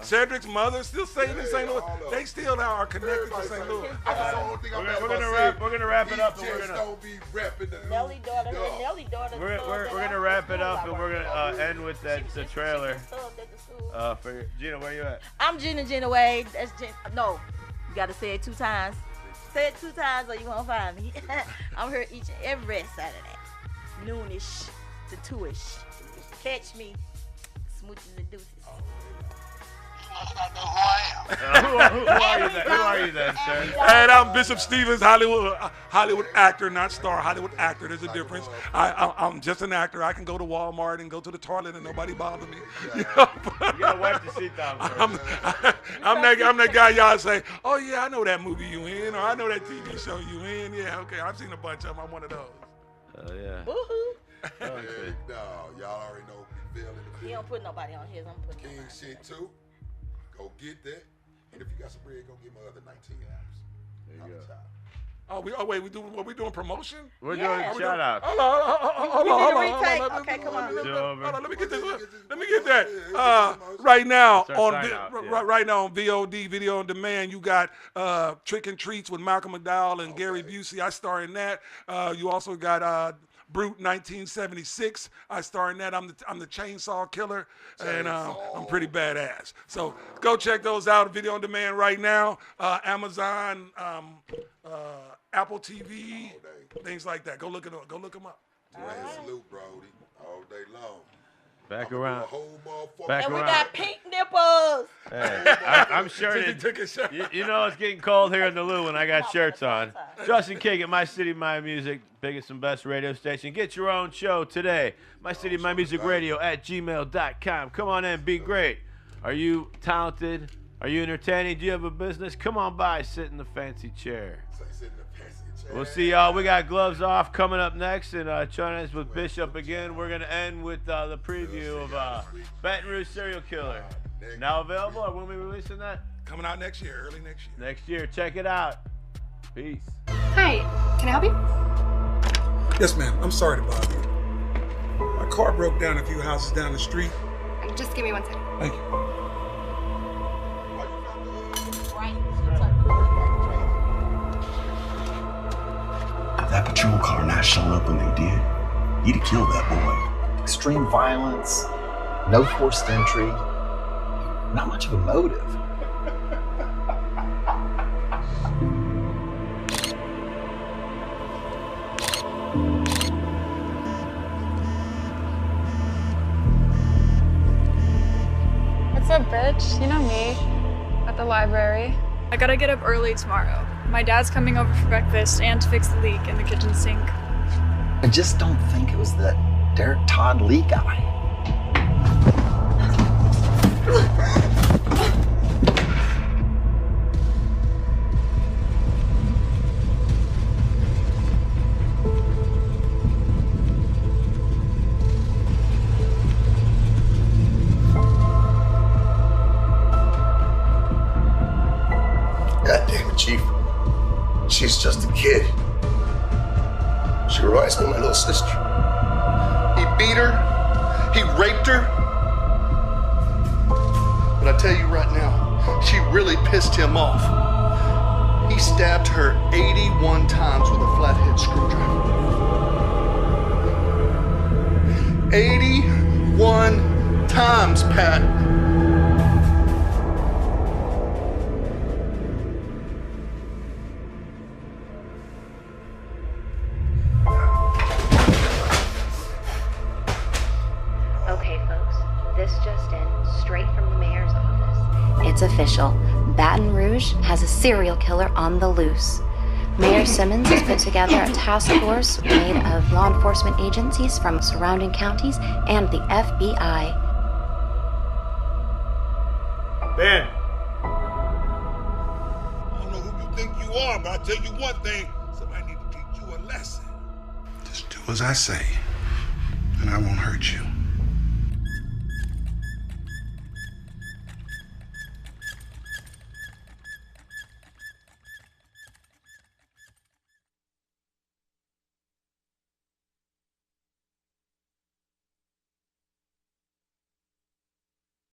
Cedric's mother still staying in St. Louis. They still are connected to St. Louis. We're gonna wrap it up, and we're gonna. Don't be repping the Nelly daughter. Nelly daughter. We're gonna wrap it up, and we're gonna end with the trailer. For Gina, where you at? I'm Gina Wade. That's Gina. No, you gotta say it 2 times. Say it 2 times or you won't find me. I'm here each and every Saturday, noonish to 2ish. Catch me, smooches and deuces. Who are you then, sir? And I'm Bishop Stevens, Hollywood actor, not star. Hollywood actor. There's a difference. I'm just an actor. I can go to Walmart and go to the toilet and nobody bother me. You know? You gotta wipe the seat down first. I'm that guy y'all say, oh yeah, I know that movie you in, or I know that TV show you in. Yeah, okay, I've seen a bunch of them. I'm one of those. Oh yeah. Woohoo! No, y'all already know Phil in the He don't put nobody on his. I'm putting King shit too. Go get that. And if you got some bread, go get my other 19 apps. There you go. We doing promotion? We're doing shout outs. Hold on. Okay, come on. Let me get this. Let me get that. Right now Right now, on VOD, video on demand, you got Trick and Treats with Malcolm McDowell and Gary Busey. I star in that. You also got Brute 1976. I star in that. I'm the chainsaw killer, and I'm pretty badass. So go check those out. Video on demand right now. Amazon, Apple TV, things like that. Go look it up. Go look them up. Salute, Brody, all day long. Back around. And we got pink nipples. Hey, I'm sure He took his shirt. you know it's getting cold here in the Lou when I got shirts on. Justin King at My City, My Music, biggest and best radio station. Get your own show today. My City, My Music Radio at gmail.com. Come on in, be great. Are you talented? Are you entertaining? Do you have a business? Come on by, sit in the fancy chair. We'll see y'all. We got Gloves Off coming up next, and join us with Bishop again. We're going to end with the preview of Baton Rouge Serial Killer. Now available, or when we releasing that? Coming out next year, early next year. Next year. Check it out. Peace. Hi, can I help you? Yes, ma'am. I'm sorry to bother you. My car broke down a few houses down the street. Just give me 1 second. Thank you. If that patrol car not shown up when they did, you'd have killed that boy. Extreme violence, no forced entry, not much of a motive. What's up, bitch? You know me. At the library. I gotta get up early tomorrow. My dad's coming over for breakfast and to fix the leak in the kitchen sink. I just don't think it was that Derek Todd Lee guy. God damn it, Chief. She's just a kid. She reminds me of my little sister. He beat her. He raped her. But I tell you right now, she really pissed him off. He stabbed her 81 times with a flathead screwdriver. 81 times, Pat. Okay, folks, this just in, straight from the mayor's office. It's official. Baton Rouge has a serial killer on the loose. Mayor Simmons has put together a task force made of law enforcement agencies from surrounding counties and the FBI. Ben. I don't know who you think you are, but I tell you one thing, somebody need to teach you a lesson. Just do as I say, and I won't hurt you.